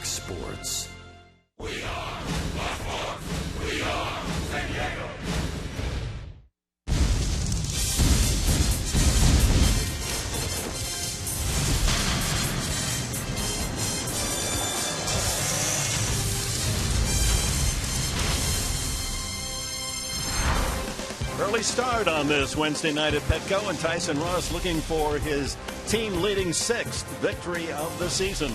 sports. We are Baltimore. We are San Diego. Early start on this Wednesday night at Petco, and Tyson Ross looking for his team-leading sixth victory of the season.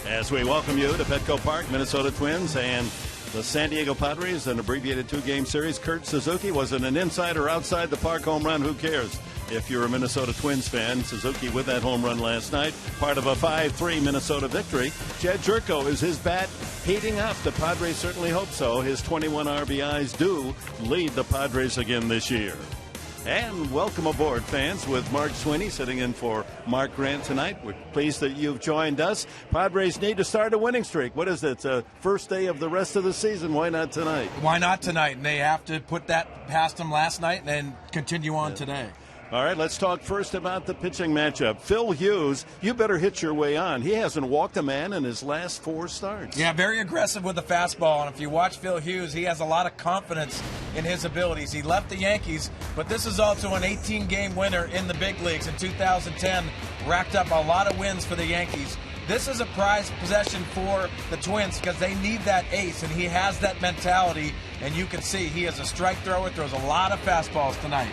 As we welcome you to Petco Park, Minnesota Twins and the San Diego Padres, an abbreviated two-game series. Kurt Suzuki, was it an inside or outside the park home run? Who cares? If you're a Minnesota Twins fan, Suzuki with that home run last night, part of a 5-3 Minnesota victory. Jed Jerko, is his bat heating up? The Padres certainly hope so. His 21 RBIs do lead the Padres again this year. And welcome aboard, fans, with Mark Sweeney sitting in for Mark Grant tonight. We're pleased that you've joined us. Padres need to start a winning streak. What is it? It's a first day of the rest of the season. Why not tonight? Why not tonight? And they have to put that past them last night and then continue on today. All right, let's talk first about the pitching matchup. Phil Hughes, you better hit your way on. He hasn't walked a man in his last 4 starts. Yeah, very aggressive with the fastball. And if you watch Phil Hughes, he has a lot of confidence in his abilities. He left the Yankees, but this is also an 18-game winner in the big leagues. In 2010, racked up a lot of wins for the Yankees. This is a prized possession for the Twins because they need that ace, and he has that mentality. And you can see he is a strike thrower, throws a lot of fastballs tonight.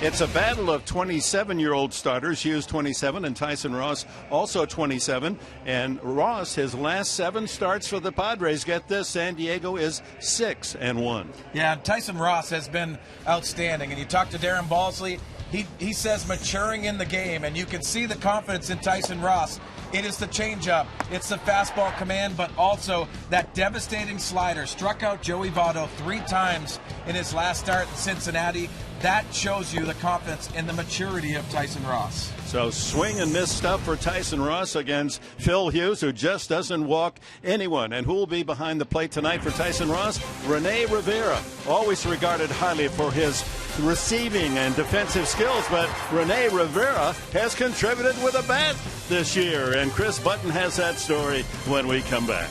It's a battle of 27-year-old starters. Hughes 27 and Tyson Ross also 27. And Ross, his last 7 starts for the Padres, get this, San Diego is 6-1. Yeah, Tyson Ross has been outstanding. And you talk to Darren Balsley, he says maturing in the game, and you can see the confidence in Tyson Ross. It is the changeup, it's the fastball command, but also that devastating slider. Struck out Joey Votto 3 times in his last start in Cincinnati. That shows you the confidence and the maturity of Tyson Ross. So swing and miss stuff for Tyson Ross against Phil Hughes, who just doesn't walk anyone. And who will be behind the plate tonight for Tyson Ross? Rene Rivera, always regarded highly for his receiving and defensive skills, but Rene Rivera has contributed with a bat this year. And Chris Button has that story when we come back.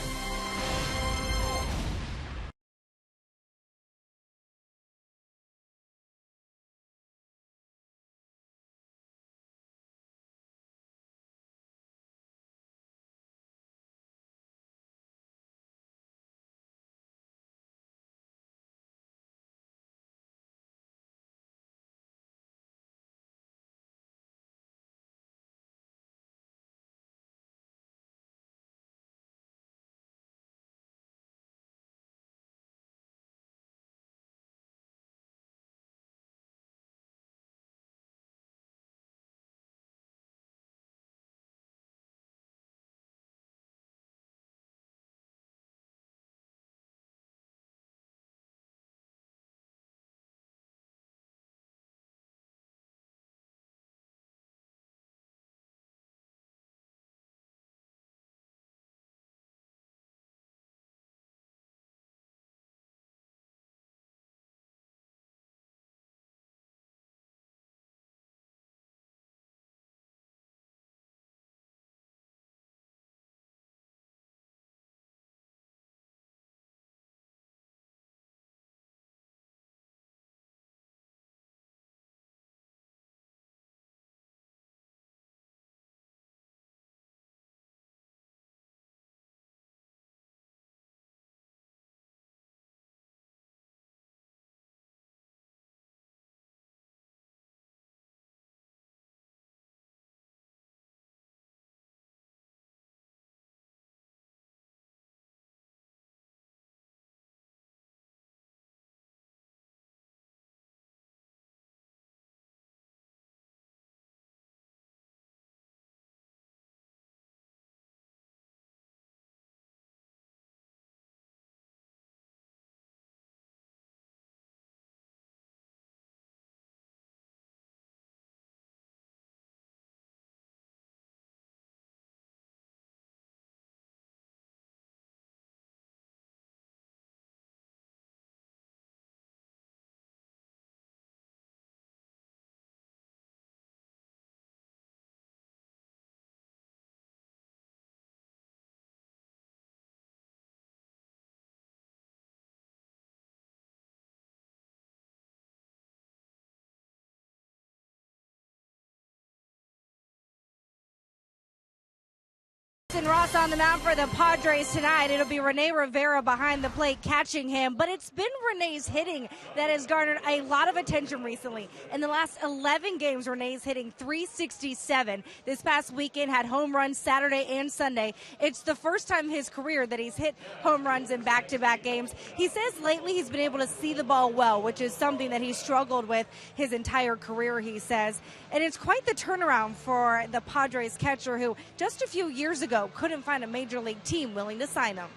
And Ross on the mound for the Padres tonight. It'll be Rene Rivera behind the plate catching him, but it's been Rene's hitting that has garnered a lot of attention recently. In the last 11 games, Rene's hitting .367. This past weekend had home runs Saturday and Sunday. It's the first time in his career that he's hit home runs in back-to-back games. He says lately he's been able to see the ball well, which is something that he's struggled with his entire career, he says. And it's quite the turnaround for the Padres catcher who just a few years ago couldn't find a major league team willing to sign him.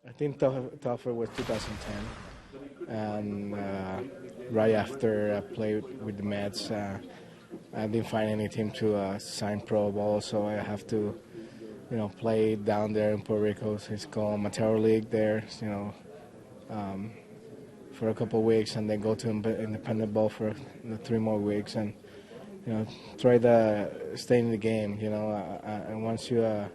I think tougher was 2010, and right after I played with the Mets, I didn't find any team to sign pro ball, so I have to, play down there in Puerto Rico. It's called Amateur League there, for a couple of weeks, and then go to independent ball for 3 more weeks, and try to stay in the game, and once you out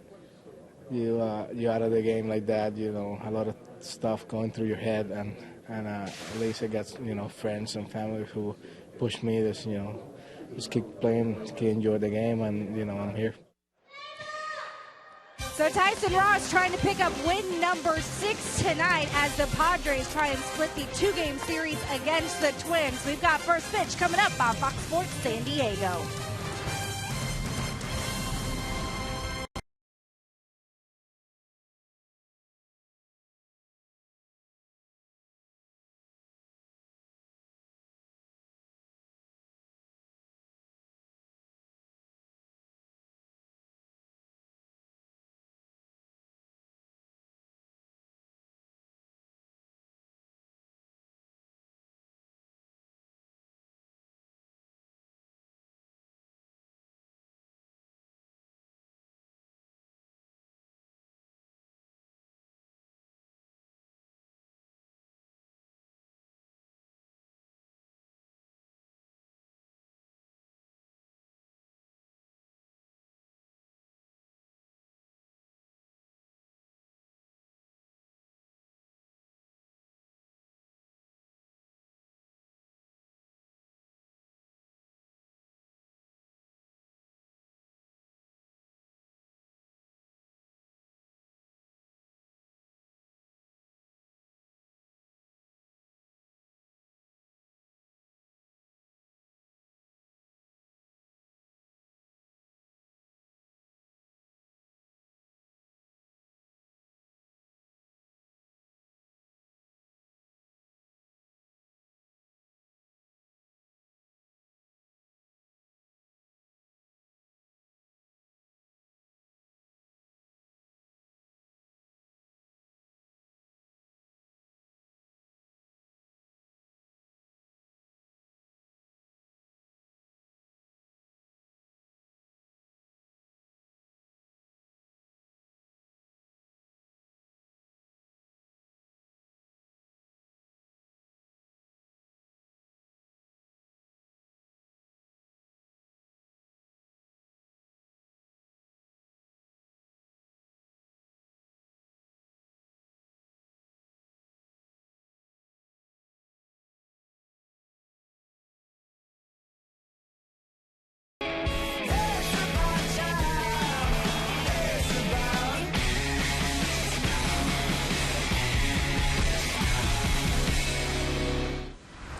of the game like that, a lot of stuff going through your head, and at least I got, friends and family who push me to, just keep playing, keep enjoy the game, and, I'm here. So Tyson Ross trying to pick up win number 6 tonight as the Padres try and split the 2-game series against the Twins. We've got first pitch coming up on Fox Sports San Diego.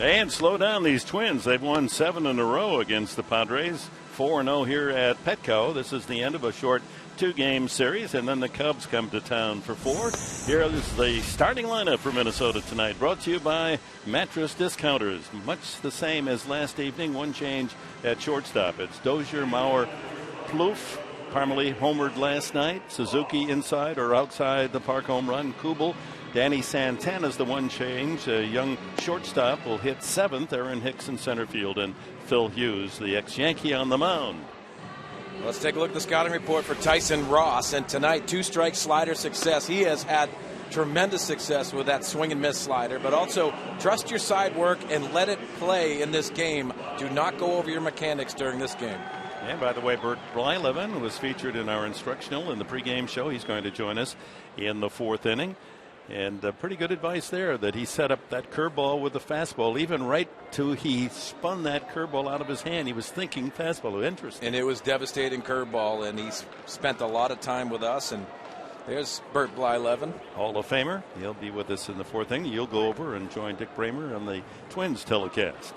And slow down these Twins. They've won 7 in a row against the Padres. 4-0 here at Petco. This is the end of a short 2-game series, and then the Cubs come to town for 4. Here is the starting lineup for Minnesota tonight, brought to you by Mattress Discounters. Much the same as last evening, one change at shortstop. It's Dozier, Mauer, Plouffe. Parmalee homered last night. Suzuki inside or outside the park home run. Kubel. Danny Santana's the one change. A young shortstop will hit 7th. Aaron Hicks in center field, and Phil Hughes, the ex-Yankee, on the mound. Let's take a look at the scouting report for Tyson Ross. And tonight, 2-strike slider success. He has had tremendous success with that swing and miss slider, but also trust your side work and let it play in this game. Do not go over your mechanics during this game. And by the way, Bert Blyleven was featured in our instructional in the pregame show. He's going to join us in the 4th inning. And pretty good advice there that he set up that curveball with the fastball, even right to he spun that curveball out of his hand. He was thinking fastball. Interesting. And it was devastating curveball, and he's spent a lot of time with us. And there's Bert Blyleven, Hall of Famer. He'll be with us in the fourth inning. You'll go over and join Dick Bramer on the Twins telecast.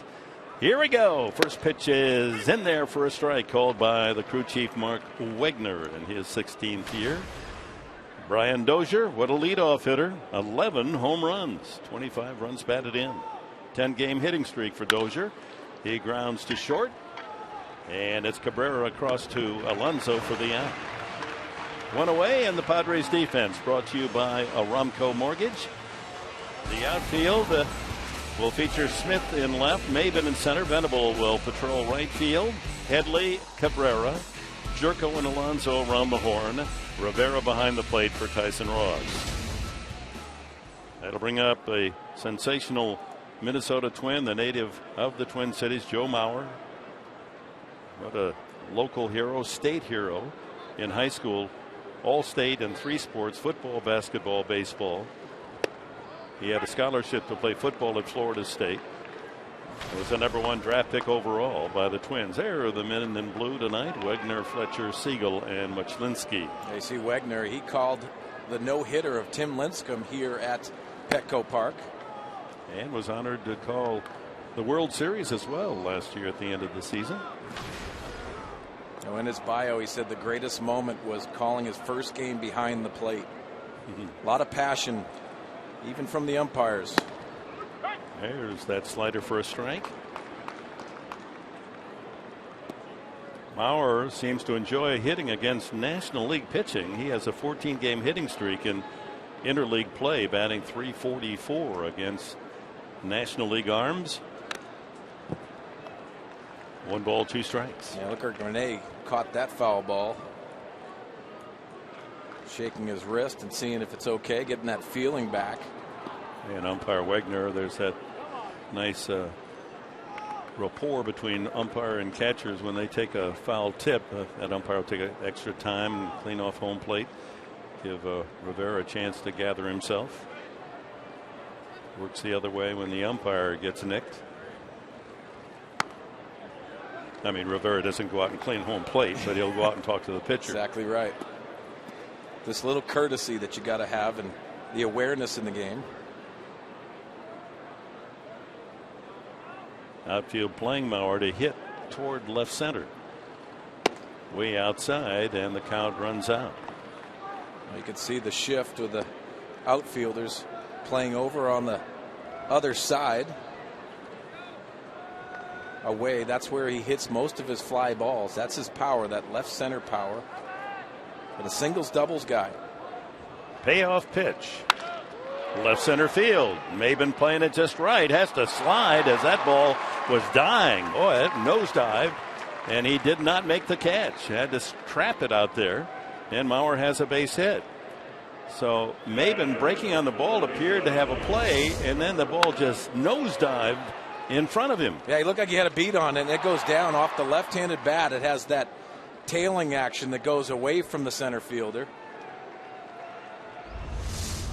Here we go. First pitch is in there for a strike called by the crew chief Mark Wegner in his 16th year. Brian Dozier, what a leadoff hitter. 11 home runs, 25 runs batted in. 10-game hitting streak for Dozier. He grounds to short. And it's Cabrera across to Alonso for the out. One away, and the Padres defense brought to you by Aramco Mortgage. The outfield will feature Smith in left, Maben in center. Venable will patrol right field. Headley, Cabrera, Jerko and Alonso around the horn. Rivera behind the plate for Tyson Ross. That'll bring up a sensational Minnesota Twin, the native of the Twin Cities, Joe Mauer. What a local hero, state hero in high school. All-state in 3 sports, football, basketball, baseball. He had a scholarship to play football at Florida State. It was the #1 draft pick overall by the Twins. There are the men in blue tonight: Wegner, Fletcher, Siegel, and Muchlinski. You see Wegner, he called the no-hitter of Tim Lincecum here at Petco Park. And was honored to call the World Series as well last year at the end of the season. Now in his bio, he said the greatest moment was calling his first game behind the plate. A lot of passion, even from the umpires. There's that slider for a strike. Mauer seems to enjoy hitting against National League pitching. He has a 14-game hitting streak in interleague play, batting .344 against National League arms. 1 ball, 2 strikes. Yeah, look, Rene caught that foul ball. Shaking his wrist and seeing if it's okay, getting that feeling back. And umpire Wegner, there's that nice rapport between umpire and catchers when they take a foul tip. That umpire will take extra time and clean off home plate. Give Rivera a chance to gather himself. Works the other way when the umpire gets nicked. I mean, Rivera doesn't go out and clean home plate, but he'll go out and talk to the pitcher. Exactly right. This little courtesy that you got to have and the awareness in the game. Outfield playing Mauer to hit toward left center. Way outside, and the count runs out. You can see the shift with the outfielders playing over on the other side. Away, that's where he hits most of his fly balls. That's his power, that left center power. But a singles doubles guy. Payoff pitch. Left center field. Maben playing it just right. Has to slide as that ball was dying. Boy, it nosedived. And he did not make the catch. Had to trap it out there. And Mauer has a base hit. So Maben breaking on the ball appeared to have a play. And then the ball just nosedived in front of him. Yeah, he looked like he had a beat on it. And it goes down off the left-handed bat. It has that tailing action that goes away from the center fielder.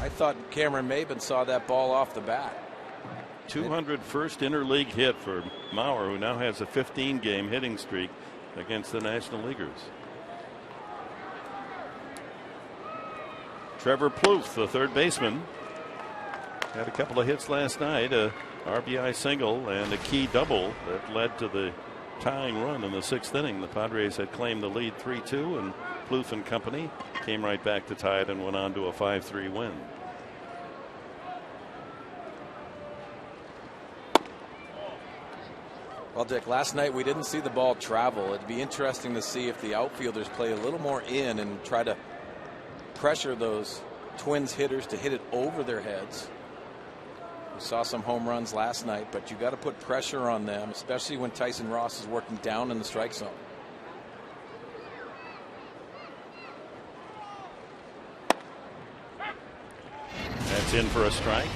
I thought Cameron Maben saw that ball off the bat. 201st interleague hit for Mauer, who now has a 15-game hitting streak against the National Leaguers. Trevor Plouffe, the third baseman, had a couple of hits last night, a RBI single and a key double that led to the tying run in the 6th inning. The Padres had claimed the lead 3-2, and Plouffe and company came right back to tie it and went on to a 5-3 win. Well, Dick, last night we didn't see the ball travel. It'd be interesting to see if the outfielders play a little more in and try to pressure those Twins hitters to hit it over their heads. We saw some home runs last night, but you got to put pressure on them, especially when Tyson Ross is working down in the strike zone. That's in for a strike.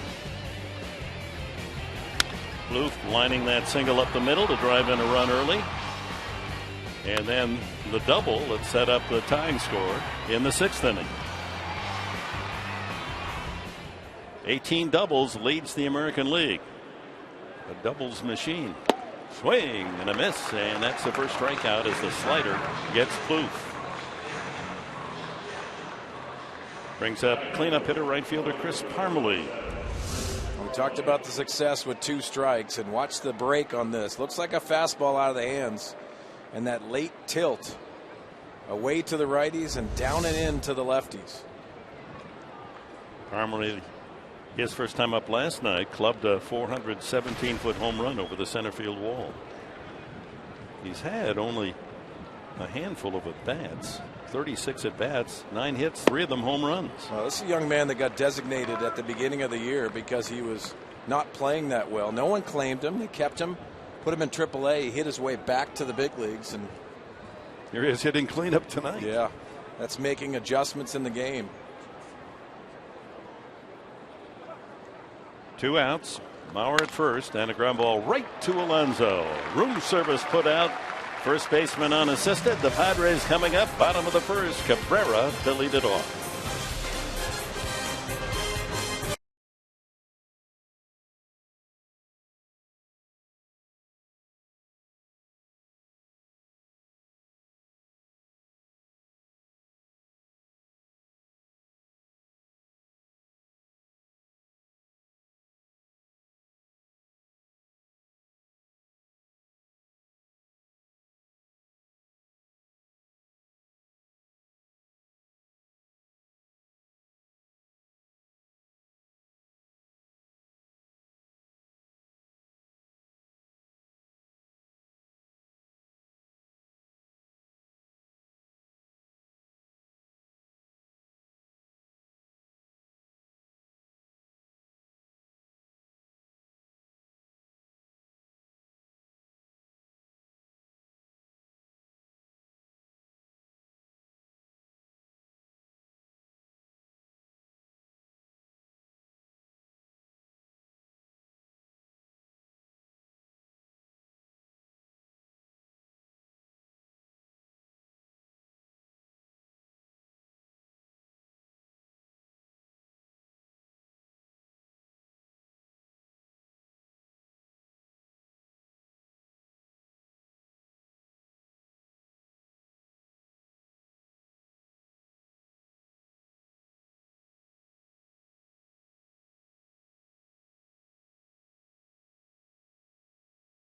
Plouffe lining that single up the middle to drive in a run early. And then the double that set up the tying score in the 6th inning. 18 doubles, leads the American League. A doubles machine. Swing and a miss, and that's the first strikeout as the slider gets Plouffe. Brings up cleanup hitter right fielder Chris Parmelee. We talked about the success with 2 strikes, and watch the break on this. Looks like a fastball out of the hands, and that late tilt away to the righties and down and in to the lefties. Parmelee, his first time up last night, clubbed a 417-foot home run over the center field wall. He's had only a handful of at-bats, 36 at-bats, 9 hits, 3 of them home runs. Well, this is a young man that got designated at the beginning of the year because he was not playing that well. No one claimed him. They kept him, put him in AAA. He hit his way back to the big leagues, and here he is hitting cleanup tonight. Yeah, that's making adjustments in the game. 2 outs. Mauer at first, and a ground ball right to Alonso. Room service put out. First baseman unassisted. The Padres coming up, bottom of the first. Cabrera to lead it off.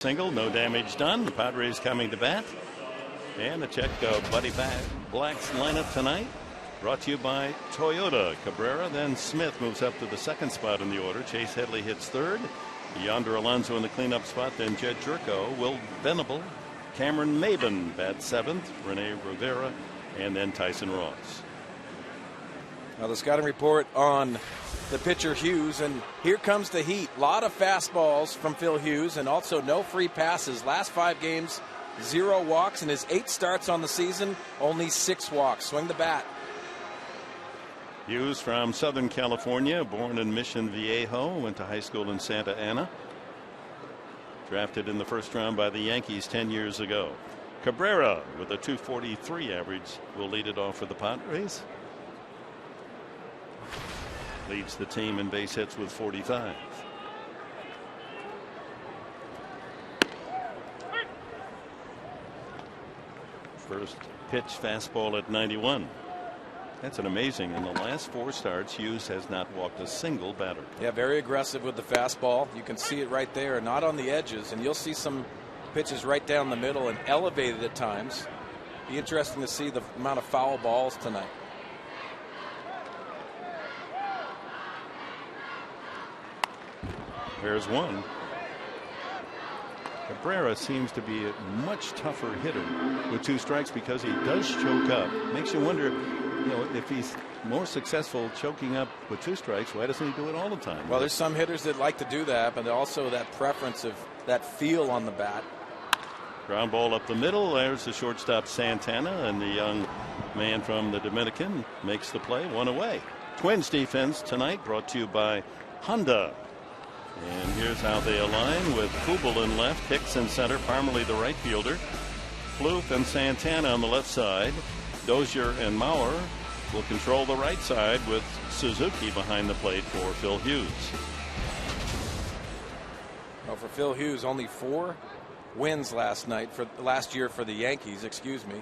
Single, no damage done. The Padres coming to bat. And a check of Buddy Black's lineup tonight. Brought to you by Toyota. Cabrera, then Smith moves up to the 2nd spot in the order. Chase Headley hits 3rd. Yonder Alonso in the cleanup spot. Then Jed Jerko, Will Venable, Cameron Maben bats 7th. Rene Rivera, and then Tyson Ross. Now the scouting report on the pitcher Hughes, and here comes the heat. A lot of fastballs from Phil Hughes, and also no free passes. Last 5 games, 0 walks. In his 8 starts on the season, only 6 walks. Swing the bat. Hughes from Southern California, born in Mission Viejo, went to high school in Santa Ana. Drafted in the 1st round by the Yankees 10 years ago. Cabrera with a .243 average will lead it off for the Padres. Leads the team in base hits with 45. First pitch fastball at 91. That's an amazing. In the last 4 starts, Hughes has not walked a single batter. Yeah, very aggressive with the fastball. You can see it right there, not on the edges, and you'll see some pitches right down the middle and elevated at times. Be interesting to see the amount of foul balls tonight. There's one. Cabrera seems to be a much tougher hitter with 2 strikes because he does choke up. Makes you wonder, if he's more successful choking up with 2 strikes, why doesn't he do it all the time? Well, there's some hitters that like to do that, but also that preference of that feel on the bat. Ground ball up the middle. There's the shortstop Santana, and the young man from the Dominican makes the play, 1 away. Twins defense tonight brought to you by Honda. And here's how they align with Kubel in left, Hicks in center, Parmelee the right fielder, Plouffe and Santana on the left side, Dozier and Mauer will control the right side with Suzuki behind the plate for Phil Hughes. Well, for Phil Hughes, only 4 wins last year for the Yankees, excuse me.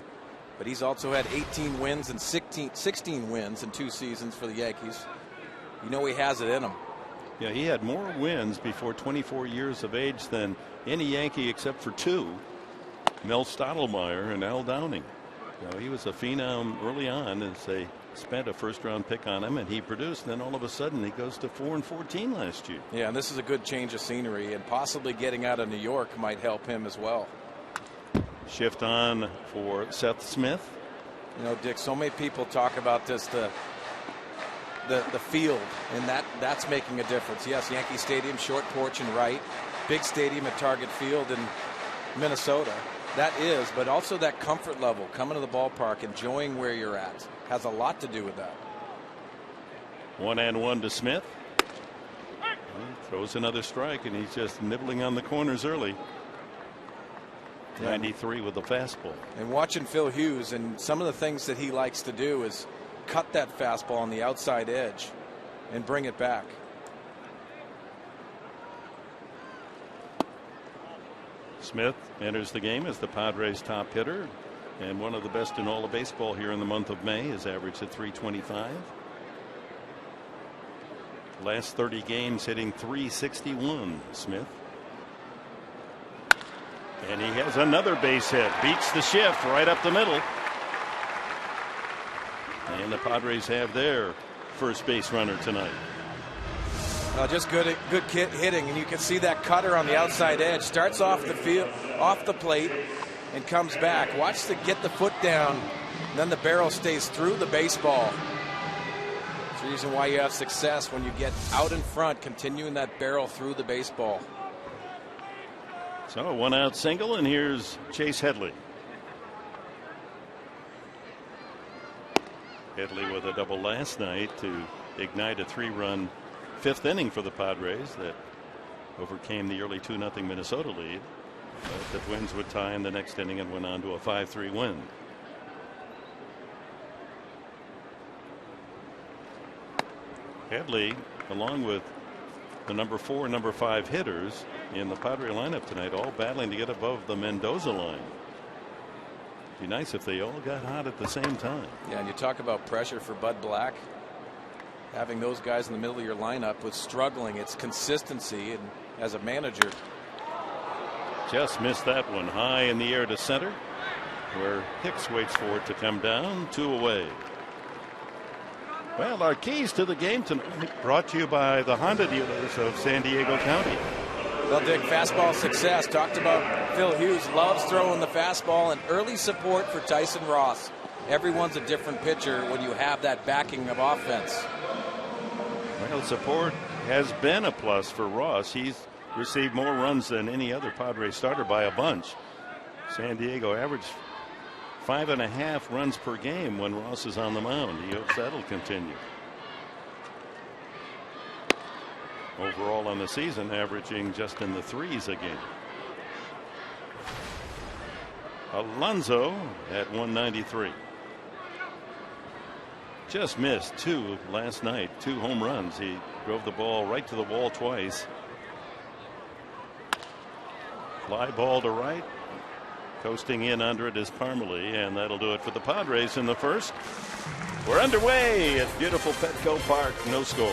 But he's also had 18 wins and 16 wins in 2 seasons for the Yankees. You know he has it in him. Yeah, he had more wins before 24 years of age than any Yankee except for 2, Mel Stottlemyre and Al Downing. You know, he was a phenom early on as they spent a first-round pick on him, and he produced. Then all of a sudden he goes to 4-14 last year. Yeah, and this is a good change of scenery, and possibly getting out of New York might help him as well. Shift on for Seth Smith. You know, Dick, so many people talk about this, the field, and that's making a difference. Yes, Yankee Stadium, short porch and right. Big stadium at Target Field in Minnesota. That is, but also that comfort level, coming to the ballpark, enjoying where you're at, has a lot to do with that. 1-1 to Smith. He throws another strike, and he's just nibbling on the corners early. 93 with the fastball. And watching Phil Hughes, and some of the things that he likes to do is cut that fastball on the outside edge and bring it back. Smith enters the game as the Padres' top hitter and one of the best in all of baseball here in the month of May. His average at .325. Last 30 games hitting .361. Smith. And he has another base hit. Beats the shift right up the middle. And the Padres have their first base runner tonight. Just good hitting, and you can see that cutter on the outside edge. Starts off the field, off the plate, and comes back. Watch to get the foot down, and then the barrel stays through the baseball. It's the reason why you have success when you get out in front, continuing that barrel through the baseball. So a 1-out single, and here's Chase Headley. Headley with a double last night to ignite a 3-run 5th inning for the Padres that overcame the early 2-0 Minnesota lead. But the Twins would tie in the next inning and went on to a 5-3 win. Headley, along with the number 4 and number 5 hitters in the Padre lineup tonight, all battling to get above the Mendoza line. Be nice if they all got hot at the same time. Yeah, and you talk about pressure for Bud Black. Having those guys in the middle of your lineup was struggling. It's consistency, and as a manager. Just missed that one high in the air to center, where Hicks waits for it to come down. 2 away. Well, our keys to the game tonight brought to you by the Honda dealers of San Diego County. Well, Dick, fastball success. Talked about Phil Hughes loves throwing the fastball, and early support for Tyson Ross. Everyone's a different pitcher when you have that backing of offense. Well, support has been a plus for Ross. He's received more runs than any other Padres starter by a bunch. San Diego averaged 5.5 runs per game when Ross is on the mound. He hopes that'll continue. Overall on the season, averaging just in the 3s a game. Alonso at 193. Just missed 2 last night, 2 home runs. He drove the ball right to the wall twice. Fly ball to right. Coasting in under it is Parmalee, and that'll do it for the Padres in the first. We're underway at beautiful Petco Park. No score.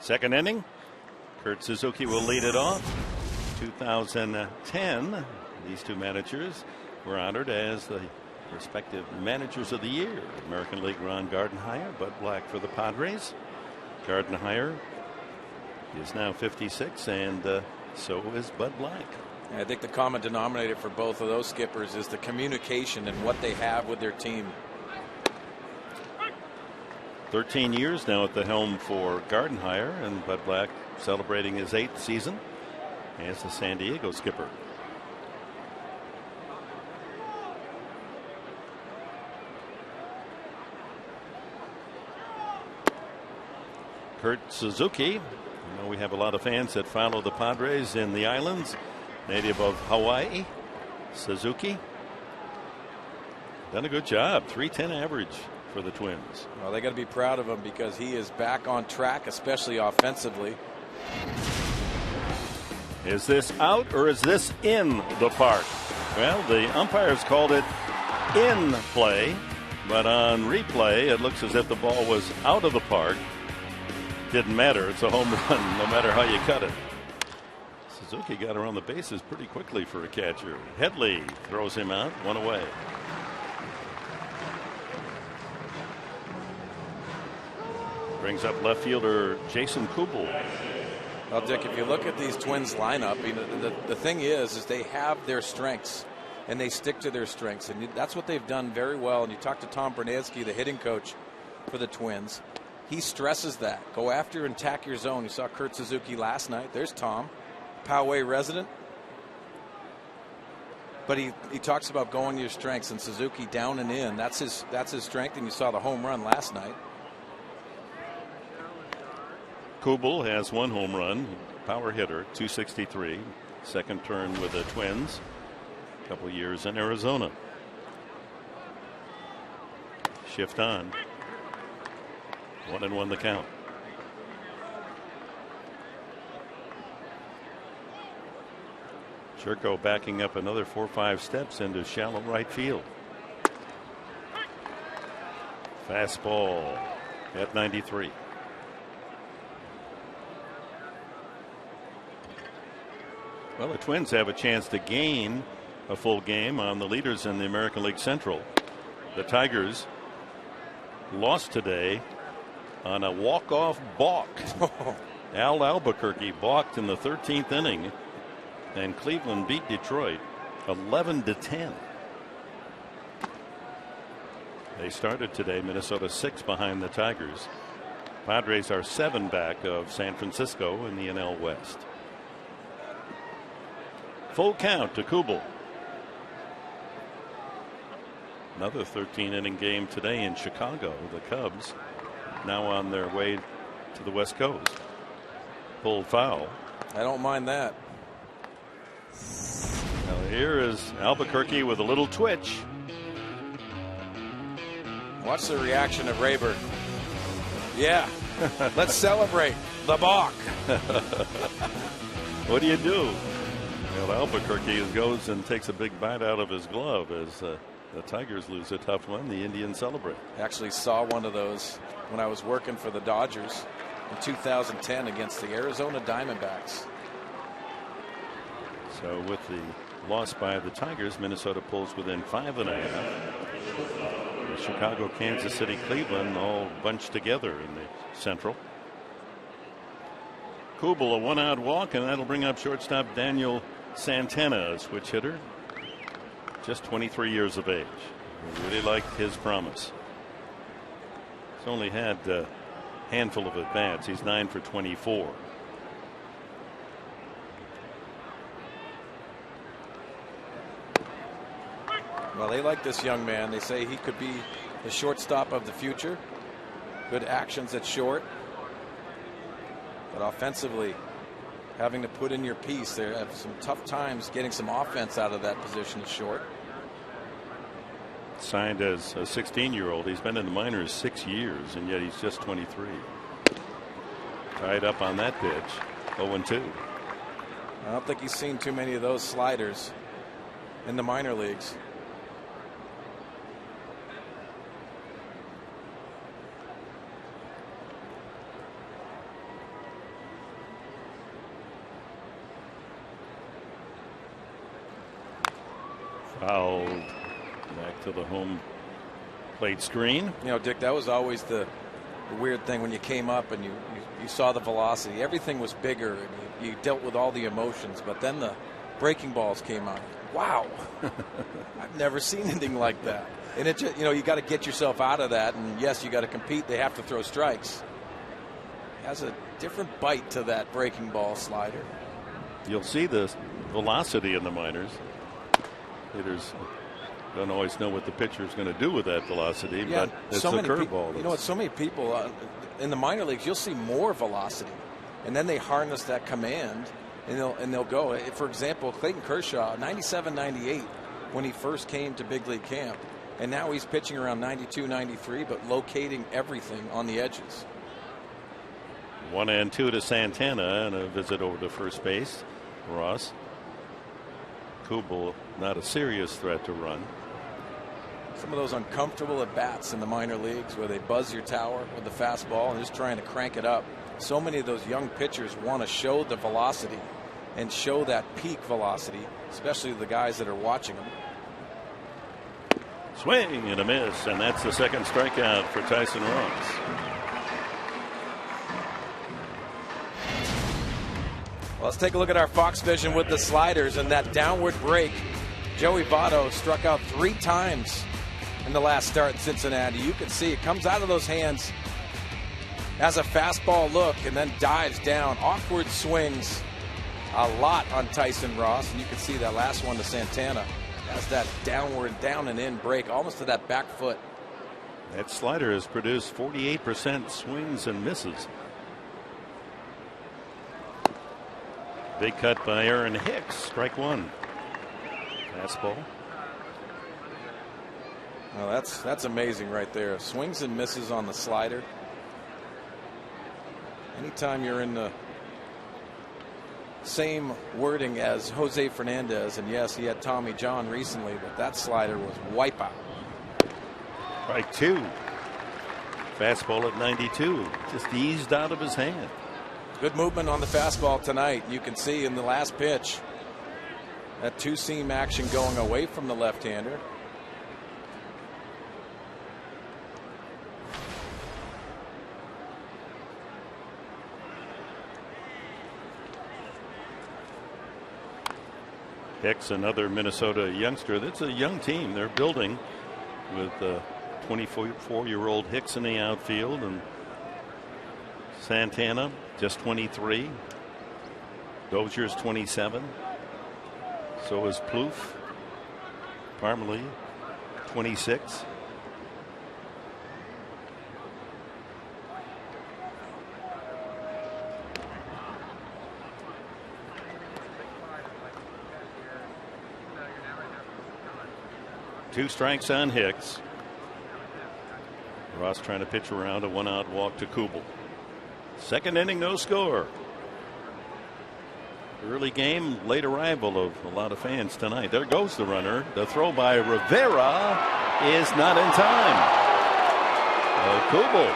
Second inning, Kurt Suzuki will lead it off. 2010, these two managers were honored as the respective managers of the year. American League Ron Gardenhire, Bud Black for the Padres. Gardenhire is now 56, and so is Bud Black. I think the common denominator for both of those skippers is the communication and what they have with their team. 13 years now at the helm for Gardenhire, and Bud Black celebrating his 8th season as the San Diego skipper. Kurt Suzuki. You know, we have a lot of fans that follow the Padres in the islands. Native of Hawaii, Suzuki. Done a good job. .310 average for the Twins. Well, they got to be proud of him because he is back on track, especially offensively. Is this out or is this in the park? Well, the umpires called it in play, but on replay, it looks as if the ball was out of the park. Didn't matter. It's a home run, no matter how you cut it. Suzuki got around the bases pretty quickly for a catcher. Headley throws him out, 1 away. Brings up left fielder Jason Kubel. Well, Dick, if you look at these Twins lineup, you know, the thing is they have their strengths and they stick to their strengths, and that's what they've done very well. And you talk to Tom Bernansky, the hitting coach for the Twins. He stresses that. Go after and attack your zone. You saw Kurt Suzuki last night. There's Tom, Poway resident. But he talks about going to your strengths, and Suzuki down and in. That's his strength, and you saw the home run last night. Kubel has 1 home run, power hitter, .263. Second turn with the Twins. A couple years in Arizona. Shift on. 1-1 the count. Churko backing up another 4 or 5 steps into shallow right field. Fastball at 93. Well, the Twins have a chance to gain a full game on the leaders in the American League Central. The Tigers lost today on a walk-off balk. Al Albuquerque balked in the 13th inning, and Cleveland beat Detroit 11-10. They started today, Minnesota 6 behind the Tigers. Padres are 7 back of San Francisco in the NL West. Full count to Kubel. Another 13-inning game today in Chicago. The Cubs now on their way to the West Coast. Pulled foul. I don't mind that. Now here is Albuquerque with a little twitch. Watch the reaction of Rayburn. Yeah, let's celebrate the balk. What do you do? Well, Albuquerque goes and takes a big bite out of his glove as the Tigers lose a tough one. The Indians celebrate. Actually saw one of those when I was working for the Dodgers in 2010 against the Arizona Diamondbacks. So with the loss by the Tigers, Minnesota pulls within 5.5. The Chicago, Kansas City, Cleveland all bunched together in the Central. Kubel, a 1-out walk, and that'll bring up shortstop Daniel Santana, a switch hitter, just 23 years of age. Really liked his promise. He's only had a handful of at-bats. He's 9 for 24. Well, they like this young man. They say he could be the shortstop of the future. Good actions at short. But offensively, having to put in your piece, they have some tough times getting some offense out of that position at short. Signed as a 16-year-old. He's been in the minors 6 years, and yet he's just 23. Tied up on that pitch. 0-2. I don't think he's seen too many of those sliders in the minor leagues. Fouled back to the home plate screen. You know, Dick, that was always the weird thing when you came up and you saw the velocity. Everything was bigger and you dealt with all the emotions, but then the breaking balls came out. Wow. I've never seen anything like that. And it just, you know, you got to get yourself out of that. And yes, you got to compete. They have to throw strikes. It has a different bite to that breaking ball slider. You'll see the velocity in the minors. Hitters don't always know what the pitcher is going to do with that velocity, but it's a curveball. You know what? So many people in the minor leagues, you'll see more velocity, and then they harness that command, and they'll go. For example, Clayton Kershaw, 97, 98, when he first came to big league camp, and now he's pitching around 92, 93, but locating everything on the edges. 1-2 to Santana, and a visit over to first base. Ross. Kubel, not a serious threat to run. Some of those uncomfortable at bats in the minor leagues where they buzz your tower with the fastball and just trying to crank it up. So many of those young pitchers want to show the velocity and show that peak velocity, especially the guys that are watching them. Swing and a miss, and that's the second strikeout for Tyson Ross. Well, let's take a look at our Fox vision with the sliders and that downward break. Joey Votto struck out 3 times in the last start in Cincinnati. You can see it comes out of those hands as a fastball look and then dives down. Awkward swings a lot on Tyson Ross, and you can see that last one to Santana has that downward, down and in break almost to that back foot. That slider has produced 48% swings and misses. Big cut by Aaron Hicks. Strike one. Fastball. Well, that's amazing right there. Swings and misses on the slider. Anytime you're in the same wording as Jose Fernandez, and yes, he had Tommy John recently, but that slider was wipeout. Strike two. Fastball at 92. Just eased out of his hand. Good movement on the fastball tonight. You can see in the last pitch that two-seam action going away from the left-hander. Hicks, another Minnesota youngster. That's a young team. They're building with 24-year-old Hicks in the outfield, and Santana just 23. Dozier's 27. So is Plouffe. Parmelee 26. Two strikes on Hicks. Ross trying to pitch around a 1-out walk to Kubel. Second inning, no score. Early game, late arrival of a lot of fans tonight. There goes the runner. The throw by Rivera is not in time. Kubel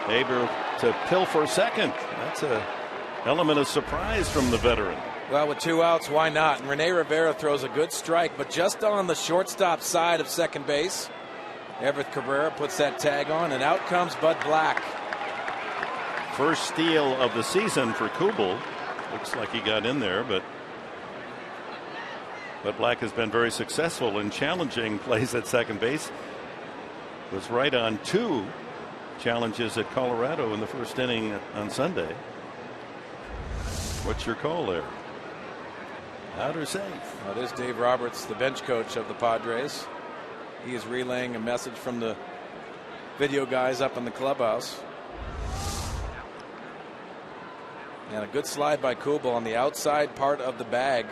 able to pill for second. That's an element of surprise from the veteran. Well, with 2 outs, why not? And Rene Rivera throws a good strike, but just on the shortstop side of second base. Everett Cabrera puts that tag on, and out comes Bud Black. First steal of the season for Kubel. Looks like he got in there, but Black has been very successful in challenging plays at second base. Was right on 2 challenges at Colorado in the first inning on Sunday. What's your call there? Out or safe? Well, there's Dave Roberts, the bench coach of the Padres. He is relaying a message from the video guys up in the clubhouse. And a good slide by Kubel on the outside part of the bag.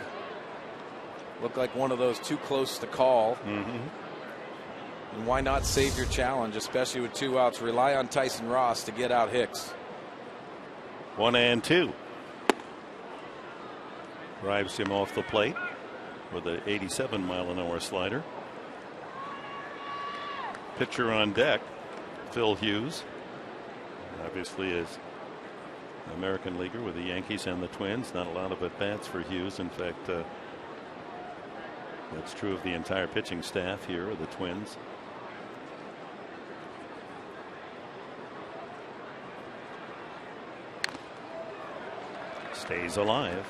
Looked like one of those too close to call. And why not save your challenge, especially with 2 outs? Rely on Tyson Ross to get out Hicks. 1-2. Drives him off the plate with an 87-mile-an-hour slider. Pitcher on deck, Phil Hughes. Obviously is an American leaguer with the Yankees and the Twins. Not a lot of at-bats for Hughes. In fact, That's true of the entire pitching staff here of the Twins. Stays alive.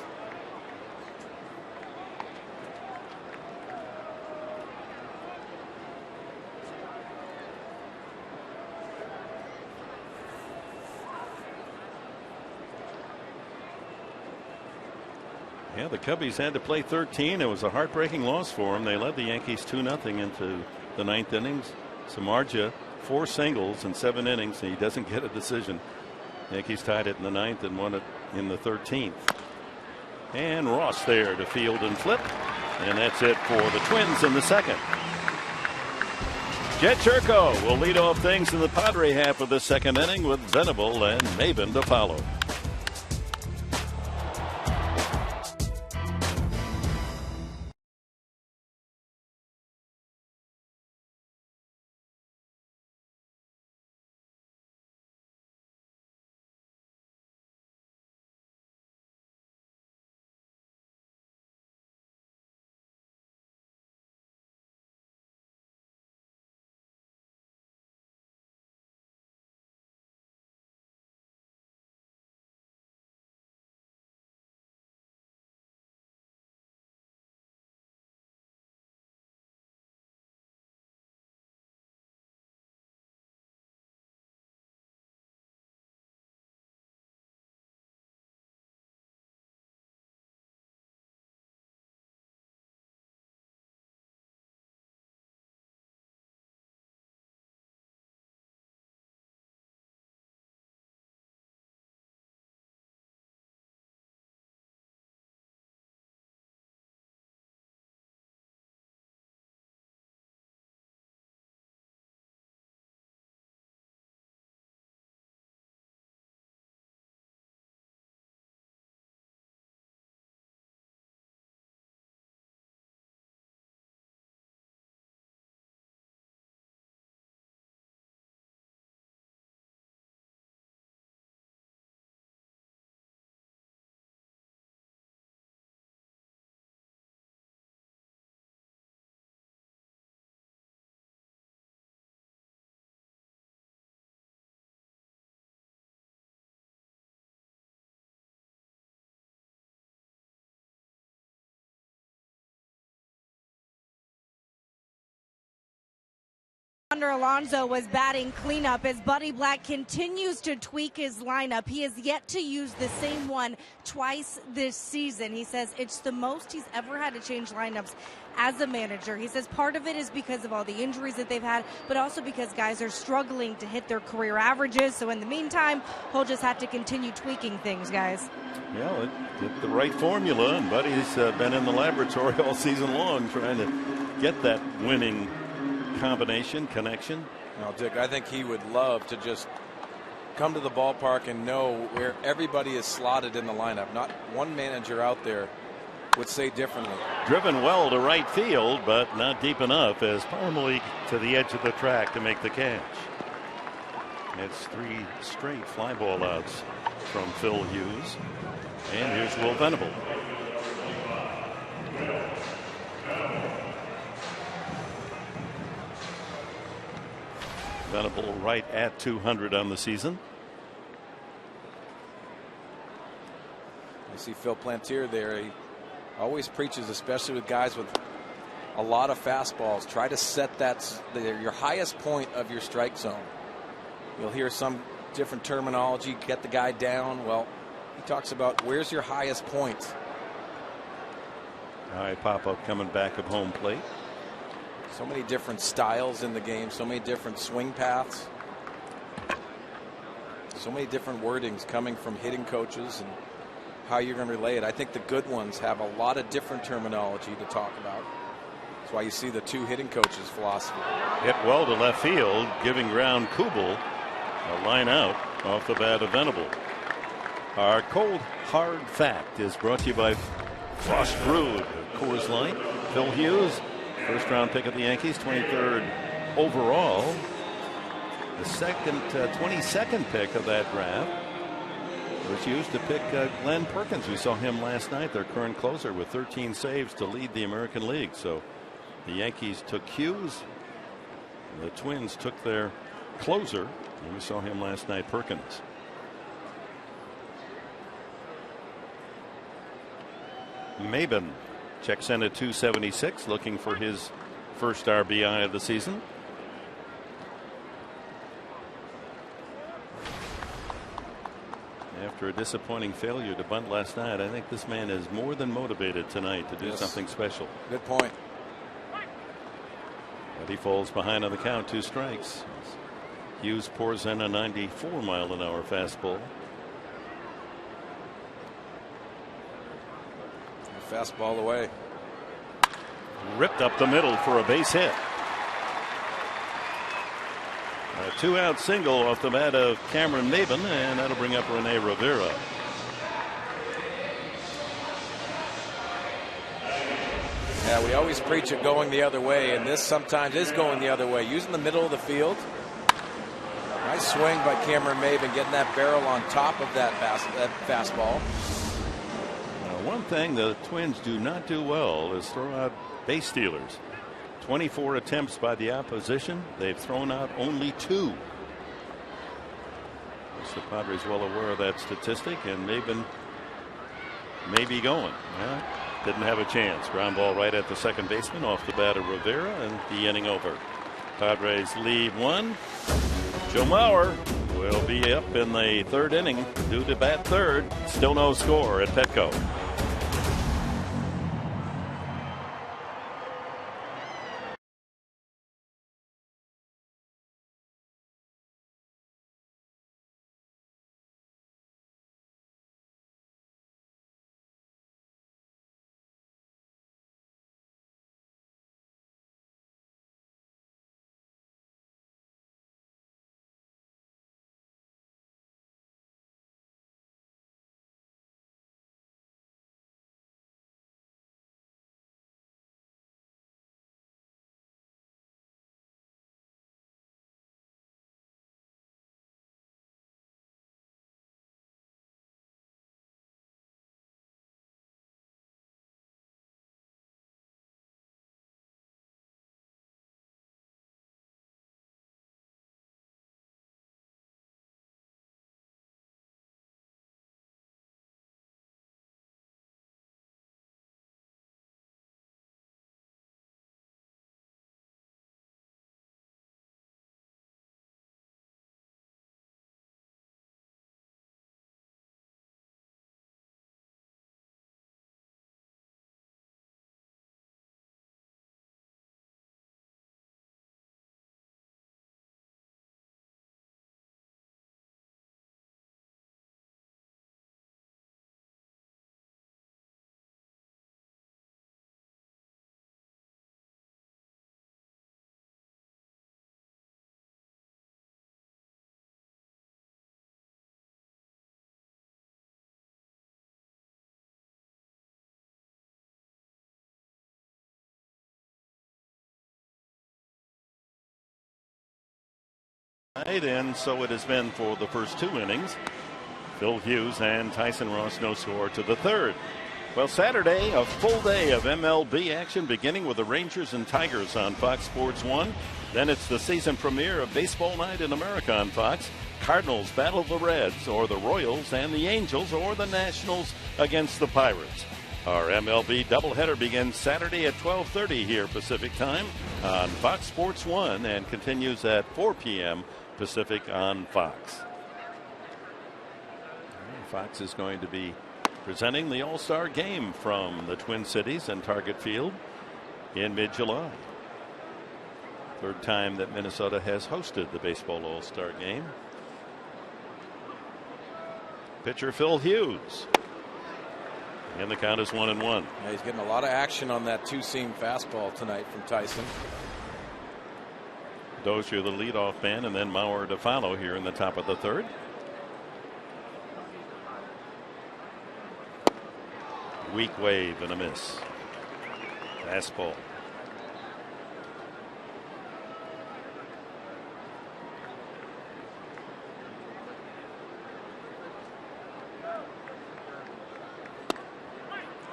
Yeah, the Cubbies had to play 13. It was a heartbreaking loss for them. They led the Yankees 2-0 into the 9th innings. Samardzija 4 singles in 7 innings. He doesn't get a decision. Yankees tied it in the 9th and won it in the 13th. And Ross there to field and flip. And that's it for the Twins in the 2nd. Jet Churko will lead off things in the Padre half of the 2nd inning with Venable and Maven to follow. Alonso was batting cleanup as Buddy Black continues to tweak his lineup. He has yet to use the same one twice this season. He says it's the most he's ever had to change lineups as a manager. He says part of it is because of all the injuries that they've had, but also because guys are struggling to hit their career averages. So in the meantime, he'll just have to continue tweaking things, guys. Yeah, it's the right formula, and Buddy's been in the laboratory all season long trying to get that winning combination, connection. No, Dick, I think he would love to just come to the ballpark and know where everybody is slotted in the lineup. Not one manager out there would say differently. Driven well to right field, but not deep enough as Parmalee to the edge of the track to make the catch. It's 3 straight fly ball outs from Phil Hughes. And here's Will Venable. Venable right at 200 on the season. I see Phil Plantier there. He always preaches, especially with guys with a lot of fastballs, try to set your highest point of your strike zone. You'll hear some different terminology, get the guy down. Well, he talks about where's your highest point. All right, pop-up coming back of home plate. So many different styles in the game, so many different swing paths, so many different wordings coming from hitting coaches and how you're going to relay it. I think the good ones have a lot of different terminology to talk about. That's why you see the 2 hitting coaches' philosophy. Hit well to left field, giving ground Kubel a line out off the bat of Venable. Our cold hard fact is brought to you by Frost Brewed Coors Light. Phil Hughes, first round pick of the Yankees, 23rd overall. The 22nd pick of that draft. was used to pick Glenn Perkins. We saw him last night, their current closer, with 13 saves to lead the American League. So the Yankees took Hughes. The Twins took their closer, and we saw him last night, Perkins. Maben checks in at 276, looking for his first RBI of the season. After a disappointing failure to bunt last night, I think this man is more than motivated tonight to do something special. Good point. But he falls behind on the count, 2 strikes. Hughes pours in a 94-mile-an-hour fastball. Fastball away. Ripped up the middle for a base hit. A 2-out single off the bat of Cameron Maben, and that'll bring up Rene Rivera. Yeah, we always preach it going the other way, and this sometimes is going the other way. Using the middle of the field. Nice swing by Cameron Maben, getting that barrel on top of that fastball. One thing the Twins do not do well is throw out base stealers. 24 attempts by the opposition. They've thrown out only 2. The Padres well aware of that statistic, and Maben may be going. Well, didn't have a chance. Ground ball right at the second baseman off the bat of Rivera, and the inning over. Padres lead 1. Joe Mauer will be up in the 3rd inning due to bat 3rd. Still no score at Petco. And so it has been for the first 2 innings. Phil Hughes and Tyson Ross no score to the 3rd. Well, Saturday, a full day of MLB action, beginning with the Rangers and Tigers on Fox Sports 1. Then it's the season premiere of Baseball Night in America on Fox. Cardinals battle the Reds, or the Royals and the Angels, or the Nationals against the Pirates. Our MLB doubleheader begins Saturday at 12:30 here Pacific time on Fox Sports 1 and continues at 4 p.m. Pacific on Fox. Fox is going to be presenting the All-Star game from the Twin Cities and Target Field in mid-July. 3rd time that Minnesota has hosted the baseball All-Star game. Pitcher Phil Hughes. And the count is 1-1. Yeah, he's getting a lot of action on that 2-seam fastball tonight from Tyson. Dozier the leadoff man, and then Mauer to follow here in the top of the 3rd. Weak wave and a miss. Fastball.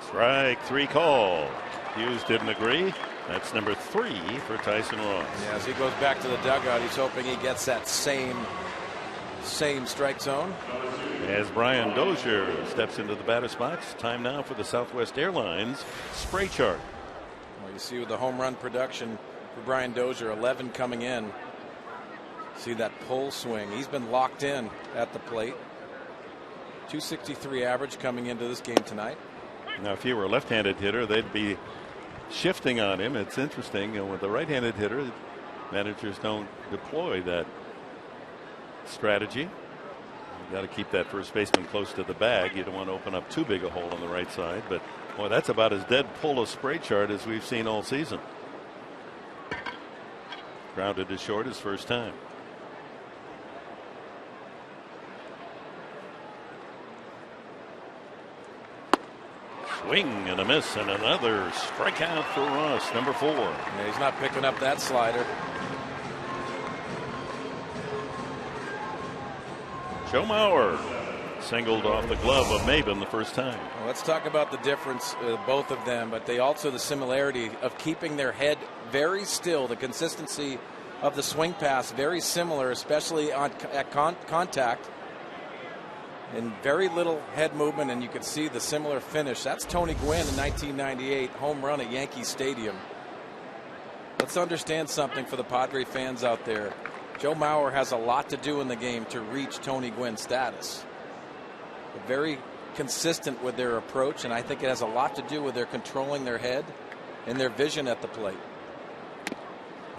Strike 3 call. Hughes didn't agree. That's number 3 for Tyson Ross. Yeah, as he goes back to the dugout, he's hoping he gets that same strike zone. As Brian Dozier steps into the batter's box, time now for the Southwest Airlines spray chart. Well, you see with the home run production for Brian Dozier, 11 coming in. See that pull swing. He's been locked in at the plate. 263 average coming into this game tonight. Now, if he were a left-handed hitter, they'd be shifting on him. It's interesting. With the right-handed hitter, managers don't deploy that strategy. You got to keep that first baseman close to the bag. You don't want to open up too big a hole on the right side. But boy, that's about as dead pull a spray chart as we've seen all season. Grounded to short his first time. Swing and a miss, and another strikeout for Ross, number 4. Yeah, he's not picking up that slider. Joe Mauer singled off the glove of Maben the first time. Well, let's talk about the difference, both of them, but they also the similarity of keeping their head very still. The consistency of the swing pass very similar, especially at contact. And very little head movement, and you can see the similar finish. That's Tony Gwynn in 1998 home run at Yankee Stadium. Let's understand something for the Padre fans out there. Joe Mauer has a lot to do in the game to reach Tony Gwynn's status. They're very consistent with their approach, and I think it has a lot to do with their controlling their head and their vision at the plate.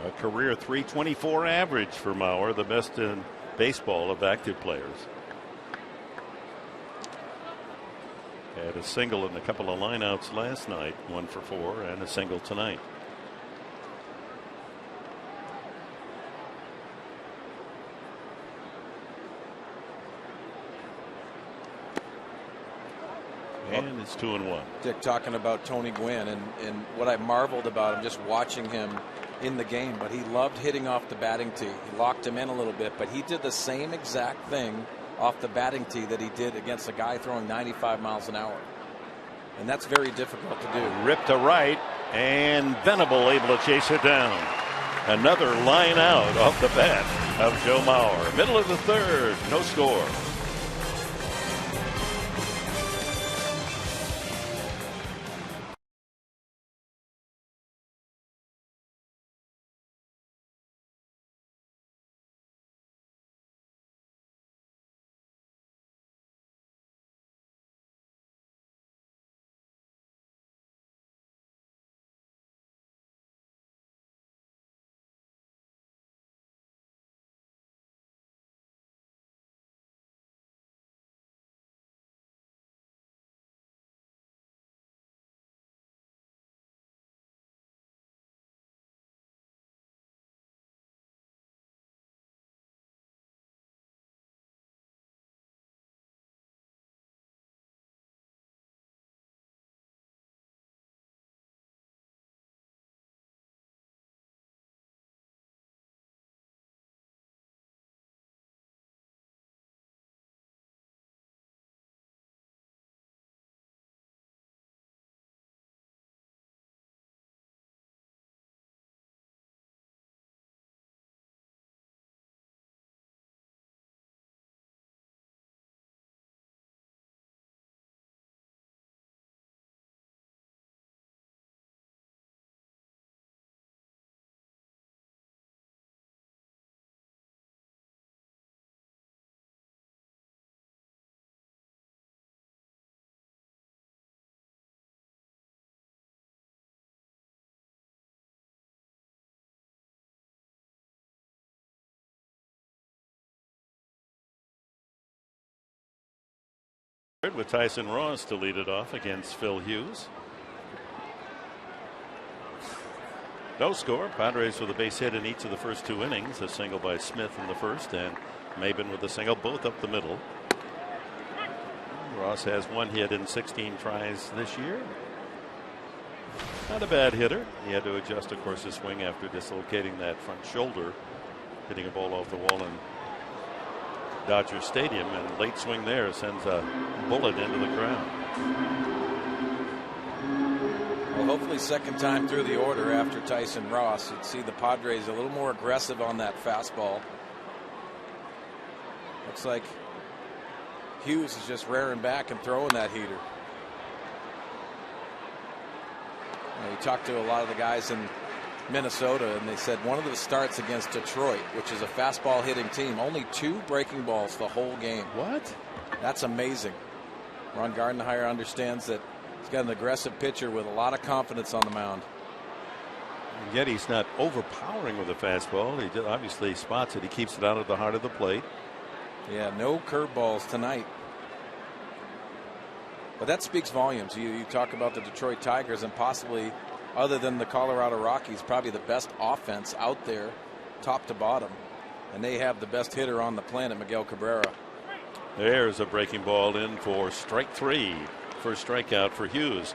A career .324 average for Mauer, the best in baseball of active players. Had a single and a couple of lineouts last night, 1 for 4, and a single tonight. And it's 2-1. Dick talking about Tony Gwynn and what I marveled about him just watching him in the game, but he loved hitting off the batting tee. He locked him in a little bit, but he did the same exact thing off the batting tee that he did against a guy throwing 95 miles an hour. And that's very difficult to do. Ripped to right, and Venable able to chase it down. Another line out off the bat of Joe Mauer. Middle of the third, no score. With Tyson Ross to lead it off against Phil Hughes. No score. Padres with a base hit in each of the first 2 innings. A single by Smith in the first, and Maben with a single, both up the middle. Ross has 1 hit in 16 tries this year. Not a bad hitter. He had to adjust, of course, his swing after dislocating that front shoulder, hitting a ball off the wall in Dodger Stadium, and late swing there sends a bullet into the crowd. hopefully second time through the order after Tyson Ross. You'd see the Padres a little more aggressive on that fastball. Looks like Hughes is just rearing back and throwing that heater. You talked to a lot of the guys in Minnesota, and they said one of the starts against Detroit, which is a fastball hitting team, only 2 breaking balls the whole game. What? That's amazing. Ron Gardenhire understands that he's got an aggressive pitcher with a lot of confidence on the mound. And yet he's not overpowering with a fastball. He just obviously spots it. He keeps it out of the heart of the plate. Yeah, no curveballs tonight. But that speaks volumes. You talk about the Detroit Tigers, and possibly, other than the Colorado Rockies, probably the best offense out there, top to bottom. And they have the best hitter on the planet, Miguel Cabrera. There's a breaking ball in for strike 3. First strikeout for Hughes.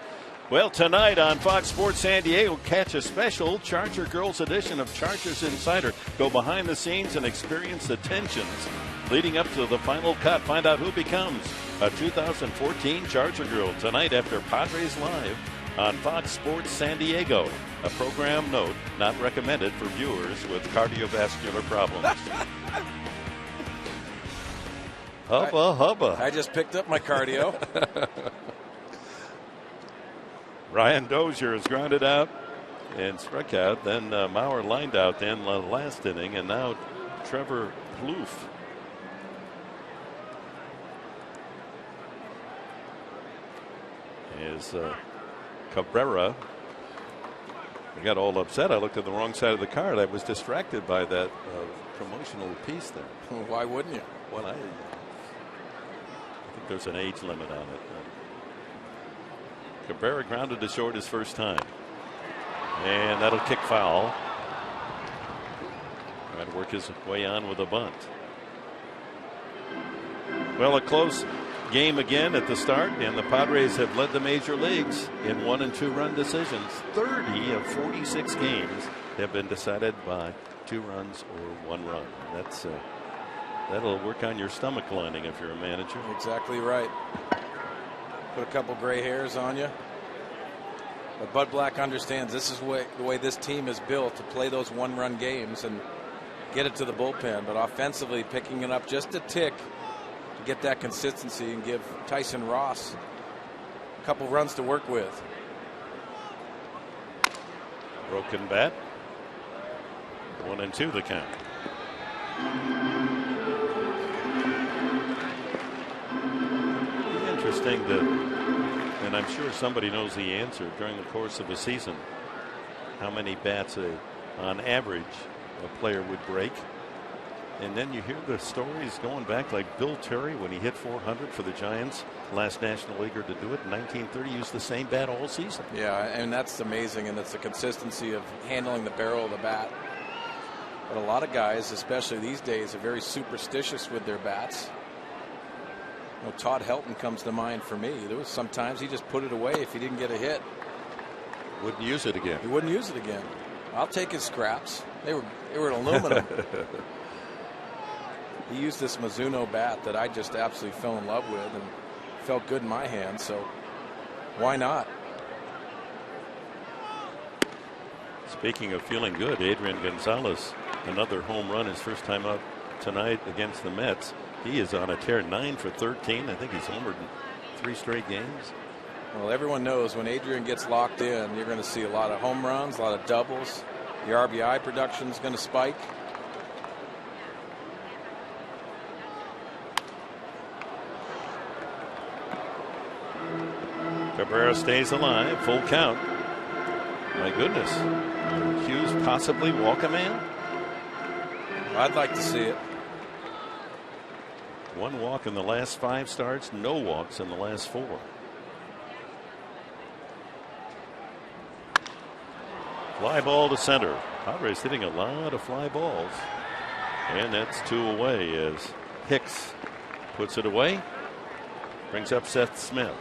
Well, tonight on Fox Sports San Diego, catch a special Charger Girls edition of Chargers Insider. Go behind the scenes and experience the tensions leading up to the final cut. Find out who becomes a 2014 Charger Girl tonight after Padres Live on Fox Sports San Diego. A program note not recommended for viewers with cardiovascular problems. Hubba, hubba. I just picked up my cardio. Ryan Dozier is grounded out and struck out. Then Mauer lined out then the last inning, and now Trevor Plouffe. Is Cabrera. I got all upset. I looked at the wrong side of the card. I was distracted by that promotional piece there. Well, why wouldn't you? Well, I think there's an age limit on it. Cabrera grounded to short his first time, and that'll kick foul. Trying to work his way on with a bunt. Well, a close game again at the start, and the Padres have led the major leagues in 1- and 2-run decisions. 30 of 46 games have been decided by 2 runs or 1 run. That's that'll work on your stomach lining if you're a manager. Exactly right. Put a couple gray hairs on you. But Bud Black understands this is the way this team is built, to play those 1-run games and get it to the bullpen. But offensively, picking it up just a tick to get that consistency and give Tyson Ross a couple runs to work with. Broken bat. 1-2 the count. Interesting that, and I'm sure somebody knows the answer, during the course of a season, how many bats on average a player would break. And then you hear the stories going back, like Bill Terry, when he hit 400 for the Giants, last National Leaguer to do it in 1930, used the same bat all season. Yeah, and that's amazing, and it's the consistency of handling the barrel of the bat. But a lot of guys, especially these days, are very superstitious with their bats. You know, Todd Helton comes to mind for me. There was sometimes he just put it away if he didn't get a hit. Wouldn't use it again. He wouldn't use it again. I'll take his scraps. They were aluminum. He used this Mizuno bat that I just absolutely fell in love with and felt good in my hand, so why not? Speaking of feeling good, Adrian Gonzalez, another home run, his first time out tonight against the Mets. He is on a tear, 9 for 13. I think he's homered in 3 straight games. Well, everyone knows when Adrian gets locked in, you're going to see a lot of home runs, a lot of doubles. The RBI production is going to spike. Cabrera stays alive, full count. My goodness. Hughes possibly walk a man? I'd like to see it. 1 walk in the last 5 starts, no walks in the last 4. Fly ball to center. Padres hitting a lot of fly balls. And that's 2 away as Hicks puts it away. Brings up Seth Smith.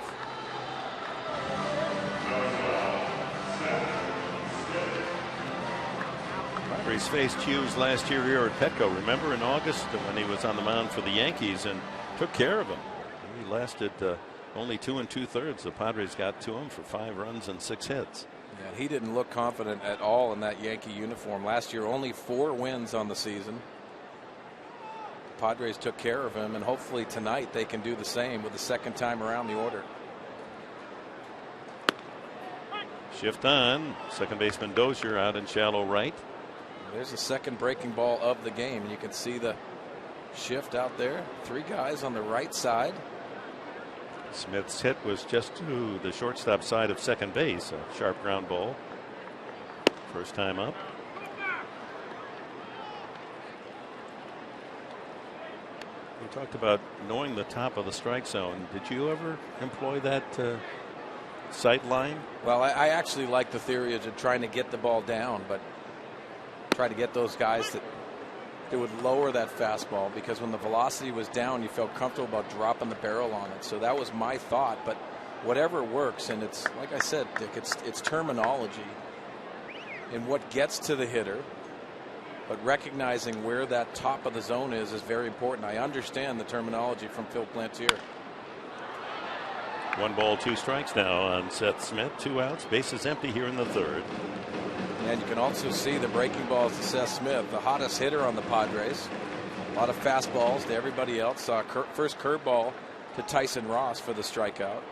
Padres faced Hughes last year here at Petco. Remember in August when he was on the mound for the Yankees and took care of him. He lasted only 2 2/3. The Padres got to him for 5 runs and 6 hits. And he didn't look confident at all in that Yankee uniform. Last year, only 4 wins on the season. The Padres took care of him, and hopefully tonight they can do the same with the second time around the order. Shift on. Second baseman Dozier out in shallow right. There's the second breaking ball of the game. You can see the shift out there. 3 guys on the right side. Smith's hit was just to the shortstop side of second base. A sharp ground ball. First time up. We talked about knowing the top of the strike zone. Did you ever employ that sight line? Well, I actually like the theory of trying to get the ball down, but try to get those guys that would lower that fastball, because when the velocity was down, you felt comfortable about dropping the barrel on it. So that was my thought. But whatever works, and it's like I said, Dick, it's terminology and what gets to the hitter. But recognizing where that top of the zone is very important. I understand the terminology from Phil Plantier. 1 ball, 2 strikes now on Seth Smith. 2 outs. Bases empty here in the third. And you can also see the breaking balls to Seth Smith, the hottest hitter on the Padres. A lot of fastballs to everybody else. Saw first curveball to Tyson Ross for the strikeout.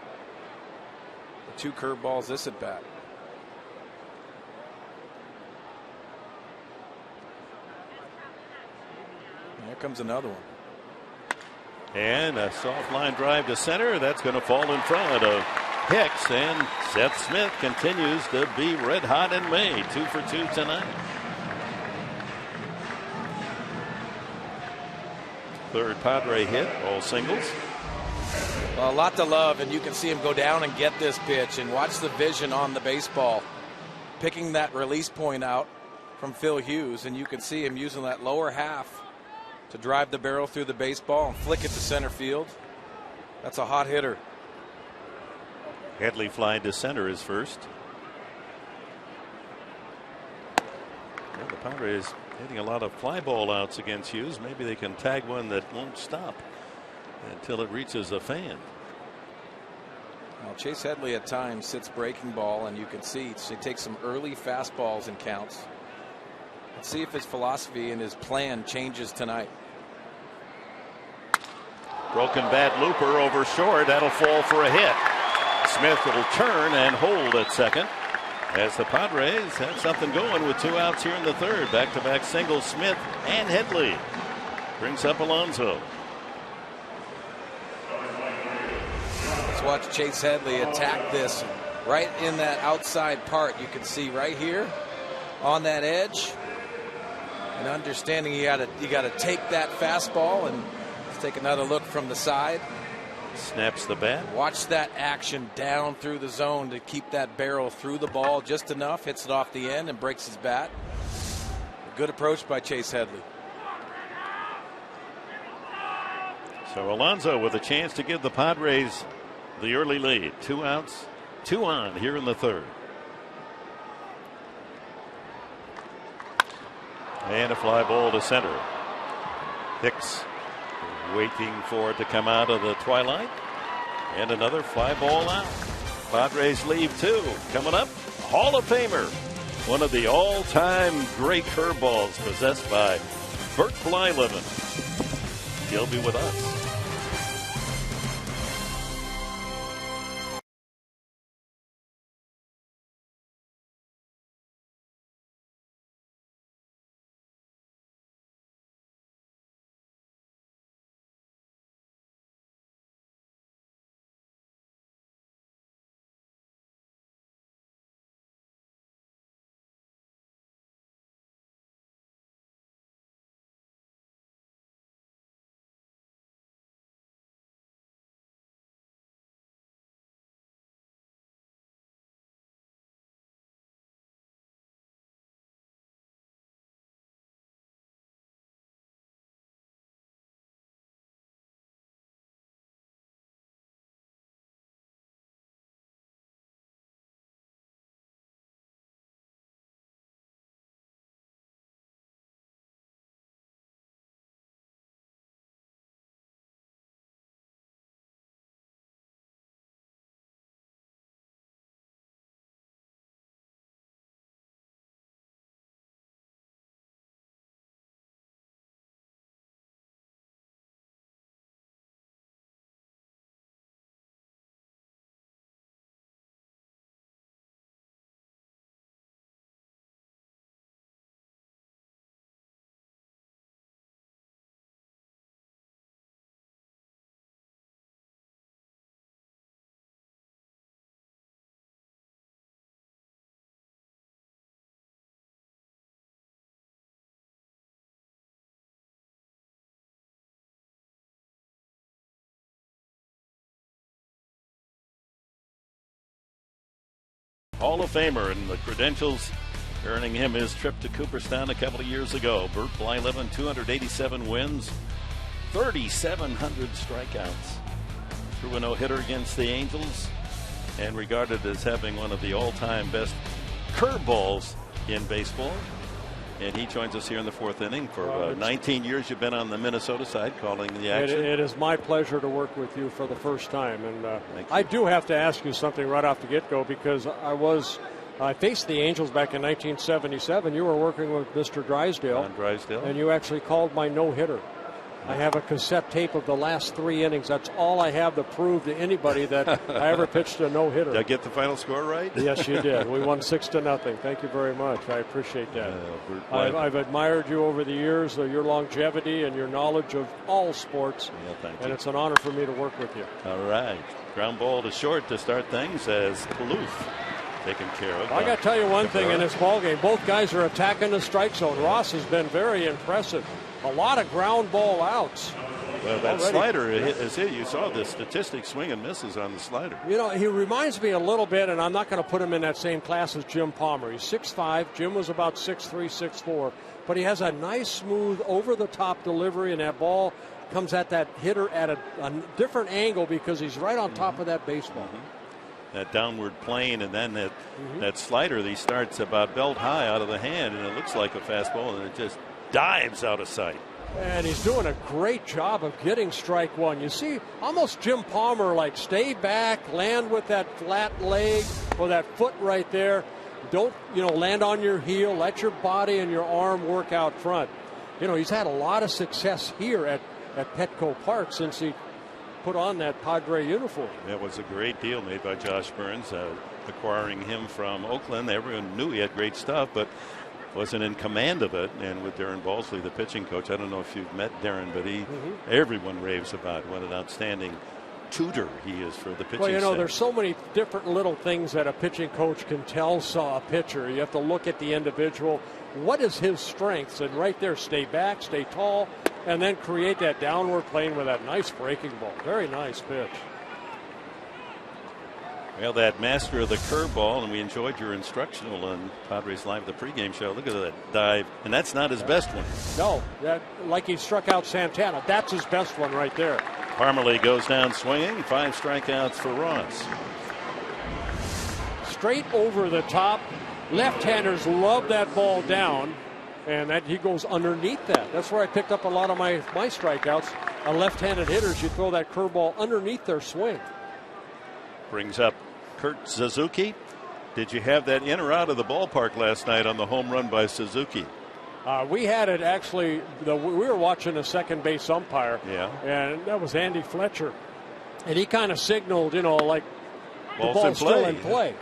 The 2 curveballs this at bat. Here comes another one. And a soft line drive to center. That's going to fall in front of Hicks, and Seth Smith continues to be red hot in May. 2 for 2 tonight. Third Padre hit, all singles. Well, a lot to love, and you can see him go down and get this pitch, and watch the vision on the baseball. Picking that release point out from Phil Hughes, and you can see him using that lower half to drive the barrel through the baseball and flick it to center field. That's a hot hitter. Headley fly to center is first. Well, the Padres hitting a lot of fly ball outs against Hughes. Maybe they can tag one that won't stop until it reaches a fan. Well, Chase Headley at times sits breaking ball, and you can see he takes some early fastballs and counts. Let's see if his philosophy and his plan changes tonight. Broken bat looper over short. That'll fall for a hit. Smith will turn and hold at second as the Padres have something going with 2 outs here in the third. Back-to-back singles, Smith and Headley. Brings up Alonso. Let's watch Chase Headley attack this right in that outside part. You can see right here on that edge, and understanding you got to take that fastball, and let's take another look from the side. Snaps the bat. Watch that action down through the zone to keep that barrel through the ball just enough. Hits it off the end and breaks his bat. A good approach by Chase Headley. So Alonso with a chance to give the Padres the early lead. 2 outs, 2 on here in the third. And a fly ball to center. Hicks waiting for it to come out of the twilight. And another fly ball out. Padres leave 2. Coming up, Hall of Famer. One of the all-time great curveballs possessed by Bert Blyleven. He'll be with us. Hall of Famer, and the credentials earning him his trip to Cooperstown a couple of years ago. Bert Blyleven, 287 wins, 3,700 strikeouts. Threw a no-hitter against the Angels, and regarded as having one of the all-time best curveballs in baseball. And he joins us here in the fourth inning. For 19 years you've been on the Minnesota side calling the action. It is my pleasure to work with you for the first time. And I do have to ask you something right off the get-go, because I faced the Angels back in 1977. You were working with Mr. Drysdale. John Drysdale. And you actually called my no-hitter. I have a cassette tape of the last 3 innings. That's all I have to prove to anybody that I ever pitched a no-hitter. Did I get the final score right? Yes, you did. We won 6-0. Thank you very much. I appreciate that. I've admired you over the years, your longevity and your knowledge of all sports. Yeah, thank you. And it's an honor for me to work with you. All right. Ground ball to short to start things as Palouf taken care of. I got to tell you one thing in this ballgame. Both guys are attacking the strike zone. Ross has been very impressive. A lot of ground ball outs. Well, that already. slider is hit. You saw the statistics, swing and misses on the slider. You know, he reminds me a little bit, and I'm not going to put him in that same class as Jim Palmer. He's 6'5". Jim was about 6'3", 6'4". But he has a nice, smooth, over-the-top delivery, and that ball comes at that hitter at a different angle because he's right on top of that baseball. That downward plane, and then that slider that he starts about belt high out of the hand, and it looks like a fastball, and it just dives out of sight. And he's doing a great job of getting strike one. You see, almost Jim Palmer, like, stay back, land with that flat leg or that foot right there. Don't, land on your heel. Let your body and your arm work out front. He's had a lot of success here at Petco Park since he put on that Padre uniform. That was a great deal made by Josh Burns, acquiring him from Oakland. Everyone knew he had great stuff, but wasn't in command of it. And with Darren Balsley, the pitching coach, I don't know if you've met Darren, but everyone raves about what an outstanding tutor he is for the pitching Well, staff. there's so many different little things that a pitching coach can tell a pitcher. You have to look at the individual. What is his strengths? And right there, stay back, stay tall, and then create that downward plane with that nice breaking ball. Very nice pitch. Well, that master of the curveball, and we enjoyed your instructional on Padres Live, the pregame show. Look at that dive, and that's not his best one. No, like he struck out Santana. That's his best one right there. Parmalee goes down swinging. 5 strikeouts for Ross. Straight over the top. Left-handers love that ball down, and that he goes underneath that. That's where I picked up a lot of my strikeouts. On left-handed hitters, you throw that curveball underneath their swing. Brings up Kurt Suzuki. Did you have that in or out of the ballpark last night on the home run by Suzuki? We had it actually. We were watching a second base umpire. Yeah. And that was Andy Fletcher. And he kind of signaled, like Ball's the ball's in still play. in play.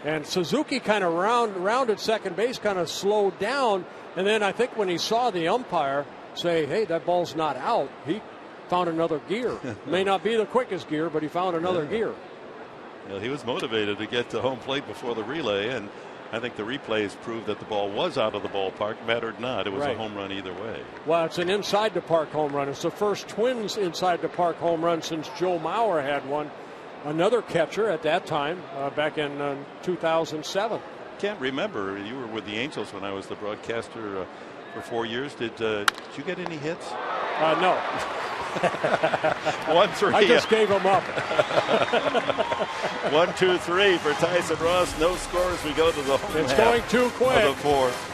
And Suzuki kind of rounded second base, kind of slowed down. And then I think when he saw the umpire say, hey, that ball's not out, he found another gear. May not be the quickest gear, but he found another gear. Well, he was motivated to get to home plate before the relay, and I think the replays proved that the ball was out of the ballpark. Mattered not. It was a home run either way. Well, it's an inside the park home run. It's the first Twins inside the park home run since Joe Mauer had one. Another catcher at that time, back in 2007. Can't remember. You were with the Angels when I was the broadcaster for 4 years. Did you get any hits? No. 1-3. I just gave him up. 1-2-3 for Tyson Ross. No scores. We go to the home It's half going too quick. of the fourth.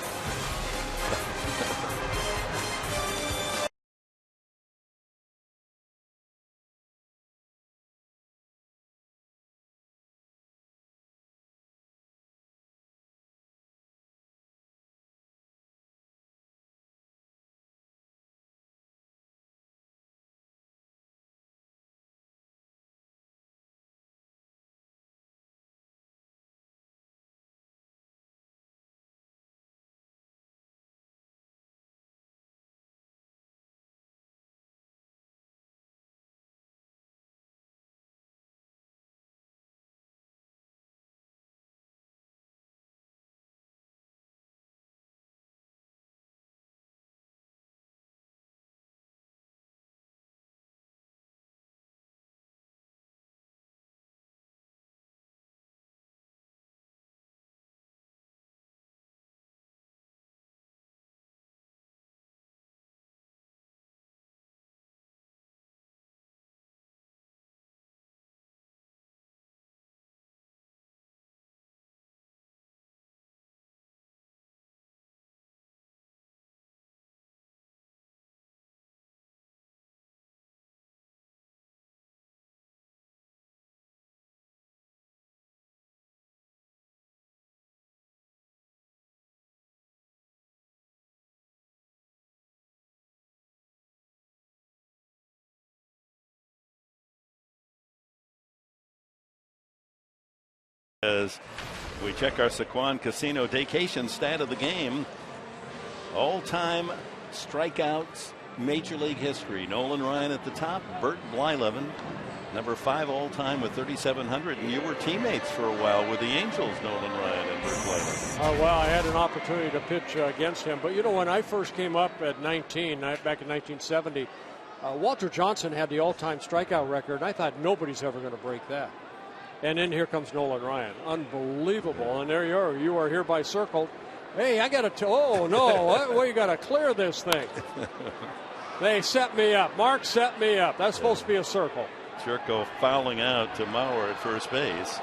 As we check our Sequan Casino Daycation stat of the game, all-time strikeouts, Major League history. Nolan Ryan at the top, Bert Blyleven, number 5 all-time with 3,700. And you were teammates for a while with the Angels, Nolan Ryan and Bert Blyleven. Well, I had an opportunity to pitch against him. But, you know, when I first came up at 19, back in 1970, Walter Johnson had the all-time strikeout record. And I thought nobody's ever going to break that. And then here comes Nolan Ryan. Unbelievable. And there you are. You are hereby circled. Hey, I got to, oh, no, we got to clear this thing. They set me up. Mark set me up. That's supposed to be a circle. Jerko fouling out to Mauer at first base.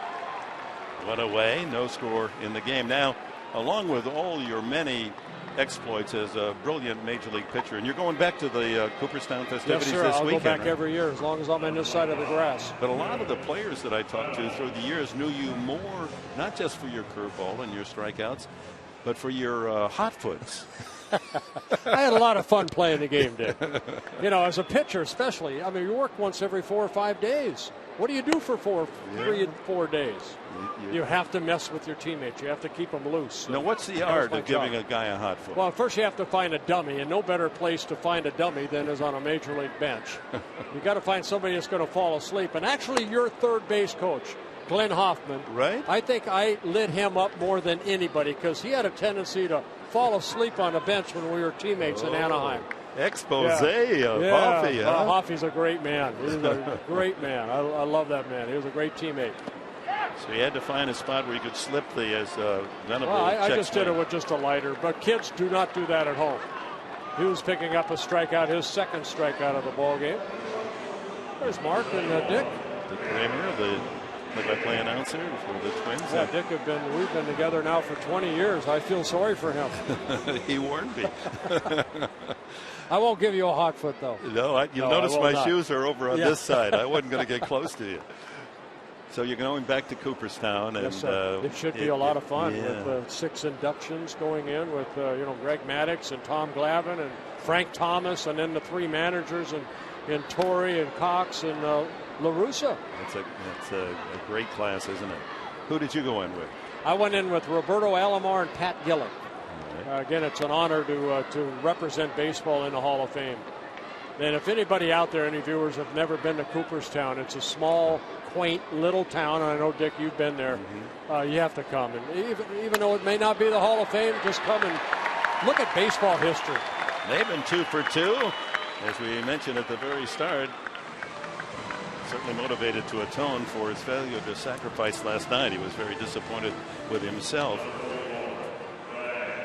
One away, no score in the game. Now, along with all your many exploits as a brilliant Major League pitcher, and you're going back to the Cooperstown festivities yes, sir. this I'll weekend. Go back right? every year as long as I'm on this side of the grass. But a lot of the players that I talked to through the years knew you more, not just for your curveball and your strikeouts, but for your hot foots. I had a lot of fun playing the game, Dick. You know, as a pitcher especially. I mean, you work once every 4 or 5 days. What do you do for 3 and 4 days? You have to mess with your teammates. You have to keep them loose. Now, what's the art of giving a guy a hot foot? Well, first you have to find a dummy, and no better place to find a dummy than is on a Major League bench. You got to find somebody that's going to fall asleep. And actually, your third base coach, Glenn Hoffman, right? I think I lit him up more than anybody because he had a tendency to fall asleep on the bench when we were teammates in Anaheim. Expose of Hoffy. Huh? Hoffy's a great man. He's a great man. I love that man. He was a great teammate. So he had to find a spot where he could slip the venerable. Well, I just did it with just a lighter, but kids do not do that at home. He was picking up a strikeout, his second strikeout of the ball game. There's Mark and Dick. Dick Kramer, the play-by-play announcer for the Twins. Yeah, Dick, we've been together now for 20 years. I feel sorry for him. He warned me. I won't give you a hot foot, though. No, you'll notice my shoes are over on this side. I wasn't going to get close to you. So you're going back to Cooperstown. And, yes, it should be a lot of fun with 6 inductions going in with, Greg Maddux and Tom Glavine and Frank Thomas, and then the 3 managers and Torrey and Cox and La Russa. That's a great class, isn't it? Who did you go in with? I went in with Roberto Alomar and Pat Gillick. Right. Again, it's an honor to represent baseball in the Hall of Fame. And if anybody out there, any viewers, have never been to Cooperstown, it's a small, quaint little town. And I know, Dick, you've been there. Mm-hmm. You have to come. And even though it may not be the Hall of Fame, just come and look at baseball history. They've been 2 for 2, as we mentioned at the very start. Certainly motivated to atone for his failure to sacrifice last night. He was very disappointed with himself.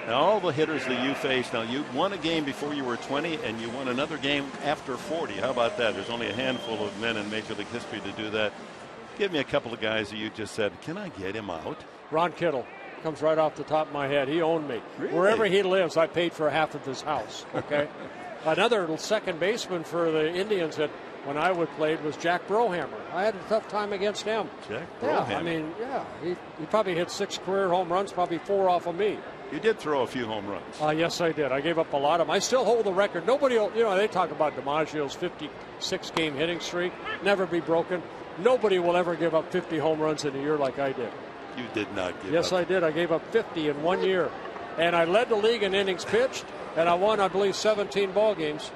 Now, all the hitters that you faced, now you won a game before you were 20 and you won another game after 40. How about that? There's only a handful of men in Major League history to do that. Give me a couple of guys that you just said, can I get him out? Ron Kittle comes right off the top of my head. He owned me. Really? Wherever he lives, I paid for half of his house. Okay. Another second baseman for the Indians that when I would play was Jack Brohammer. I had a tough time against him. Jack Brohammer. Yeah, I mean, he probably hit 6 career home runs, probably 4 off of me. You did throw a few home runs. Yes, I did. I gave up a lot of them. I still hold the record. Nobody will, they talk about DiMaggio's 56-game hitting streak, never be broken. Nobody will ever give up 50 home runs in a year like I did. You did not give up. Yes, I did. I gave up 50 in 1 year. And I led the league in innings pitched, and I won, I believe, 17 ball games.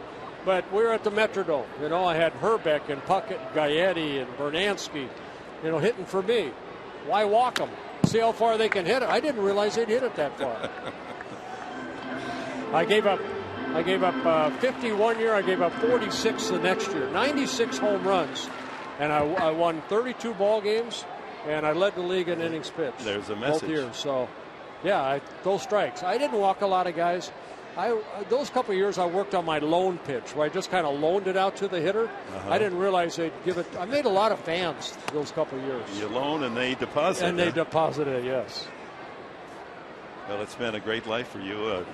But we were at the Metrodome. I had Herbeck and Puckett and Gaetti and Bernansky, hitting for me. Why walk them? See how far they can hit it. I didn't realize they'd hit it that far. I gave up 50 1 year. I gave up 46 the next year. 96 home runs, and I won 32 ball games, and I led the league in innings pitched. There's a message. Both years. So, those strikes. I didn't walk a lot of guys. Those couple of years I worked on my loan pitch, where I just kind of loaned it out to the hitter. I didn't realize they'd give it. I made a lot of fans those couple of years. You loan and they deposit. And they deposited, yes. Well, it's been a great life for you. And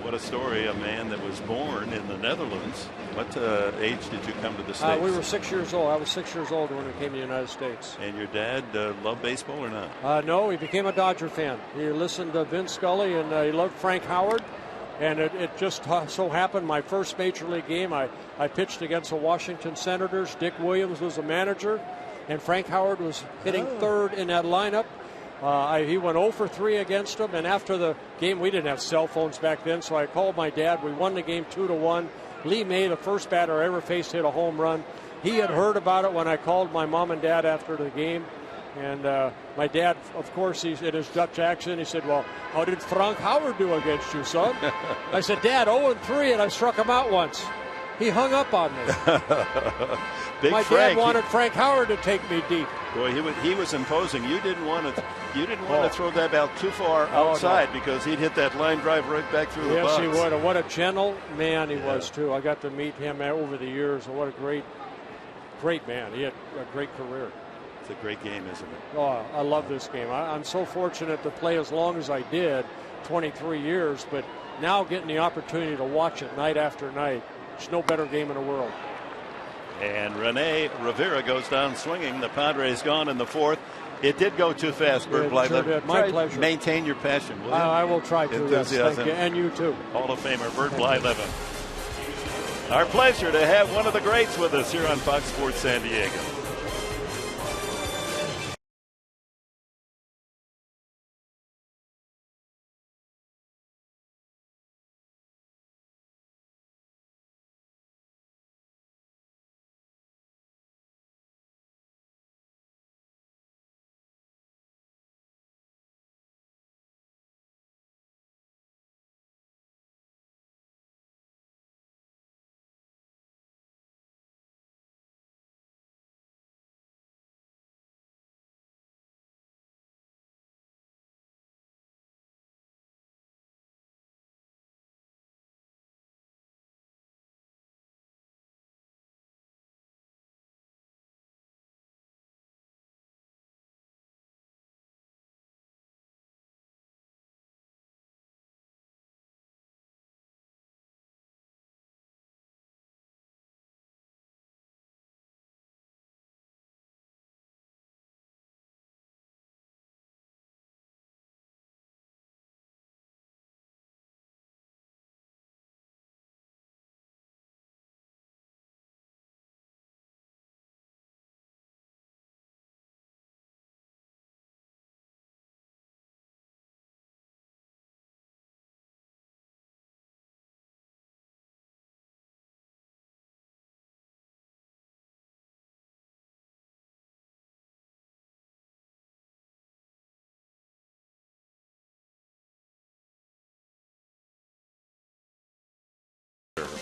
what a story. A man that was born in the Netherlands. What age did you come to the States? We were 6 years old. I was 6 years old when we came to the United States. And your dad loved baseball or not? No, he became a Dodger fan. He listened to Vince Scully, and he loved Frank Howard. And it just so happened my first Major League game, I pitched against the Washington Senators. Dick Williams was the manager, and Frank Howard was hitting third in that lineup. He went 0 for 3 against him, and after the game, we didn't have cell phones back then, so I called my dad. We won the game 2-1. Lee May, the first batter I ever faced, hit a home run. He had heard about it when I called my mom and dad after the game. And my dad, of course, he's in his Dutch accent. He said, "Well, how did Frank Howard do against you, son?" I said, "Dad, 0-3, and I struck him out once." He hung up on me. My Frank, dad wanted Frank Howard to take me deep. Boy, he was imposing. You didn't want to throw that ball too far outside because he'd hit that line drive right back through the box. Yes, he would. And what a gentle man he was too. I got to meet him over the years, and what a great man. He had a great career. It's a great game, isn't it? Oh, I love this game. I'm so fortunate to play as long as I did, 23 years, but now getting the opportunity to watch it night after night, there's no better game in the world. And Rene Rivera goes down swinging. The Padres gone in the fourth. It did go too fast, Bert Blythe. Sure did. My pleasure. Maintain your passion, will you? I will try to, yes. Thank you. And you too. Hall of Famer Bert Blythe. Our pleasure to have one of the greats with us here on Fox Sports San Diego.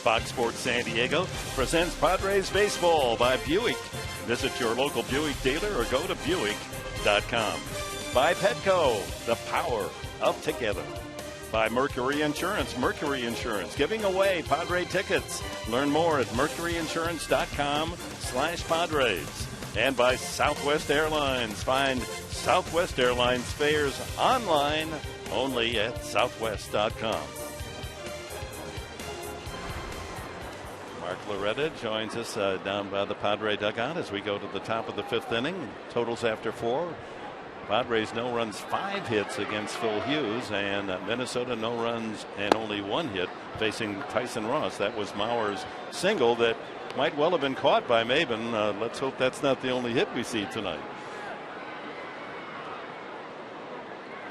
Fox Sports San Diego presents Padres Baseball by Buick. Visit your local Buick dealer or go to Buick.com. By Petco, the power of together. By Mercury Insurance, giving away Padre tickets. Learn more at mercuryinsurance.com/Padres. And by Southwest Airlines. Find Southwest Airlines fares online only at southwest.com. Mark Loretta joins us down by the Padre dugout as we go to the top of the fifth inning. Totals after 4. Padres no runs, 5 hits against Phil Hughes, and Minnesota no runs and only 1 hit facing Tyson Ross. That was Mauer's single that might well have been caught by Maben. Let's hope that's not the only hit we see tonight.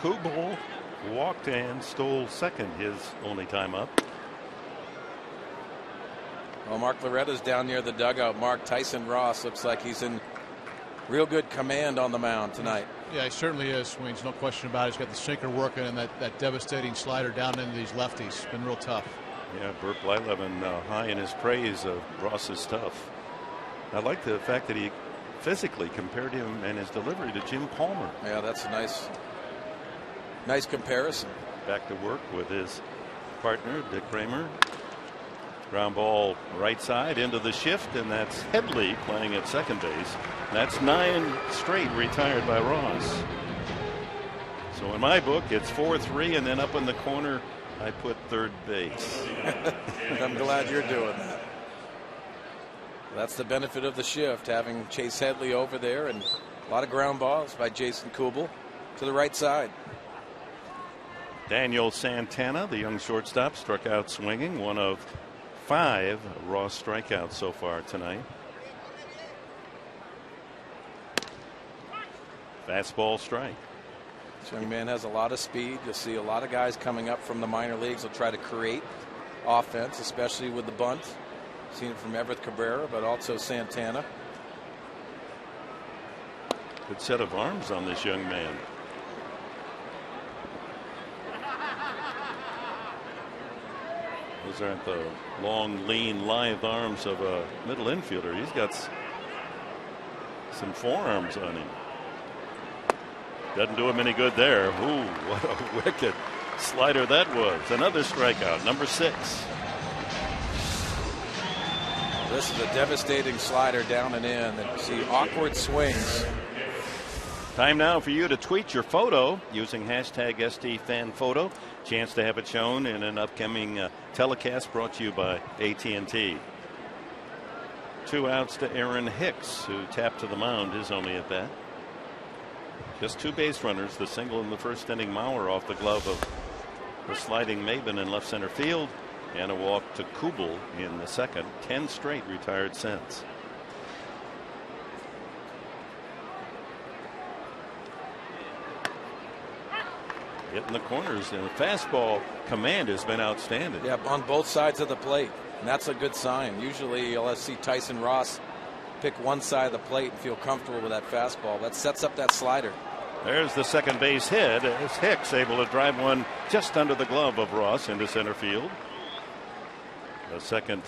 Kubel walked and stole second, his only time up. Well, Mark Loretta's down near the dugout. Tyson Ross looks like he's in real good command on the mound tonight. Yeah, he certainly is, Swings. No question about it. He's got the sinker working and that devastating slider down into these lefties. It's been real tough. Yeah, Bert Blyleven high in his praise of Ross's stuff. I like the fact that he physically compared him and his delivery to Jim Palmer. Yeah, that's a nice comparison. Back to work with his partner, Dick Kramer. Ground ball right side into the shift, and that's Headley playing at second base. That's 9 straight retired by Ross. So in my book, it's 4-3, and then up in the corner, I put third base. I'm glad you're doing that. That's the benefit of the shift, having Chase Headley over there, and a lot of ground balls by Jason Kubel to the right side. Daniel Santana, the young shortstop, struck out swinging, one of 5 Ross strikeouts so far tonight. Fastball strike. This young man has a lot of speed. You'll see a lot of guys coming up from the minor leagues will try to create offense, especially with the bunt. Seen it from Everett Cabrera, but also Santana. Good set of arms on this young man. Those aren't the long, lean, lithe arms of a middle infielder. He's got some forearms on him. Doesn't do him any good there. Ooh, what a wicked slider that was. Another strikeout, number 6. This is a devastating slider down and in. And you see awkward swings. Time now for you to tweet your photo using hashtag SDFanPhoto. Chance to have it shown in an upcoming telecast brought to you by AT&T. 2 outs to Aaron Hicks, who tapped to the mound his only at bat. Just 2 base runners, the single in the first inning, Mauer off the glove of the sliding Maben in left center field, and a walk to Kubel in the second. 10 straight retired since. Hitting the corners, and the fastball command has been outstanding. Yeah, on both sides of the plate, and that's a good sign. Usually you'll see Tyson Ross pick one side of the plate and feel comfortable with that fastball. That sets up that slider. There's the second base hit as Hicks able to drive one just under the glove of Ross into center field. The second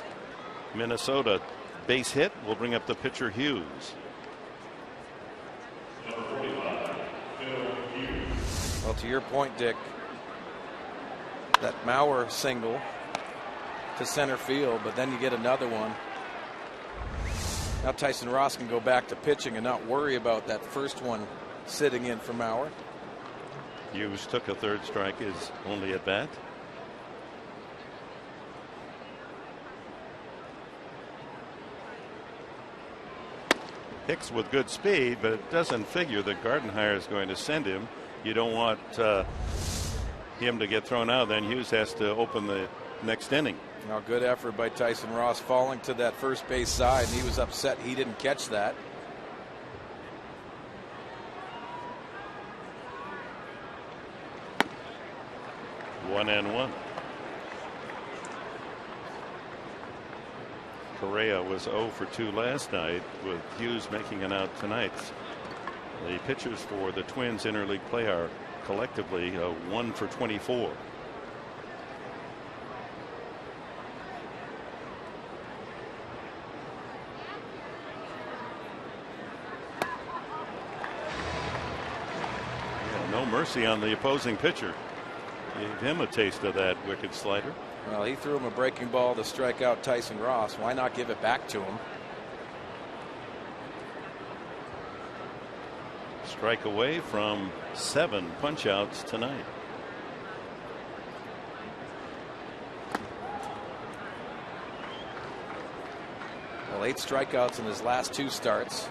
Minnesota base hit will bring up the pitcher Hughes. Well, to your point, Dick, that Mauer single to center field, but then you get another one. Now Tyson Ross can go back to pitching and not worry about that first one sitting in for Mauer. Hughes took a third strike, his only at bat. Hicks with good speed, but it doesn't figure that Gardenhire is going to send him. You don't want him to get thrown out. Then Hughes has to open the next inning. Now, good effort by Tyson Ross falling to that first base side, and he was upset he didn't catch that. One and one. Correa was 0 for 2 last night, with Hughes making an out tonight. The pitchers for the Twins interleague play are collectively 1 for 24. Yeah, no mercy on the opposing pitcher. Gave him a taste of that wicked slider. Well, he threw him a breaking ball to strike out Tyson Ross. Why not give it back to him? Strike away from 7 punch-outs tonight. Well, 8 strikeouts in his last 2 starts.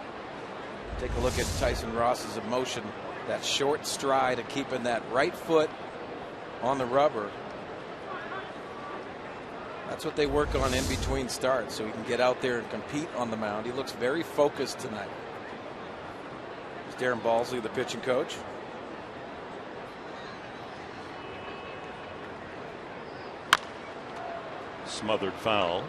Take a look at Tyson Ross's emotion. That short stride of keeping that right foot on the rubber. That's what they work on in between starts, so he can get out there and compete on the mound. He looks very focused tonight. Darren Balsley, the pitching coach. Smothered foul.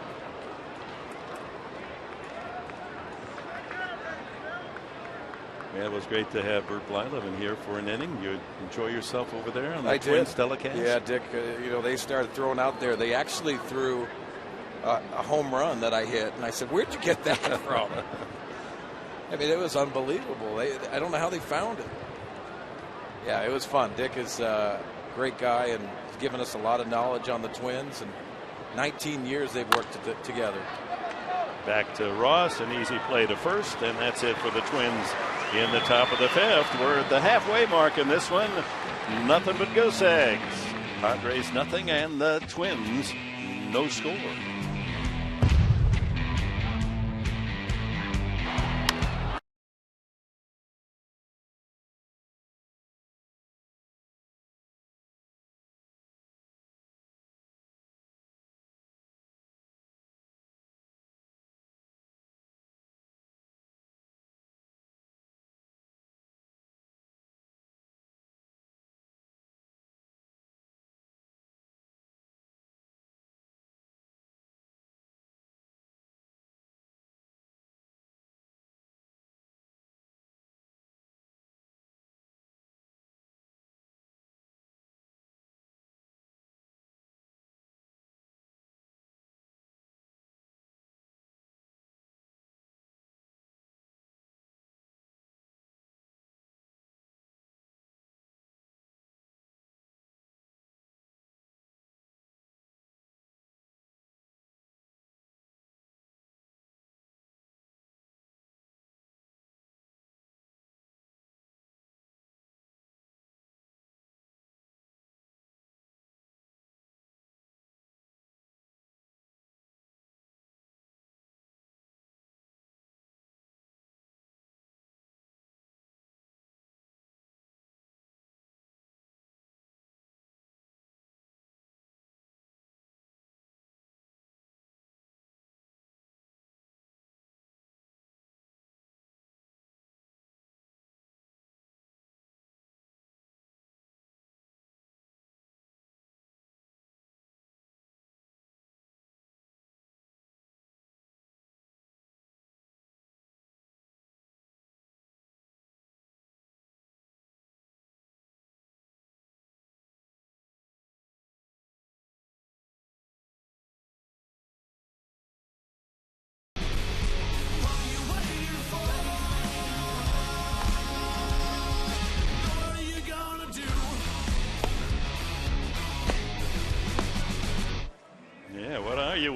Yeah, it was great to have Bert Blyleven here for an inning. You enjoy yourself over there on the Twins telecast? Yeah, Dick, you know, they started throwing out there. They actually threw a home run that I hit, and I said, where'd you get that from? I mean, it was unbelievable. I don't know how they found it. Yeah, it was fun. Dick is a great guy and has given us a lot of knowledge on the Twins. And 19 years they've worked together. Back to Ross, an easy play to first, and that's it for the Twins in the top of the 5th. We're at the halfway mark in this one. Nothing but goose eggs. Padres nothing, and the Twins no score.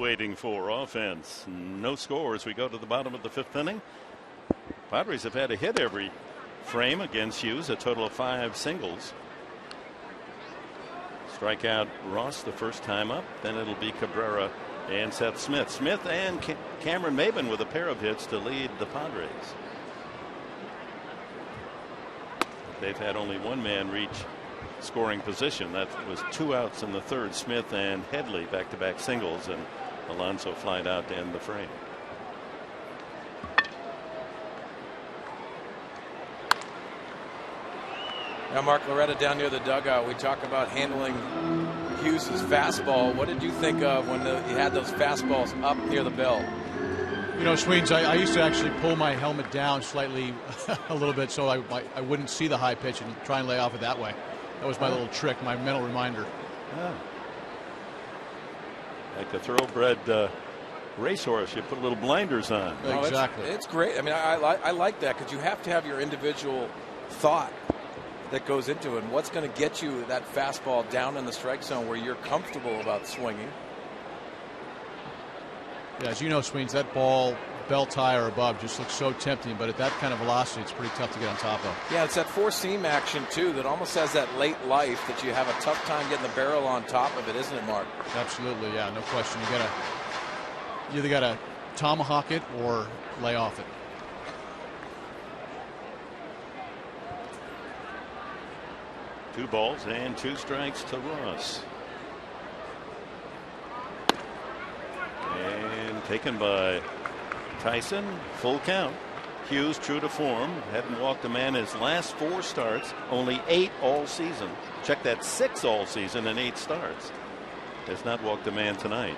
waiting for? Offense. No score as we go to the bottom of the 5th inning. Padres have had a hit every frame against Hughes, a total of 5 singles. Strike out Ross the first time up. Then it'll be Cabrera and Seth Smith. Smith and Cameron Maben with a pair of hits to lead the Padres. They've had only one man reach scoring position. That was 2 outs in the 3rd. Smith and Headley back-to-back singles, and Alonso flied out to end the frame. Now Mark Loretta down near the dugout. We talk about handling Hughes' fastball. What did you think of when he had those fastballs up near the bell? You know, Sweens, I used to actually pull my helmet down slightly a little bit so I wouldn't see the high pitch and try and lay off it that way. That was my little trick, my mental reminder. Yeah. Like a thoroughbred racehorse, you put little blinders on. Exactly. It's great. I mean, I like that because you have to have your individual thought that goes into it. And what's going to get you that fastball down in the strike zone where you're comfortable about swinging? Yeah, as you know, Sweens, that ball, belt high or above, just looks so tempting. But at that kind of velocity, it's pretty tough to get on top of. Yeah, it's that four-seam action, too, that almost has that late life that you have a tough time getting the barrel on top of it, isn't it, Mark? Absolutely, yeah, no question. You either got to tomahawk it or lay off it. Two balls and 2 strikes to Ross. And taken by Tyson. Full count. Hughes true to form. Hadn't walked a man his last 4 starts. Only 8 all season. Check that, 6 all season and 8 starts. Has not walked a man tonight.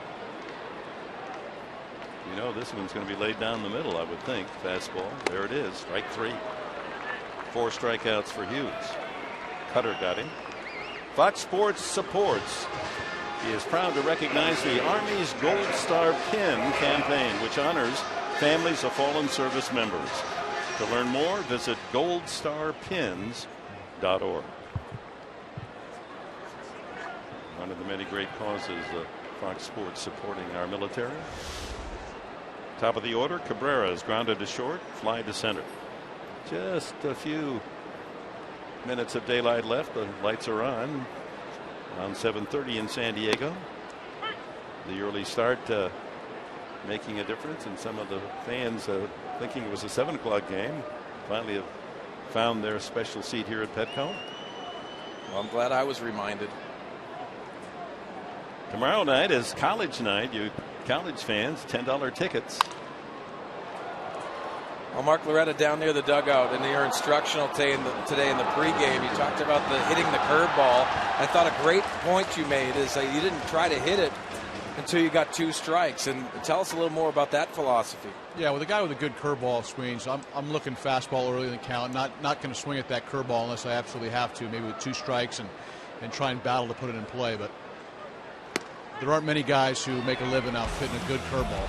You know, this one's going to be laid down the middle, I would think. Fastball. There it is. Strike 3. 4 strikeouts for Hughes. Cutter got him. Fox Sports supports. He is proud to recognize the Army's Gold Star Pin campaign, which honors families of fallen service members. To learn more, visit goldstarpins.org. One of the many great causes of Fox Sports supporting our military. Top of the order, Cabrera is grounded to short, fly to center. Just a few minutes of daylight left. The lights are on. Around 7:30 in San Diego. The early start making a difference, and some of the fans thinking it was a 7 o'clock game finally have found their special seat here at Petco. Well, I'm glad I was reminded. Tomorrow night is college night. You college fans, $10 tickets. Well, Mark Loretta down near the dugout in your instructional today in the pregame, you talked about hitting the curveball. I thought a great point you made is that you didn't try to hit it until you got 2 strikes. And tell us a little more about that philosophy. Yeah, with a guy with a good curveball swings, I'm looking fastball early in the count. Not going to swing at that curveball unless I absolutely have to. Maybe with 2 strikes and try and battle to put it in play. But there aren't many guys who make a living out hitting a good curveball.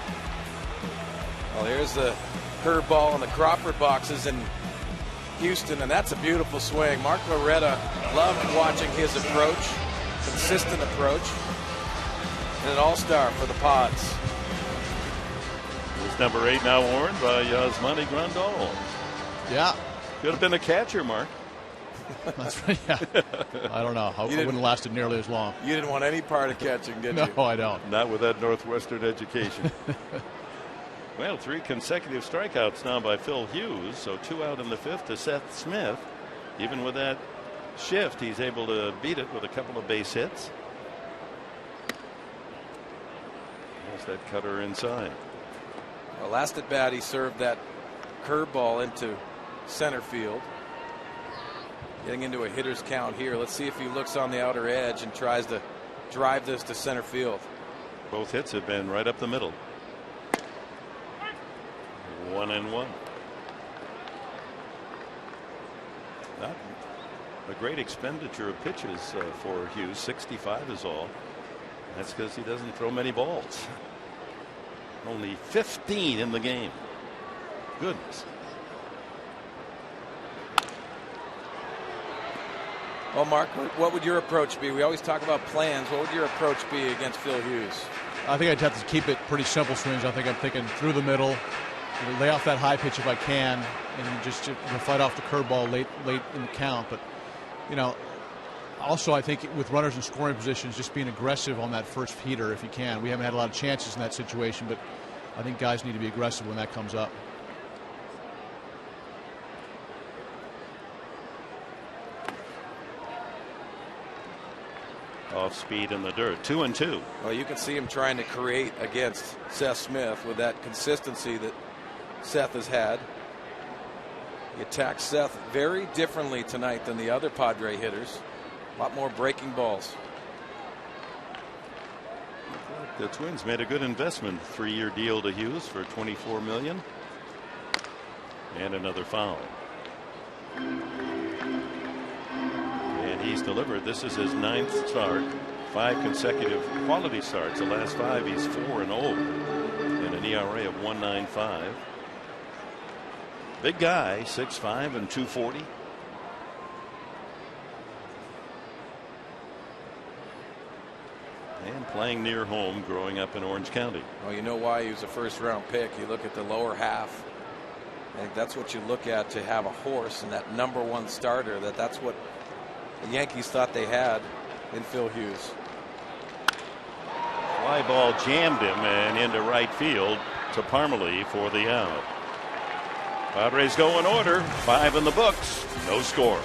Well, here's the curveball in the Crawford boxes in Houston, and that's a beautiful swing. Mark Loretta loved watching his approach, consistent approach, and an all-star for the Pods. It's number 8 now worn by Yasmani Grandal. Yeah. Could have been a catcher, Mark. That's right. Yeah. I don't know. I wouldn't have lasted nearly as long. You didn't want any part of catching, did you? No, I don't. Not with that Northwestern education. Well, 3 consecutive strikeouts now by Phil Hughes. So 2 out in the 5th to Seth Smith. Even with that shift, he's able to beat it with a couple of base hits. There's that cutter inside. Well, last at bat, he served that curveball into center field. Getting into a hitter's count here. Let's see if he looks on the outer edge and tries to drive this to center field. Both hits have been right up the middle. 1-1. Not a great expenditure of pitches for Hughes. 65 is all. That's because he doesn't throw many balls. Only 15 in the game. Goodness. Well, Mark, what would your approach be? We always talk about plans. What would your approach be against Phil Hughes? I think I'd have to keep it pretty simple swings. I think I'm thinking through the middle, lay off that high pitch if I can, and just fight off the curveball late in the count. But also I think with runners in scoring positions, just being aggressive on that first heater if you can. We haven't had a lot of chances in that situation, but I think guys need to be aggressive when that comes up. Off speed in the dirt. 2-2. Well, you can see him trying to create against Seth Smith with that consistency that Seth has had. He attacked Seth very differently tonight than the other Padre hitters. A lot more breaking balls. The Twins made a good investment. 3-year deal to Hughes for $24 million. And another foul. And he's delivered. This is his 9th start. 5 consecutive quality starts. The last 5 he's 4-0 and an ERA of 1.95. Big guy, 6'5" and 240. And playing near home, growing up in Orange County. Well, you know why he was a first-round pick. You look at the lower half. I think that's what you look at to have a horse and that #1 starter. That's what the Yankees thought they had in Phil Hughes. Fly ball jammed him and into right field to Parmalee for the out. Padres go in order. 5 in the books. No score.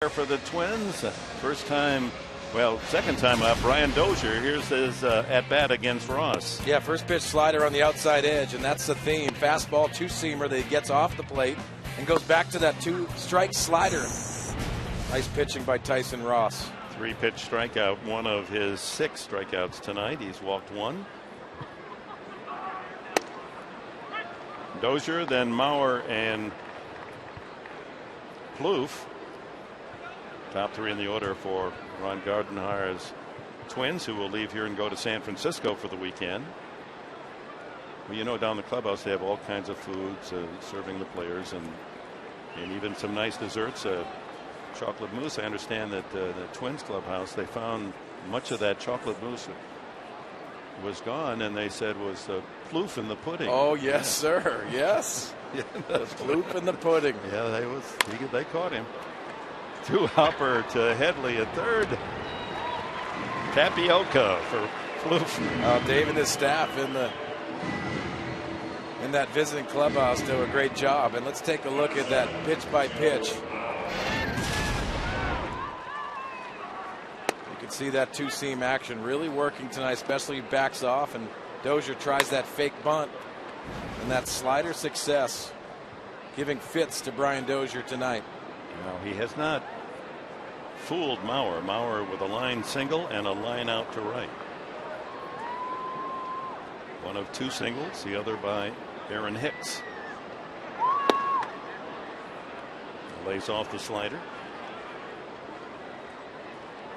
For the Twins, first time, well, second time up, Brian Dozier. Here's his at-bat against Ross. Yeah, first pitch slider on the outside edge, and that's the theme. Fastball, two-seamer that he gets off the plate and goes back to that 2-strike slider. Nice pitching by Tyson Ross. 3-pitch strikeout, one of his 6 strikeouts tonight. He's walked 1. Dozier, then Mauer and Plouffe. Top 3 in the order for Ron Gardenhire's Twins, who will leave here and go to San Francisco for the weekend. Well, you know, down the clubhouse they have all kinds of foods serving the players, and even some nice desserts. Chocolate mousse. I understand that the Twins clubhouse, they found much of that chocolate mousse was gone, and they said was the Plouffe in the pudding. Oh yes, sir. Yes. Yeah, the Plouffe in the pudding. Yeah, they caught him. 2 hopper to Headley at third. Tapioca for Plouffe. Dave and his staff in that visiting clubhouse do a great job. And let's take a look at that pitch by pitch. You can see that 2-seam action really working tonight, especially backs off, and Dozier tries that fake bunt, and that slider success giving fits to Brian Dozier tonight. Well, he has not fooled Mauer. Mauer with a line single and a line out to right. One of 2 singles, the other by Aaron Hicks. Lays off the slider.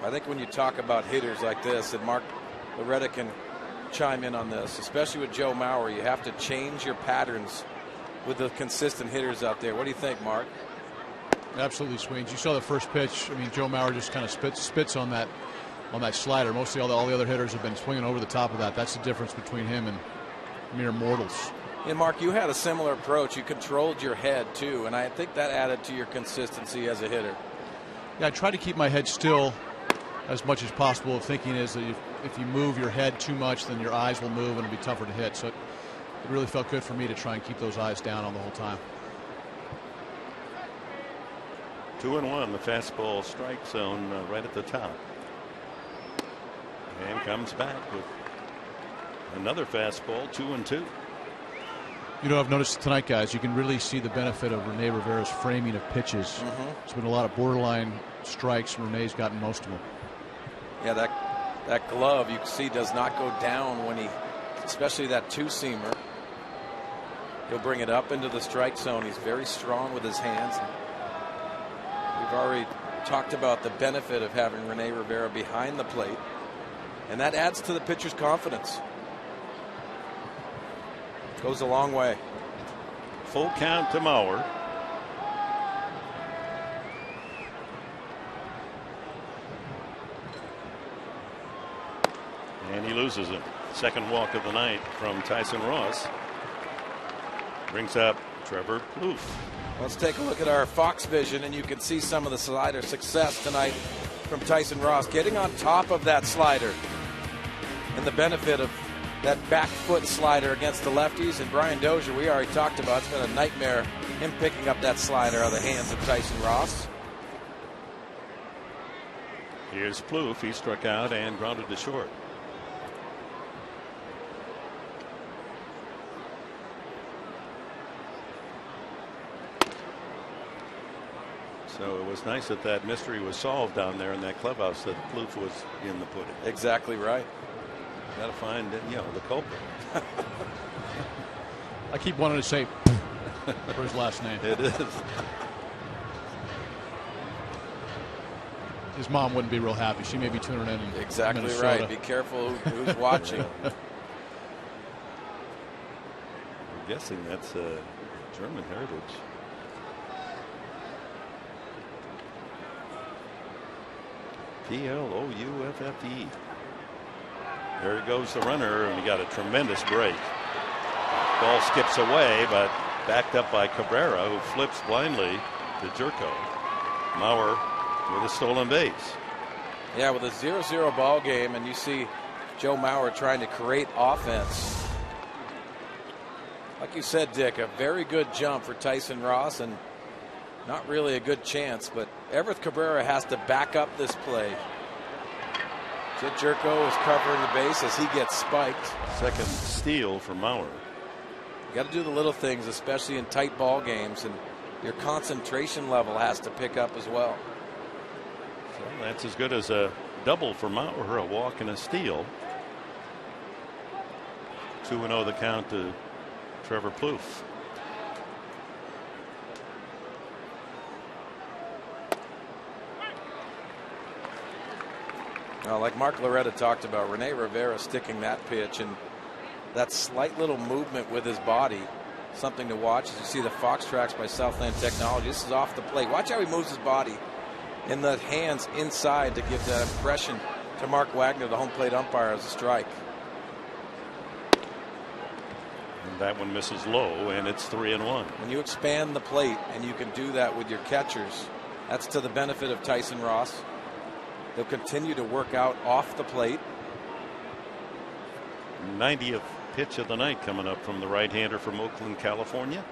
I think when you talk about hitters like this, and Mark Loretta can chime in on this, especially with Joe Mauer, you have to change your patterns with the consistent hitters out there. What do you think, Mark? Absolutely, Sweens. You saw the first pitch. I mean, Joe Mauer just kind of spits on that slider. Mostly all the other hitters have been swinging over the top of that. That's the difference between him and mere mortals. And Mark, you had a similar approach. You controlled your head too, and I think that added to your consistency as a hitter. Yeah, I try to keep my head still as much as possible. Thinking is that if you move your head too much, then your eyes will move and it'll be tougher to hit. So it really felt good for me to try and keep those eyes down on the whole time. 2-1, the fastball strike zone right at the top. And comes back with another fastball, 2-2. You know, I've noticed tonight, guys, you can really see the benefit of Rene Rivera's framing of pitches. There's been a lot of borderline strikes, and Rene's gotten most of them. Yeah, that glove you can see does not go down when he, especially that 2-seamer. He'll bring it up into the strike zone. He's very strong with his hands. We've already talked about the benefit of having Rene Rivera behind the plate, and that adds to the pitcher's confidence. Goes a long way. Full count to Mauer. And he loses him. Second walk of the night from Tyson Ross. Brings up Trevor Plouffe. Let's take a look at our Fox vision, and you can see some of the slider success tonight from Tyson Ross, getting on top of that slider, and the benefit of that back foot slider against the lefties. And Brian Dozier, we already talked about, it's been a nightmare, him picking up that slider out of the hands of Tyson Ross. Here's Plouffe. He struck out and grounded to short. So it was nice that that mystery was solved down there in that clubhouse, that Plouffe was in the pudding. Exactly right. Got to find, the culprit. I keep wanting to say for his last name. It is. His mom wouldn't be real happy. She may be tuning in. Exactly Minnesota. right. Be careful who's watching. I'm guessing that's German heritage. Plouffe. There goes the runner, and he got a tremendous break. Ball skips away, but backed up by Cabrera, who flips blindly to Jerko. Mauer with a stolen base. Yeah, with a 0-0 ball game, and you see Joe Mauer trying to create offense. Like you said, Dick, a very good jump for Tyson Ross, and not really a good chance, but Everett Cabrera has to back up this play. Jed Jerko is covering the base as he gets spiked. Second steal for Mauer. You got to do the little things, especially in tight ball games, and your concentration level has to pick up as well. So that's as good as a double for Mauer, a walk and a steal. 2-0 the count to Trevor Plouffe. Now, like Mark Loretta talked about, Rene Rivera sticking that pitch and that slight little movement with his body, something to watch. As you see the Fox tracks by Southland Technology, this is off the plate. Watch how he moves his body and the hands inside to give that impression to Mark Wagner, the home plate umpire, as a strike. And that one misses low, and it's 3-1. When you expand the plate and you can do that with your catchers, that's to the benefit of Tyson Ross. They'll continue to work out off the plate. 90th pitch of the night coming up from the right-hander from Oakland, California.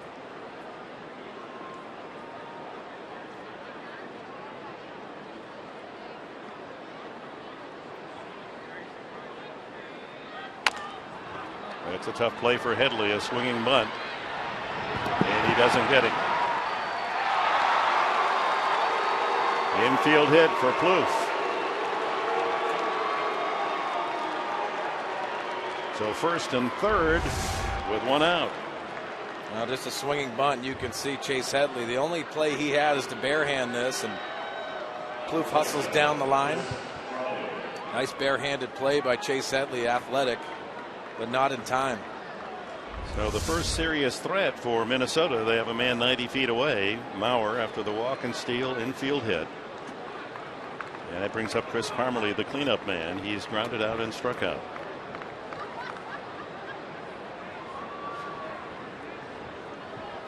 It's a tough play for Headley, a swinging bunt, and he doesn't get it. Infield hit for Plouffe. So first and third with one out. Now just a swinging bunt. You can see Chase Headley. The only play he had is to barehand this, and Plouffe hustles down the line. Nice barehanded play by Chase Headley, athletic, but not in time. So the first serious threat for Minnesota, they have a man 90 feet away, Mauer, after the walk and steal infield hit. And that brings up Chris Parmelee, the cleanup man. He's grounded out and struck out.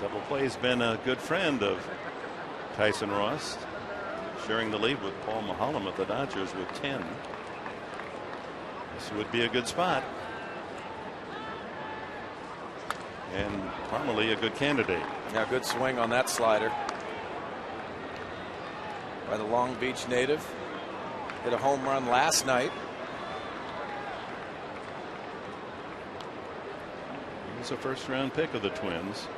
Double play's been a good friend of Tyson Ross, sharing the lead with Paul Maholm of the Dodgers with 10. This would be a good spot. And Parmelee a good candidate. Yeah, good swing on that slider by the Long Beach native. Hit a home run last night. He was a first-round pick of the Twins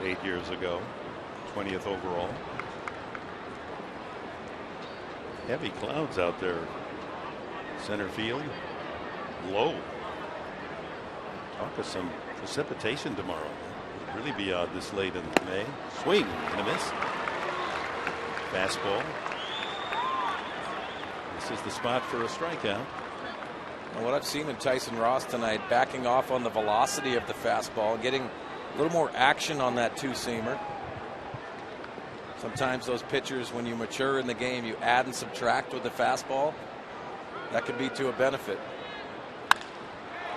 8 years ago, 20th overall. Heavy clouds out there. Center field, low. Talk of some precipitation tomorrow. It'd really be odd this late in May. Swing and a miss. Fastball. This is the spot for a strikeout. And what I've seen in Tyson Ross tonight, backing off on the velocity of the fastball, getting a little more action on that two-seamer. Sometimes those pitchers, when you mature in the game, you add and subtract with the fastball. That could be to a benefit.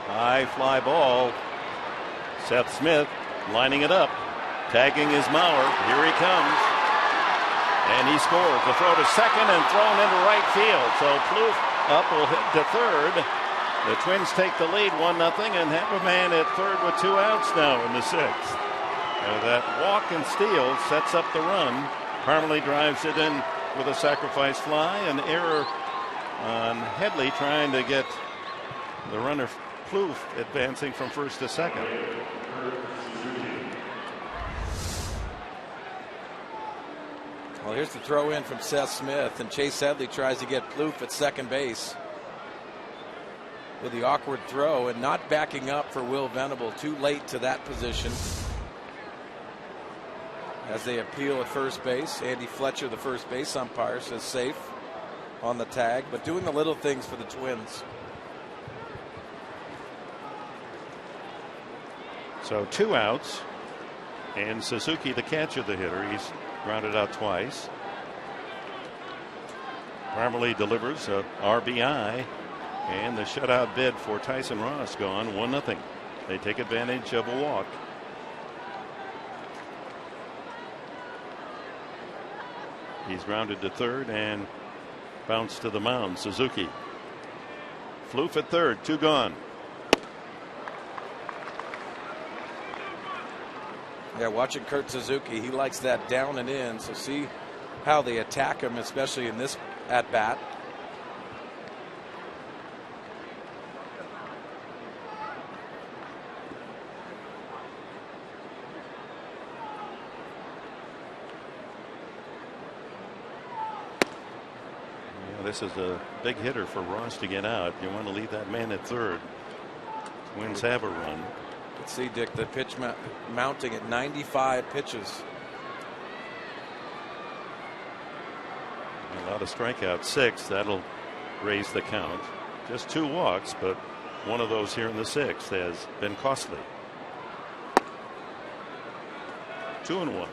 High fly ball. Seth Smith lining it up. Tagging is Mauer. Here he comes. And he scores. The throw to second and thrown into right field. So Plouffe up will hit to third. The Twins take the lead 1-0 and have a man at third with 2 outs now in the 6th. And that walk and steal sets up the run. Parmelee drives it in with a sacrifice fly. An error on Headley trying to get the runner Plouffe advancing from first to second. Well, here's the throw in from Seth Smith, and Chase Headley tries to get Plouffe at second base with the awkward throw and not backing up for Will Venable. Too late to that position as they appeal at first base. Andy Fletcher, the first base umpire, says safe on the tag, but doing the little things for the Twins. So 2 outs, and Suzuki, the catcher, the hitter. He's grounded out twice. Parmelee delivers a RBI, and the shutout bid for Tyson Ross gone 1-0. They take advantage of a walk. He's grounded to third and bounced to the mound. Suzuki. Plouffe at third, 2 gone. Yeah, watching Kurt Suzuki, he likes that down and in, so see how they attack him, especially in this at bat. This is a big hitter for Ross to get out. You want to leave that man at third. Twins have a run. Let's see, Dick, the pitch mounting at 95 pitches. A lot of strikeouts, 6. That'll raise the count. Just 2 walks, but one of those here in the 6th has been costly. 2-1.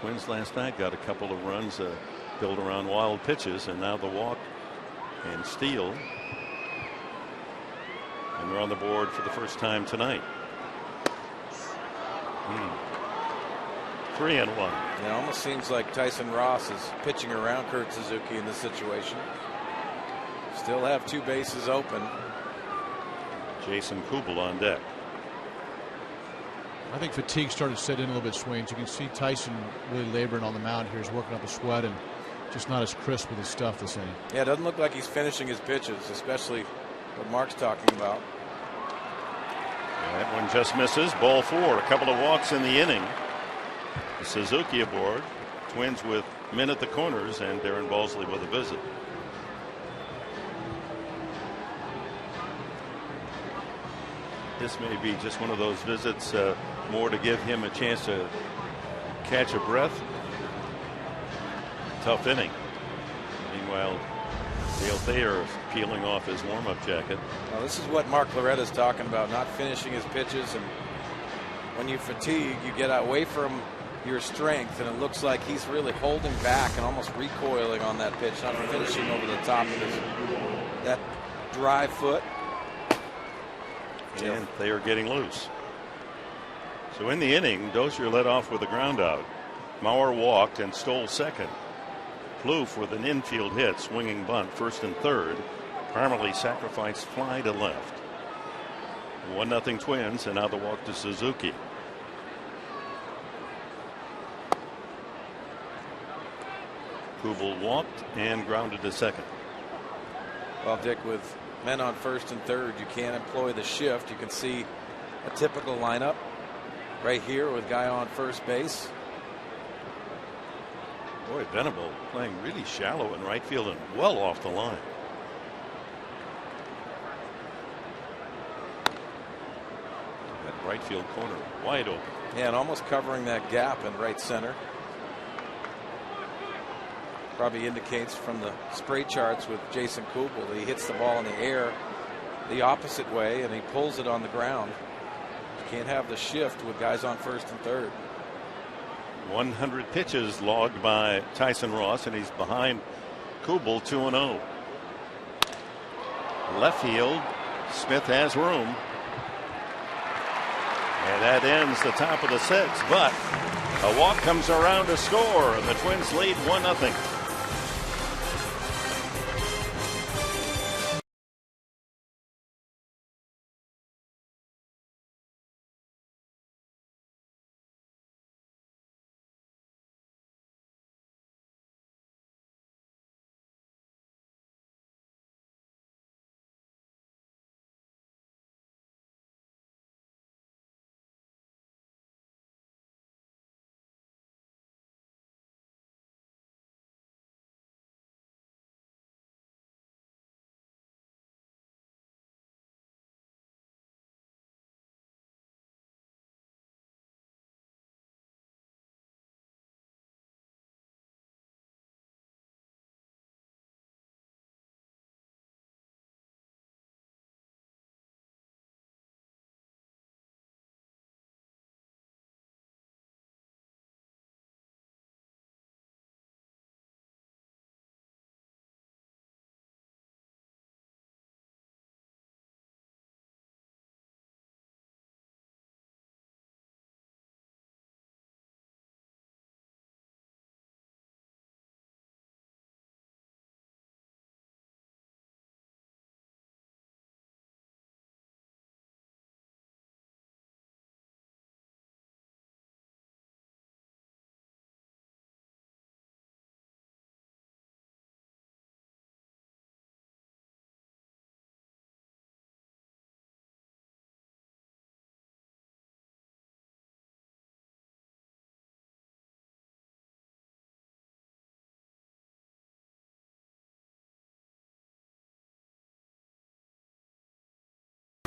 Twins last night got a couple of runs built around wild pitches, and now the walk and steal. And they're on the board for the first time tonight. 3-1. It almost seems like Tyson Ross is pitching around Kurt Suzuki in this situation. Still have 2 bases open. Jason Kubel on deck. I think fatigue started to set in a little bit, Swains. You can see Tyson really laboring on the mound here. He's working up a sweat and just not as crisp with his stuff this inning. Yeah, it doesn't look like he's finishing his pitches, especially what Mark's talking about. That one just misses. Ball 4. A couple of walks in the inning. Suzuki aboard. Twins with men at the corners, and Darren Balsley with a visit. This may be just one of those visits, more to give him a chance to catch a breath. Tough inning. Meanwhile, Dale Thayer peeling off his warm-up jacket. Well, this is what Mark Loretta's talking about, not finishing his pitches. And when you fatigue, you get away from your strength, and it looks like he's really holding back and almost recoiling on that pitch, not finishing over the top of that dry foot. And they are getting loose. So in the inning, Dozier led off with a ground out. Mauer walked and stole second. Plouffe with an infield hit, swinging bunt, first and third. Parmalee sacrificed fly to left. 1-0 Twins, and now the walk to Suzuki. Kubel walked and grounded to second. Well, Dick, with men on first and third, you can't employ the shift. You can see a typical lineup right here with guy on first base. Boy, Venable playing really shallow in right field and well off the line. That right field corner wide open. Yeah, and almost covering that gap in right center. Probably indicates from the spray charts with Jason Kubel that he hits the ball in the air the opposite way and he pulls it on the ground. You can't have the shift with guys on first and third. 100 pitches logged by Tyson Ross, and he's behind Kubel 2-0. Left field, Smith has room. And that ends the top of the 6th, but a walk comes around to score, and the Twins lead 1-0.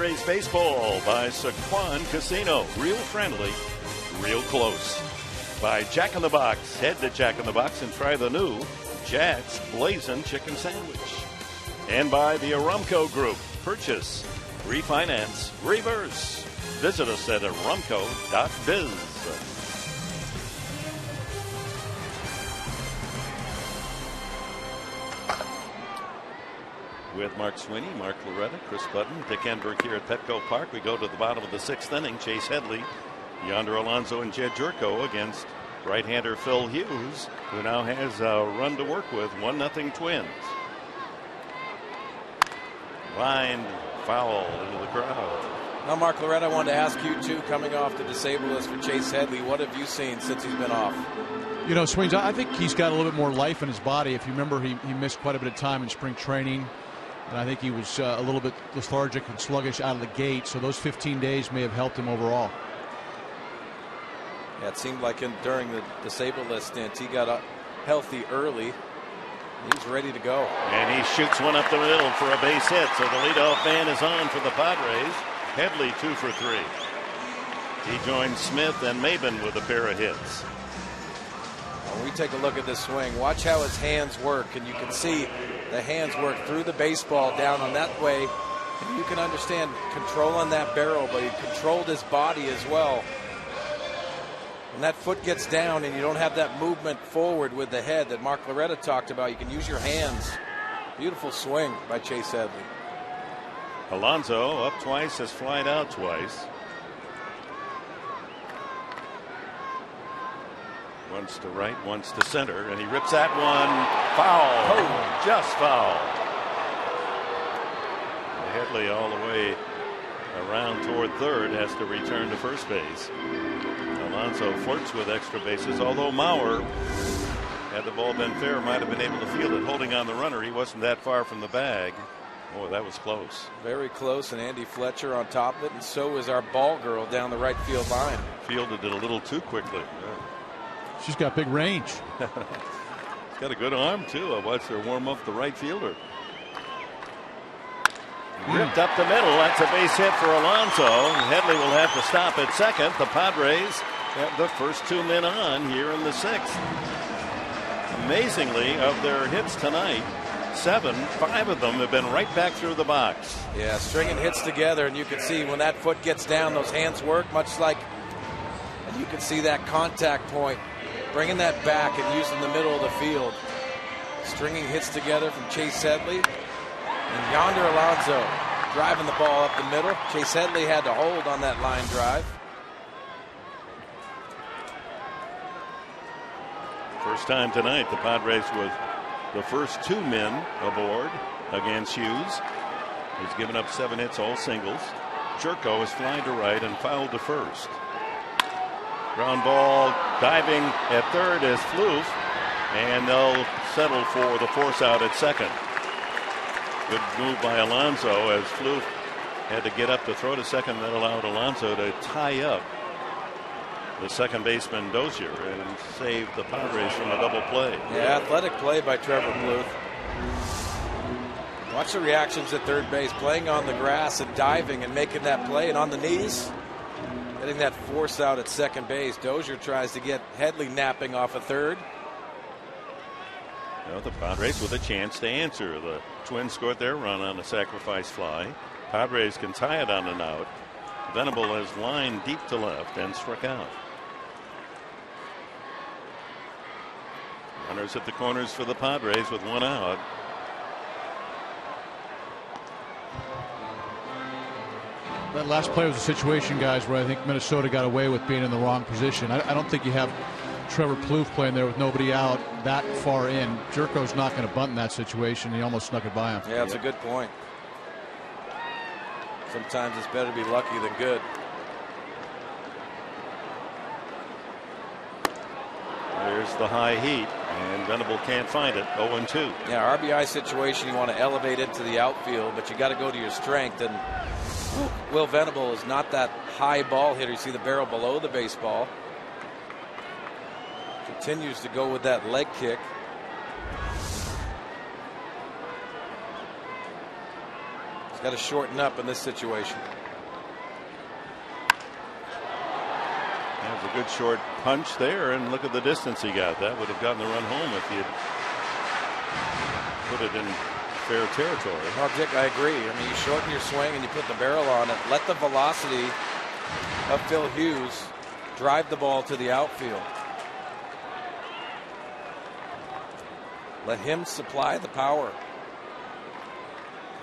Padres baseball by Saquon Casino. Real friendly, real close. By Jack in the Box. Head to Jack in the Box and try the new Jack's Blazin' Chicken Sandwich. And by the Arumco Group. Purchase, refinance, reverse. Visit us at arumco.biz. With Mark Sweeney, Mark Loretta, Chris Button, Dick Enberg here at Petco Park. We go to the bottom of the 6th inning. Chase Headley, Yonder Alonso, and Jed Jerko against right-hander Phil Hughes, who now has a run to work with. 1-0 Twins. Line foul into the crowd. Now, Mark Loretta, I wanted to ask you, too, coming off the disabled list for Chase Headley, what have you seen since he's been off? You know, Sweens, I think he's got a little bit more life in his body. If you remember, he missed quite a bit of time in spring training. And I think he was a little bit lethargic and sluggish out of the gate, so those 15 days may have helped him overall. Yeah, it seemed like during the disabled list stint, he got healthy early. He was ready to go. And he shoots one up the middle for a base hit. So the leadoff man is on for the Padres. Headley 2 for 3. He joins Smith and Maben with a pair of hits. When we take a look at this swing, watch how his hands work, and you can see the hands work through the baseball down on that way. And you can understand controlling that barrel, but he controlled his body as well. When that foot gets down and you don't have that movement forward with the head that Mark Loretta talked about, you can use your hands. Beautiful swing by Chase Headley. Alonso up twice, has flied out twice. Once to right, once to center, and he rips that one foul. Oh, just foul. Headley all the way around toward third, has to return to first base. Alonso flirts with extra bases, although Mauer, had the ball been fair, might have been able to field it. Holding on the runner, he wasn't that far from the bag. Boy, that was close. Very close, and Andy Fletcher on top of it, and so is our ball girl down the right field line. Fielded it a little too quickly. She's got big range. She's got a good arm, too. I watched her warm up the right fielder. Ripped up the middle. That's a base hit for Alonso. Headley will have to stop at second. The Padres have the first 2 men on here in the 6th. Amazingly, of their hits tonight, 5 of them have been right back through the box. Yeah, stringing hits together, and you can see when that foot gets down, those hands work much like, and you can see that contact point, bringing that back and using the middle of the field. Stringing hits together from Chase Headley. And yonder Alonso driving the ball up the middle. Chase Headley had to hold on that line drive. First time tonight the Padres with the first 2 men aboard against Hughes. He's given up 7 hits, all singles. Jerko is flying to right and fouled to first. Ground ball diving at third is Floof, and they'll settle for the force out at second. Good move by Alonso as Floof had to get up to throw to second. That allowed Alonso to tie up the second baseman Dozier and save the Padres from a double play. Yeah, athletic play by Trevor Bluth. Watch the reactions at third base, playing on the grass and diving and making that play, and on the knees, getting that force out at second base. Dozier tries to get Headley napping off a third. Well, the Padres with a chance to answer. The Twins scored their run on a sacrifice fly. Padres can tie it on an out. Venable has lined deep to left and struck out. Runners at the corners for the Padres with 1 out. That last play was a situation, guys, where I think Minnesota got away with being in the wrong position. I don't think you have Trevor Plouffe playing there with nobody out that far in. Jerko's not going to bunt in that situation. He almost snuck it by him. Yeah, that's a good point. Sometimes it's better to be lucky than good. There's the high heat, and Venable can't find it. 0-2. Yeah, RBI situation, you want to elevate into the outfield, but you got to go to your strength. And Will Venable is not that high ball hitter. You see the barrel below the baseball. Continues to go with that leg kick. He's got to shorten up in this situation. That was a good short punch there, and look at the distance he got. That would have gotten the run home if he had put it in fair territory. Well, Dick, I agree. I mean, you shorten your swing and you put the barrel on it. Let the velocity of Phil Hughes drive the ball to the outfield. Let him supply the power.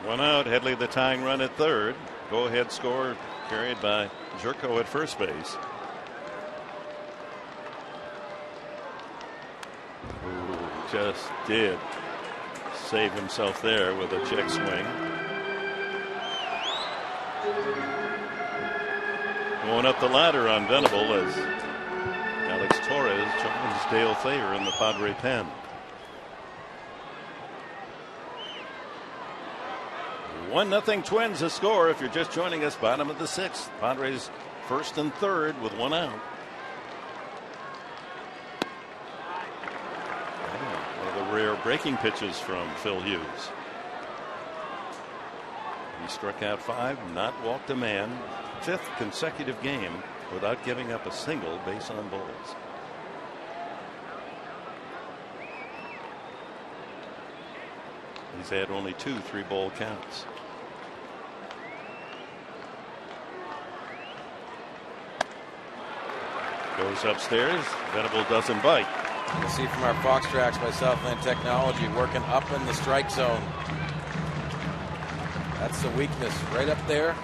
1 out. Headley the tying run at third. Go ahead score carried by Jerko at first base. Ooh, just did save himself there with a check swing. Going up the ladder on Venable as Alex Torres joins Dale Thayer in the Padre pen. 1-0 Twins a score. If you're just joining us, bottom of the 6th. Padres first and third with 1 out. One of the rare breaking pitches from Phil Hughes. He struck out 5, not walked a man. 5th consecutive game without giving up a single base on balls. He's had only 2 3-ball counts. Goes upstairs. Venable doesn't bite. You can see from our Fox tracks by Southland Technology working up in the strike zone. That's the weakness right up there.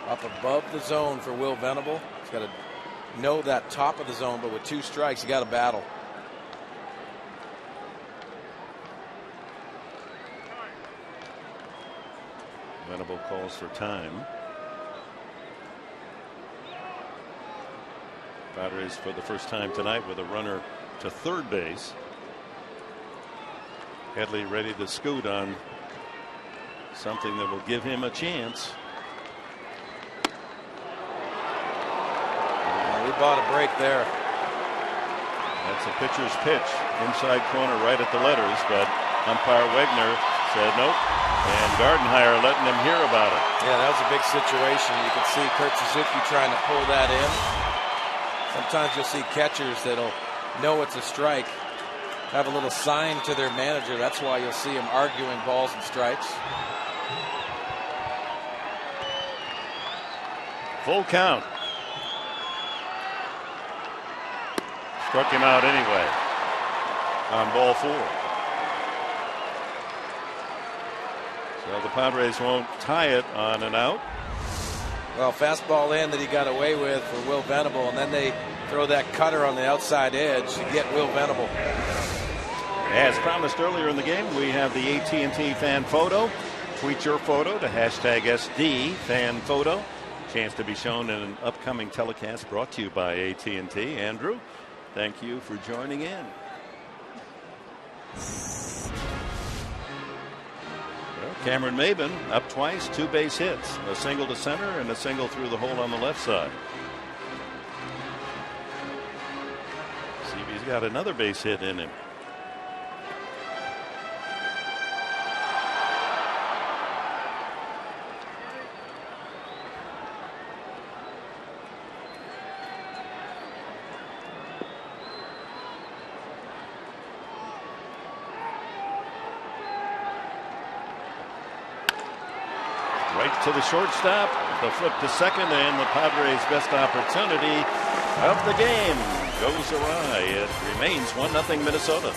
Up above the zone for Will Venable. He's got to know that top of the zone, but with 2 strikes, you got to battle. Venable calls for time. Padres for the first time tonight with a runner to third base. Headley ready to scoot on something that will give him a chance. We bought a break there. That's a pitcher's pitch inside corner right at the letters, but umpire Wegner said nope, and Gardenhire letting him hear about it. Yeah, that was a big situation. You can see Kurt Suzuki trying to pull that in. Sometimes you'll see catchers that'll know it's a strike, have a little sign to their manager. That's why you'll see them arguing balls and strikes. Full count. Struck him out anyway on ball 4. So the Padres won't tie it on an out. Well, fastball in that he got away with for Will Venable, and then they throw that cutter on the outside edge to get Will Venable. As promised earlier in the game, we have the AT&T fan photo. Tweet your photo to hashtag SD fan photo. Chance to be shown in an upcoming telecast brought to you by AT&T. Andrew, thank you for joining in. Cameron Maben up twice, 2 base hits, a single to center and a single through the hole on the left side. CB's got another base hit in him. Right to the shortstop, the flip to second, and the Padres' best opportunity of the game goes awry. It remains 1-0 Minnesota.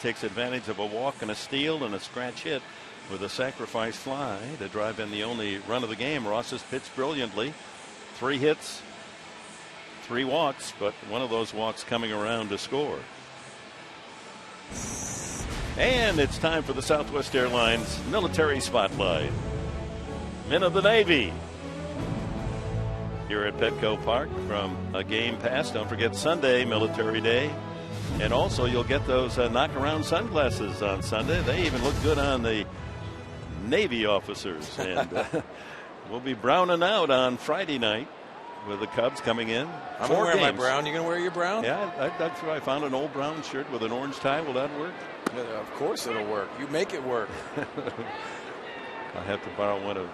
Takes advantage of a walk and a steal and a scratch hit with a sacrifice fly to drive in the only run of the game. Ross has pitched brilliantly. 3 hits, 3 walks, but one of those walks coming around to score. And it's time for the Southwest Airlines Military Spotlight. Men of the Navy here at Petco Park from a game past. Don't forget Sunday, Military Day. And also you'll get those knock-around sunglasses on Sunday. They even look good on the Navy officers. And we'll be browning out on Friday night with the Cubs coming in. I'm going to wear my brown. You going to wear your brown? Yeah, I dug through. I found an old brown shirt with an orange tie. Will that work? Yeah, of course it'll work. You make it work. I have to borrow one of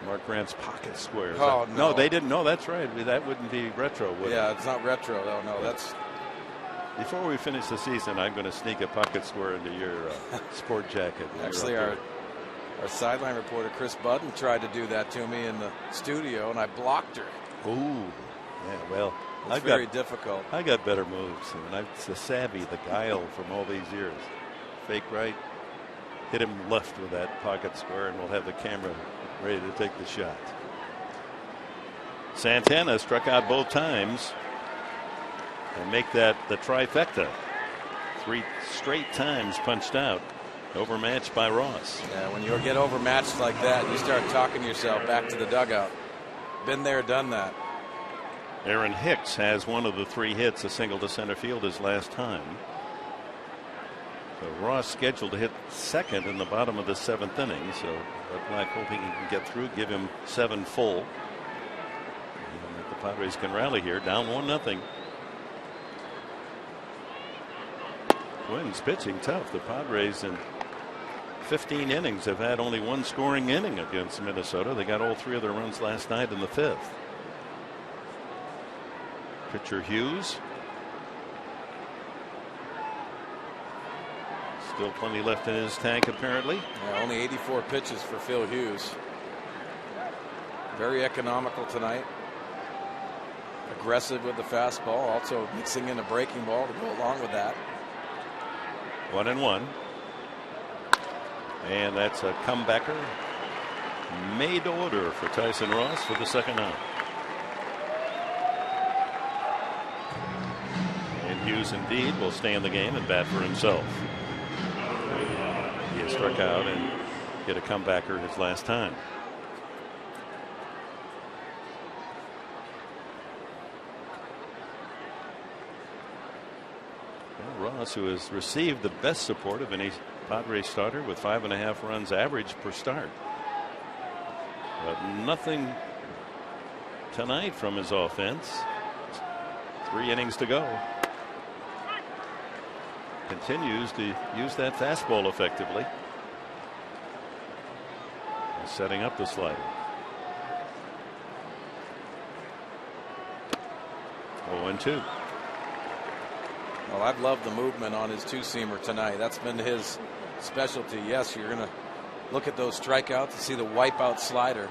Mark Grant's pocket squares. Oh, no, they didn't. No, that's right. That wouldn't be retro, would it? Yeah, it's not retro. No, that's. Before we finish the season, I'm going to sneak a pocket square into your sport jacket. Actually, our sideline reporter, Chris Budden, tried to do that to me in the studio, and I blocked her. Ooh. Yeah, well. It's very difficult. I got better moves. I mean, it's the savvy, the guile from all these years. Fake right. Hit him left with that pocket square, and we'll have the camera ready to take the shot. Santana struck out both times and make that the trifecta. 3 straight times punched out. Overmatched by Ross. Yeah, when you get overmatched like that, you start talking yourself back to the dugout. Been there, done that. Aaron Hicks has one of the 3 hits, a single to center field his last time. So Ross scheduled to hit second in the bottom of the 7th inning. So Black hoping he can get through, give him 7 full. And if the Padres can rally here, down 1-0. Twins pitching tough. The Padres in 15 innings have had only 1 scoring inning against Minnesota. They got all 3 of their runs last night in the 5th. Pitcher Hughes. Still plenty left in his tank, apparently. Yeah, only 84 pitches for Phil Hughes. Very economical tonight. Aggressive with the fastball, also mixing in a breaking ball to go along with that. 1-1. And that's a comebacker. Made to order for Tyson Ross for the 2nd out. And Hughes indeed will stay in the game and bat for himself. He has struck out and get a comebacker his last time. Well, Ross, who has received the best support of any Padres starter with 5.5 runs average per start. But nothing tonight from his offense. 3 innings to go. Continues to use that fastball effectively. Setting up the slider. 0-2. Well, I've loved the movement on his 2-seamer tonight. That's been his specialty. Yes, you're going to look at those strikeouts to see the wipeout slider.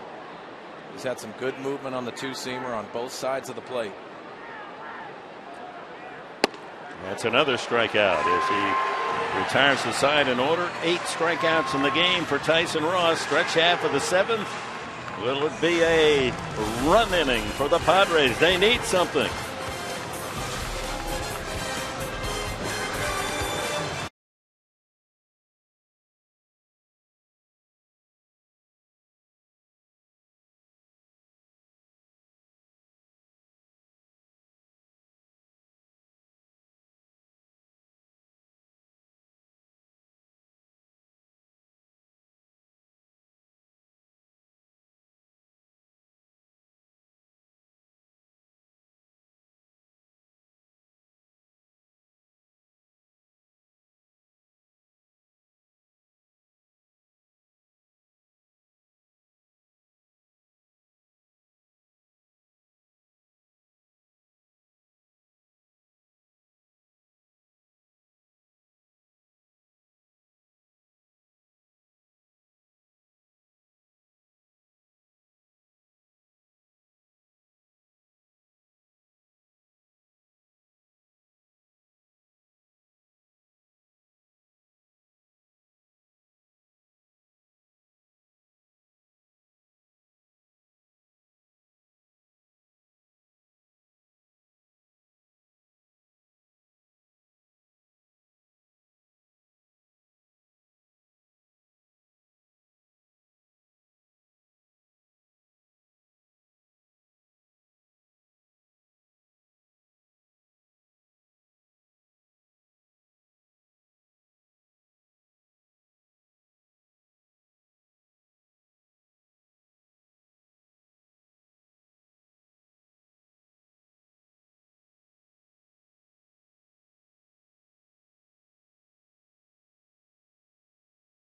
He's had some good movement on the 2-seamer on both sides of the plate. That's another strikeout as he retires the side in order. 8 strikeouts in the game for Tyson Ross. Stretch half of the 7th. Will it be a run inning for the Padres? They need something.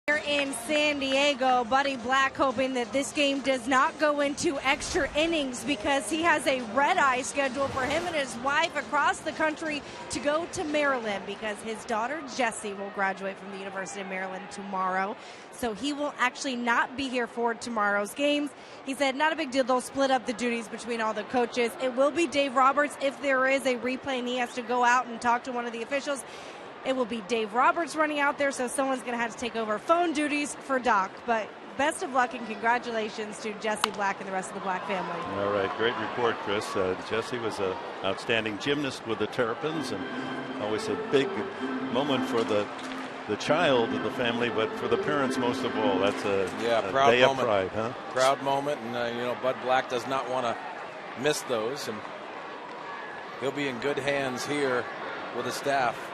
Here in San Diego, Buddy Black hoping that this game does not go into extra innings because he has a red-eye schedule for him and his wife across the country to go to Maryland because his daughter Jessie will graduate from the University of Maryland tomorrow. So he will actually not be here for tomorrow's games. He said not a big deal. They'll split up the duties between all the coaches. It will be Dave Roberts if there is a replay and he has to go out and talk to one of the officials. It will be Dave Roberts running out there, so someone's going to have to take over phone duties for Doc. But best of luck and congratulations to Jesse Black and the rest of the Black family. All right, great report, Chris. Jesse was an outstanding gymnast with the Terrapins, and always a big moment for the child of the family, but for the parents most of all. That's a proud day moment. of pride, huh? Proud moment, and Bud Black does not want to miss those, and he'll be in good hands here with the staff.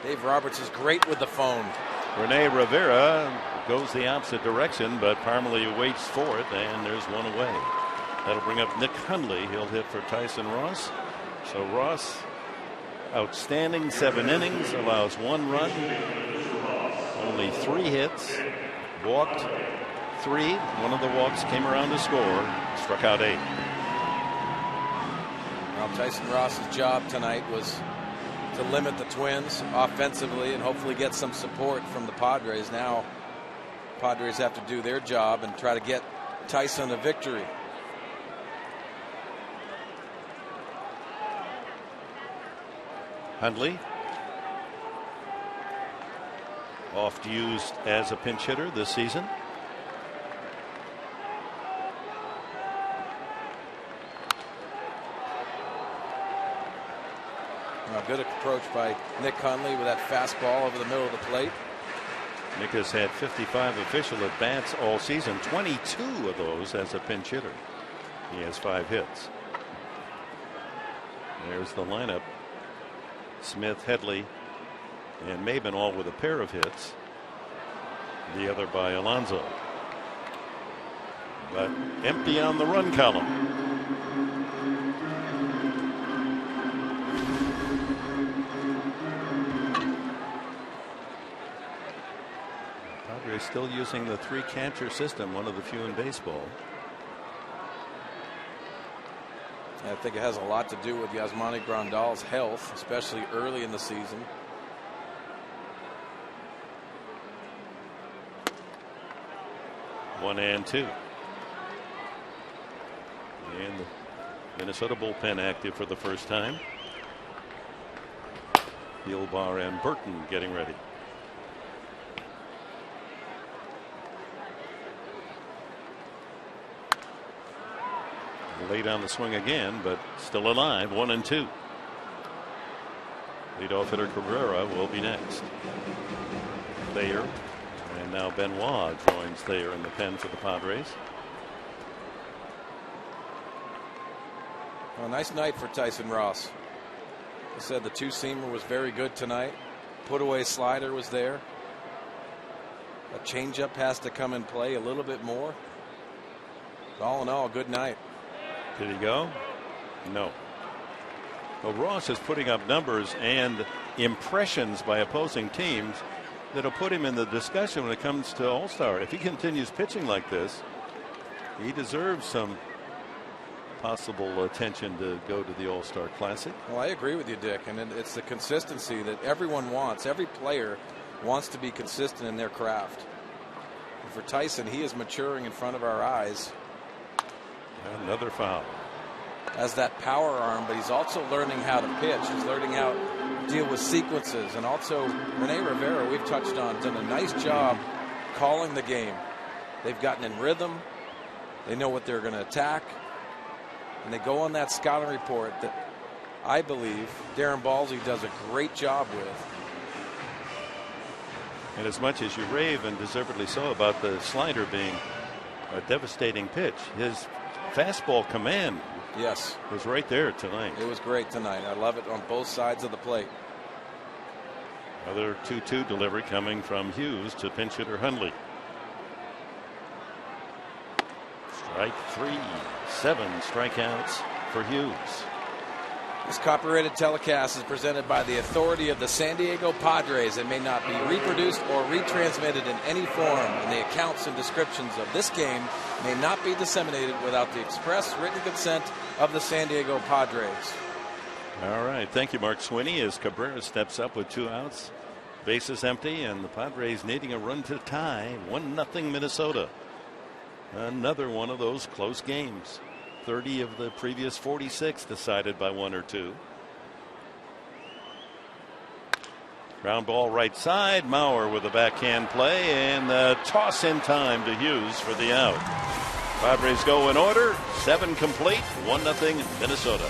Dave Roberts is great with the phone. Rene Rivera goes the opposite direction, but Parmalee waits for it, and there's one away. That'll bring up Nick Hundley. He'll hit for Tyson Ross. So Ross, outstanding 7 innings, allows 1 run, only 3 hits, walked 3. One of the walks came around to score, struck out 8. Well, Tyson Ross's job tonight was to limit the Twins offensively and hopefully get some support from the Padres. Now Padres have to do their job and try to get Tyson a victory. Hundley, oft used as a pinch hitter this season. Good approach by Nick Hundley with that fastball over the middle of the plate. Nick has had 55 official at bats all season, 22 of those as a pinch hitter. He has 5 hits. There's the lineup. Smith, Headley, and Maben all with a pair of hits. The other by Alonso. But empty on the run column. Padres still using the 3-catcher system, one of the few in baseball. I think it has a lot to do with Yasmani Grandal's health, especially early in the season. One and 2. And the Minnesota bullpen active for the first time. Gilbar and Burton getting ready. Late on the swing again, but still alive. 1 and 2. Leadoff hitter Cabrera will be next. Thayer, and now Benoit joins Thayer in the pen for the Padres. Well, a nice night for Tyson Ross. I said the 2-seamer was very good tonight. Put away slider was there. A changeup has to come in play a little bit more. All in all, good night. Did he go? No. Well, Ross is putting up numbers and impressions by opposing teams that'll put him in the discussion when it comes to All-Star. If he continues pitching like this, he deserves some possible attention to go to the All-Star Classic. Well, I agree with you, Dick, and it's the consistency that everyone wants. Every player wants to be consistent in their craft. And for Tyson, he is maturing in front of our eyes. Another foul. Has that power arm, but he's also learning how to pitch. He's learning how to deal with sequences. And also, Rene Rivera, we've touched on, done a nice job calling the game. They've gotten in rhythm. They know what they're going to attack. And they go on that scouting report that I believe Darren Balsley does a great job with. And as much as you rave, and deservedly so, about the slider being a devastating pitch, his fastball command, yes, was right there tonight. It was great tonight. I love it on both sides of the plate. Another 2-2 delivery coming from Hughes to pinch hitter Hundley. Strike 3. 7 strikeouts for Hughes. This copyrighted telecast is presented by the authority of the San Diego Padres and may not be reproduced or retransmitted in any form, and the accounts and descriptions of this game may not be disseminated without the express written consent of the San Diego Padres. All right. Thank you, Mark Swinney, as Cabrera steps up with 2 outs. Bases empty, and the Padres needing a run to tie. 1-0 Minnesota. Another one of those close games. 30 of the previous 46 decided by 1 or 2. Ground ball right side. Mauer with a backhand play, and the toss in time to Hughes for the out. Padres go in order. 7 complete. 1-0 Minnesota.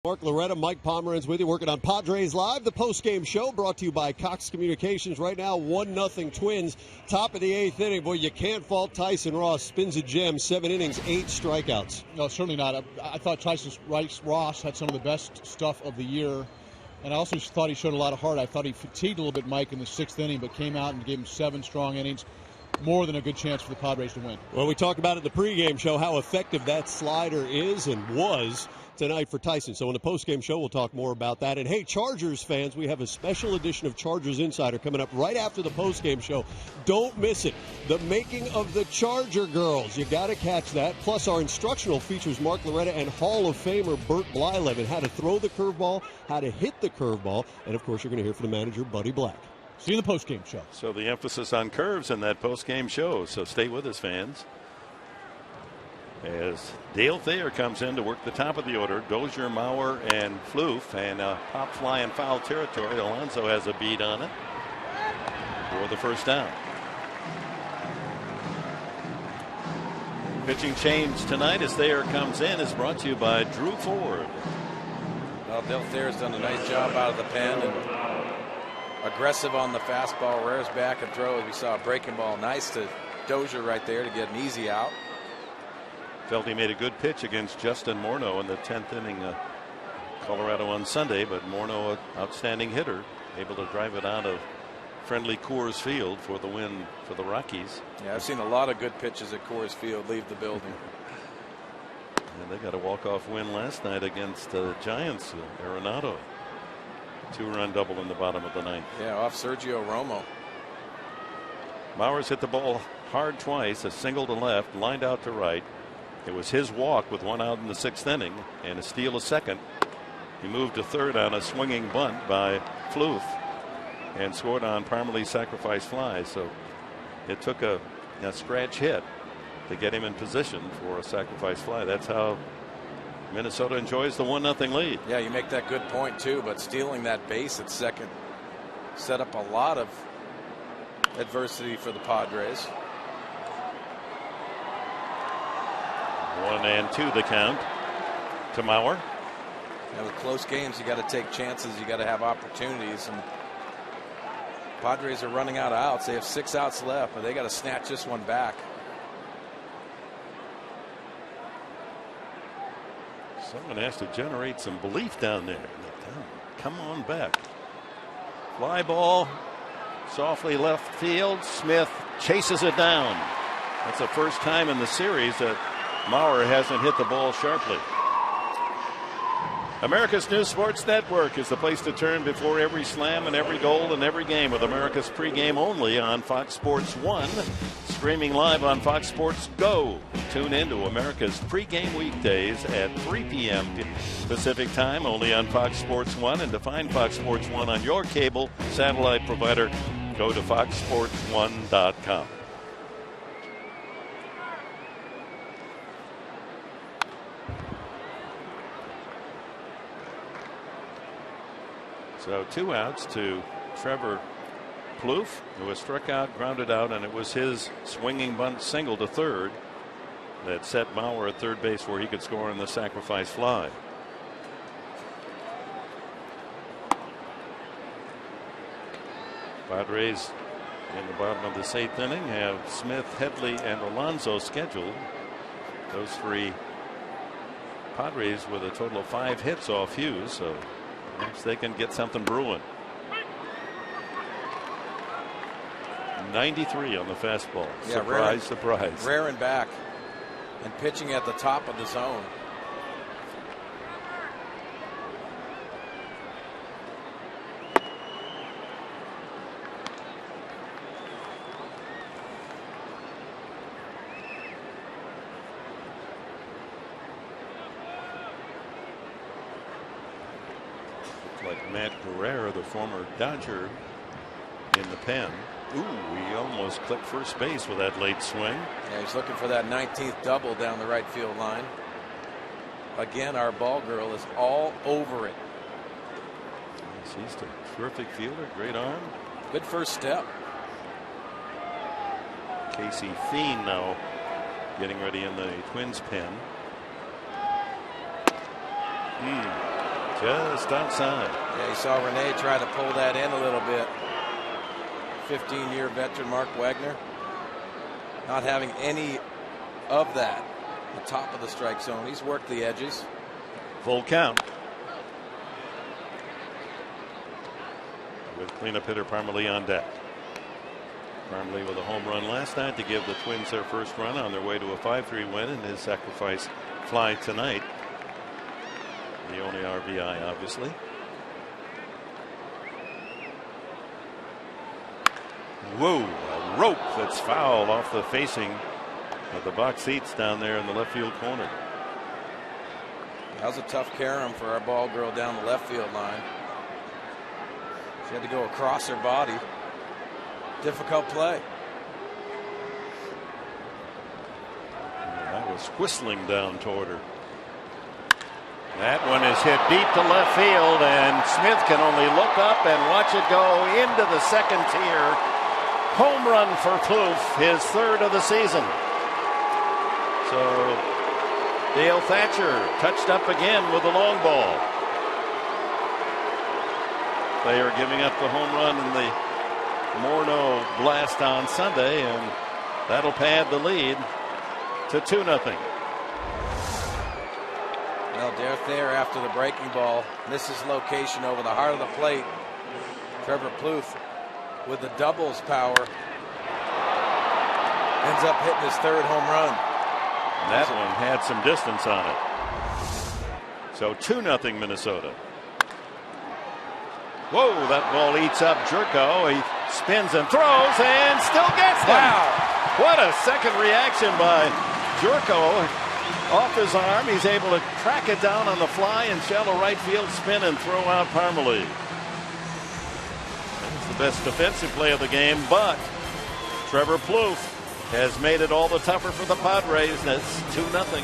Mark Loretta, Mike Pomeranz with you, working on Padres Live, the post-game show brought to you by Cox Communications. Right now, 1-0 Twins, top of the 8th inning. Boy, you can't fault Tyson Ross. Spins a gem, 7 innings, 8 strikeouts. No, certainly not. I thought Tyson Ross had some of the best stuff of the year, and I also thought he showed a lot of heart. I thought he fatigued a little bit, Mike, in the 6th inning, but came out and gave him 7 strong innings. More than a good chance for the Padres to win. Well, we talked about in the pregame show how effective that slider is and was tonight for Tyson. So in the postgame show, we'll talk more about that. And hey, Chargers fans, we have a special edition of Chargers Insider coming up right after the postgame show. Don't miss it. The making of the Charger girls. You got to catch that. Plus, our instructional features Mark Loretta and Hall of Famer Bert Blyleven. How to throw the curveball, how to hit the curveball, and of course, you're going to hear from the manager, Buddy Black. See you in the postgame show. So the emphasis on curves in that postgame show. So stay with us, fans. As Dale Thayer comes in to work the top of the order, Dozier, Mauer, and Floof, and pop fly in foul territory. Alonso has a beat on it for the first down. Pitching change tonight as Thayer comes in is brought to you by Drew Ford. Well, Dale Thayer's done a nice job out of the pen and aggressive on the fastball, rears back and throws. We saw a breaking ball. Nice to Dozier right there to get an easy out. Felt he made a good pitch against Justin Morneau in the 10th inning of Colorado on Sunday, but Morneau, an outstanding hitter, able to drive it out of friendly Coors Field for the win for the Rockies. Yeah, I've seen a lot of good pitches at Coors Field leave the building. And they got a walk-off win last night against the Giants. Arenado, 2-run double in the bottom of the 9th. Yeah, off Sergio Romo. Mauer's hit the ball hard twice, a single to left, lined out to right. It was his walk with 1 out in the 6th inning and a steal a second. He moved to 3rd on a swinging bunt by Floof and scored on Parmalee's sacrifice fly. So it took a scratch hit to get him in position for a sacrifice fly. That's how Minnesota enjoys the 1-0 lead. Yeah, you make that good point too, but stealing that base at second set up a lot of adversity for the Padres. 1-2 the count to Mauer. And with close games, you got to take chances. You got to have opportunities. And Padres are running out of outs. They have 6 outs left, but they got to snatch this one back. Someone has to generate some belief down there. Come on back. Fly ball. Softly left field. Smith chases it down. That's the first time in the series that Mauer hasn't hit the ball sharply. America's New Sports Network is the place to turn before every slam and every goal and every game, with America's pregame only on Fox Sports 1. Streaming live on Fox Sports Go. Tune in to America's pregame weekdays at 3 p.m. Pacific time, only on Fox Sports 1. And to find Fox Sports 1 on your cable satellite provider, go to foxsports1.com. So 2 outs to Trevor Plouffe, who was struck out, grounded out, and it was his swinging bunt single to third that set Mauer at third base where he could score in the sacrifice fly. Padres in the bottom of this 8th inning have Smith, Headley, and Alonso scheduled. Those 3 Padres with a total of 5 hits off Hughes, so perhaps they can get something brewing. 93 on the fastball. Yeah, surprise, surprise. Raring back and pitching at the top of the zone. Like Matt Guerrero, the former Dodger, in the pen. Ooh, he almost clipped first base with that late swing. Yeah, he's looking for that 19th double down the right field line. Again, our ball girl is all over it. Yes, he's a terrific fielder, great arm. Good first step. Casey Fiend now getting ready in the Twins pen. Just outside. Yeah, you saw Renee try to pull that in a little bit. 15-year veteran Mark Wagner not having any of that. The top of the strike zone. He's worked the edges. Full count. With cleanup hitter Parmalee on deck. Parmalee with a home run last night to give the Twins their first run on their way to a 5-3 win in his sacrifice fly tonight. The only RBI, obviously. Whoa, a rope that's fouled off the facing of the box seats down there in the left field corner. That was a tough carom for our ball girl down the left field line. She had to go across her body. Difficult play. That was whistling down toward her. That one is hit deep to left field, and Smith can only look up and watch it go into the second tier. Home run for Plouffe, his 3rd of the season. So Dale Thatcher touched up again with the long ball. They are giving up the home run in the Morneau blast on Sunday, and that'll pad the lead to 2-0. Well, Derek there after the breaking ball misses location over the heart of the plate. Trevor Plouffe with the doubles power ends up hitting his 3rd home run. That one had some distance on it. So 2-0 Minnesota. Whoa, that ball eats up Jerko. He spins and throws and still gets them. Wow. What a second reaction by Jerko. Off his arm, he's able to track it down on the fly and shallow right field spin and throw out Parmalee. That's the best defensive play of the game, but Trevor Plouffe has made it all the tougher for the Padres. That's 2-0.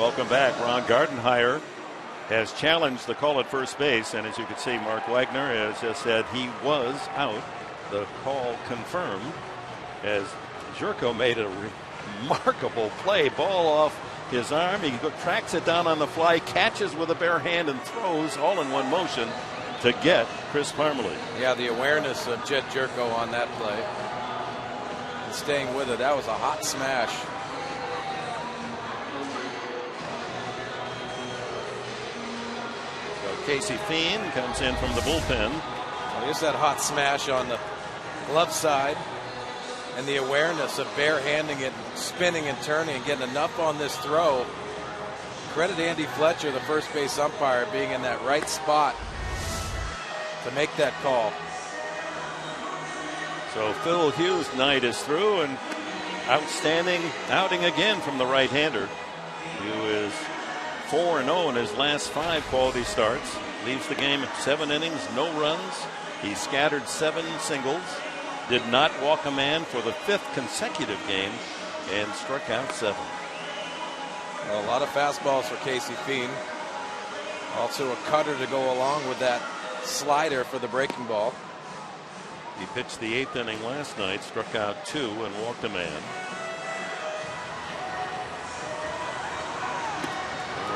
Welcome back. Ron Gardenhire has challenged the call at first base, and as you can see, Mark Wagner has just said he was out. The call confirmed as Jerko made a remarkable play. Ball off his arm. He tracks it down on the fly, catches with a bare hand, and throws all in one motion to get Chris Parmelee. Yeah, the awareness of Jed Jerko on that play and staying with it. That was a hot smash. So Casey Fiend comes in from the bullpen. Well, here's that hot smash on the glove side, and the awareness of bare-handing it, spinning and turning and getting enough on this throw. Credit Andy Fletcher, the first base umpire, being in that right spot to make that call. So Phil Hughes' night is through, and outstanding outing again from the right-hander, who is 4-0 in his last 5 quality starts. Leaves the game at 7 innings, no runs. He scattered 7 singles, did not walk a man for the 5th consecutive game, and struck out 7. Well, a lot of fastballs for Casey Fiend. Also a cutter to go along with that slider for the breaking ball. He pitched the 8th inning last night, struck out 2 and walked a man.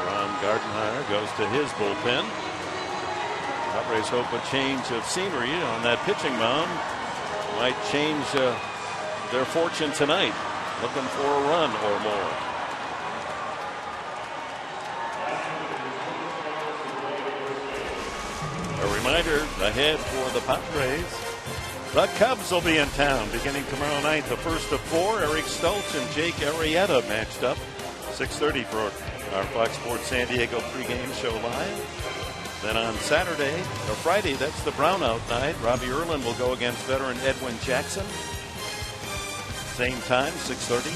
Ron Gardenhire goes to his bullpen. Padres hope a change of scenery on that pitching mound might change their fortune tonight. Looking for a run or more. A reminder ahead for the Padres. The Cubs will be in town beginning tomorrow night. The first of 4, Eric Stoltz and Jake Arrieta matched up. 6:30 for our Fox Sports San Diego pregame show live. Then on Saturday or Friday, that's the brownout night. Robbie Erlin will go against veteran Edwin Jackson. Same time, 6:30.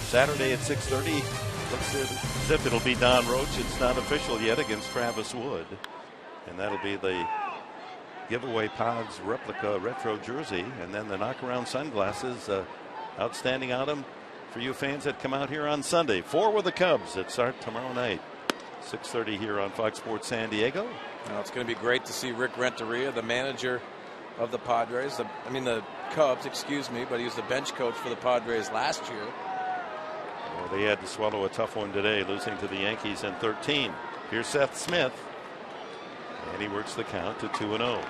Saturday at 6:30. Looks as if it'll be Don Roach. It's not official yet against Travis Wood. And that'll be the giveaway Pods replica retro jersey. And then the knockaround sunglasses. Outstanding item for you fans that come out here on Sunday. 4 with the Cubs that start tomorrow night. 6:30 here on Fox Sports San Diego. Now it's going to be great to see Rick Renteria, the manager of the Padres. The Cubs, excuse me, but he was the bench coach for the Padres last year. Well, they had to swallow a tough one today, losing to the Yankees in 13. Here's Seth Smith, and he works the count to 2-0.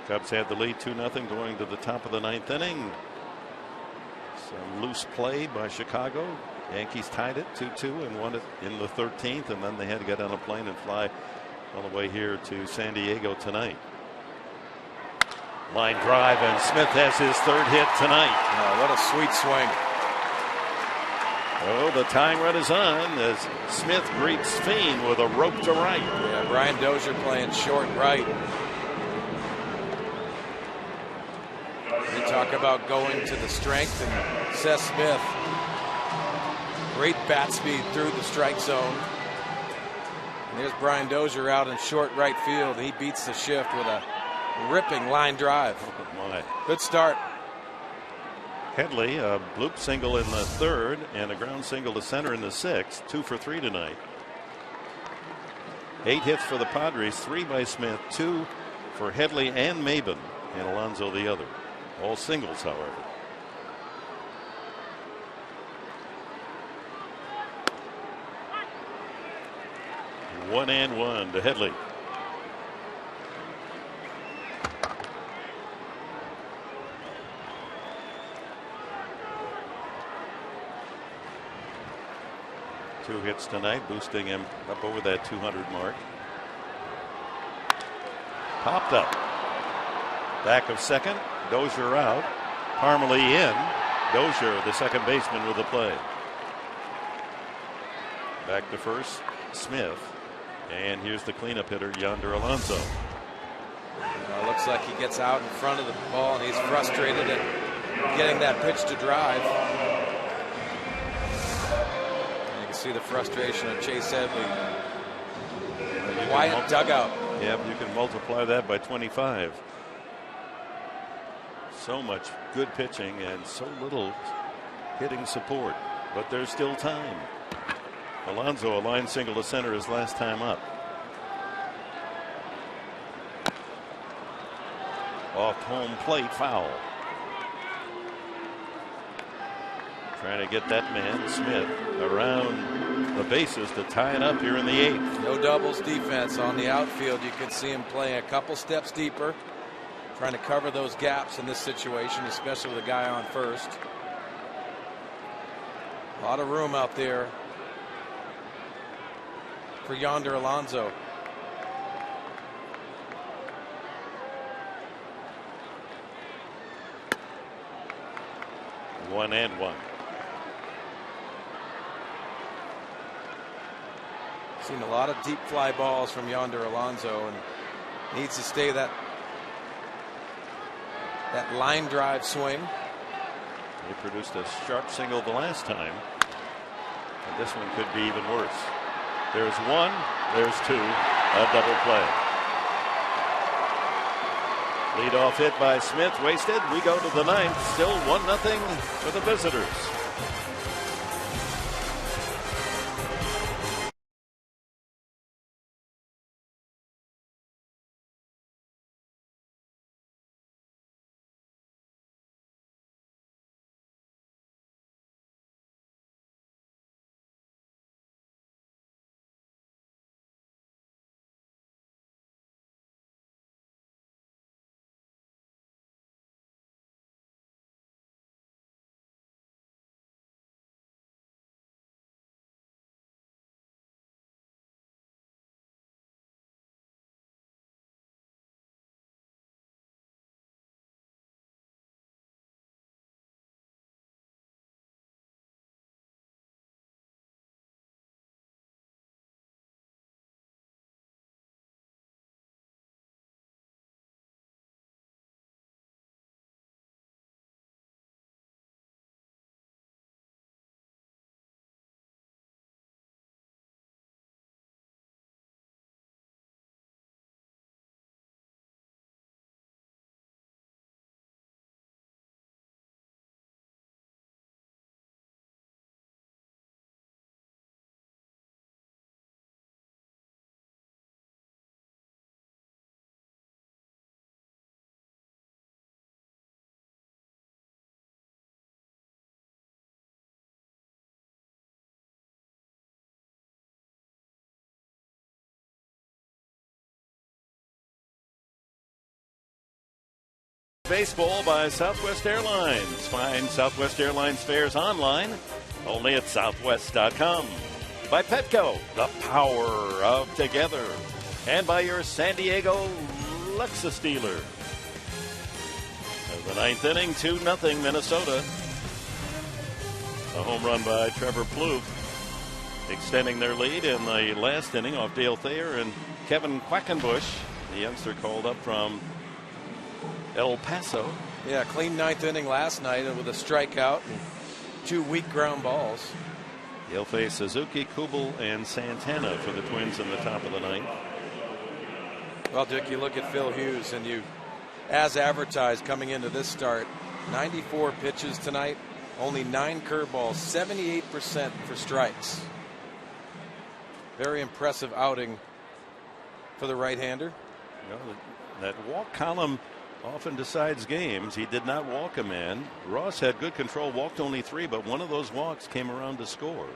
Cubs had the lead 2-0 going to the top of the 9th inning. Some loose play by Chicago. Yankees tied it 2-2 and won it in the 13th, and then they had to get on a plane and fly all the way here to San Diego tonight. Line drive, and Smith has his 3rd hit tonight. Oh, what a sweet swing. Oh, the tying run is on as Smith greets Fiend with a rope to right. Yeah, Brian Dozier playing short right. We talk about going to the strength, and Seth Smith, great bat speed through the strike zone. And there's Brian Dozier out in short right field. He beats the shift with a ripping line drive. Oh my. Good start. Headley, a bloop single in the 3rd and a ground single to center in the 6th. 2 for 3 tonight. 8 hits for the Padres, 3 by Smith, 2 for Headley and Maben, and Alonso the other. All singles, however. One and one to Headley. Two hits tonight, boosting him up over that 200 mark. Popped up. Back of second. Dozier out. Parmelee in. Dozier, the second baseman, with the play. Back to first, Smith. And here's the cleanup hitter, Yonder Alonso. Looks like he gets out in front of the ball, and he's frustrated at getting that pitch to drive. And you can see the frustration of Chase Headley. Quiet dugout. Yeah, you can multiply that by 25. So much good pitching and so little hitting support. but there's still time. Alonso, a line single to center his last time up. Off home plate, foul. Trying to get that man, Smith, around the bases to tie it up here in the 8th. No doubles defense on the outfield. You could see him playing a couple steps deeper, trying to cover those gaps in this situation, especially with a guy on first. A lot of room out there for Yonder Alonso. One and one. Seen a lot of deep fly balls from Yonder Alonso, and needs to stay that line drive swing. He produced a sharp single the last time, and this one could be even worse. There's one, there's two, a double play. Leadoff hit by Smith, wasted. We go to the 9th, still 1-0 for the visitors. Baseball by Southwest Airlines. Find Southwest Airlines fares online, only at southwest.com. By Petco, the power of together. And by your San Diego Lexus dealer. As the 9th inning, 2-0 Minnesota. A home run by Trevor Plouffe, extending their lead in the last inning off Dale Thayer and Kevin Quackenbush, the youngster called up from El Paso. Yeah, clean 9th inning last night with a strikeout and 2 weak ground balls. He'll face Suzuki, Kubel, and Santana for the Twins in the top of the 9th. Well, Dick, you look at Phil Hughes, and you, as advertised coming into this start, 94 pitches tonight, only 9 curveballs, 78% for strikes. Very impressive outing for the right-hander. You know, that walk column often decides games. He did not walk a man. Ross had good control, walked only 3, but one of those walks came around to score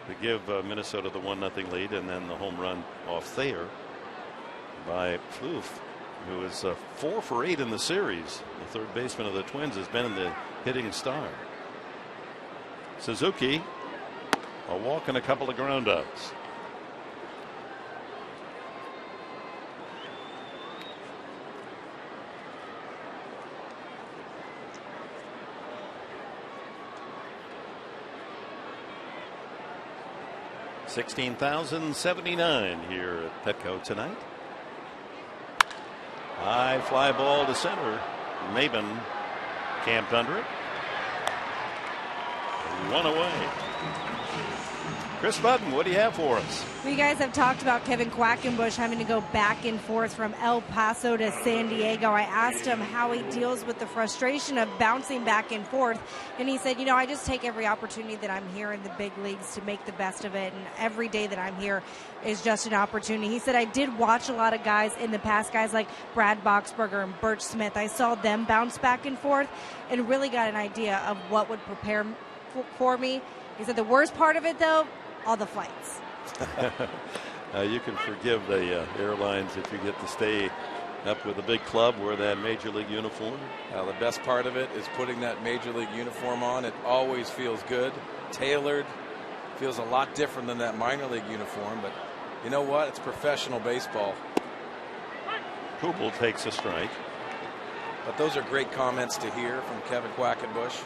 to give Minnesota the 1-0 lead, and then the home run off Thayer by Plouffe, who is 4 for 8 in the series. The third baseman of the Twins has been in the hitting star. Suzuki, a walk and a couple of ground outs. $16,079 here at Petco tonight. High fly ball to center. Maben camped under it. 1 away. Chris Button, what do you have for us? We guys have talked about Kevin Quackenbush having to go back and forth from El Paso to San Diego. I asked him how he deals with the frustration of bouncing back and forth, and he said, I just take every opportunity that I'm here in the big leagues to make the best of it, and every day that I'm here is just an opportunity. He said, I did watch a lot of guys in the past, guys like Brad Boxberger and Burt Smith. I saw them bounce back and forth and really got an idea of what would prepare for me. He said the worst part of it, though, all the flights. You can forgive the airlines if you get to stay up with a big club, wear that major league uniform. The best part of it is putting that major league uniform on. It always feels good, tailored, feels a lot different than that minor league uniform. But you know what? It's professional baseball. Kubel takes a strike. But those are great comments to hear from Kevin Quackenbush.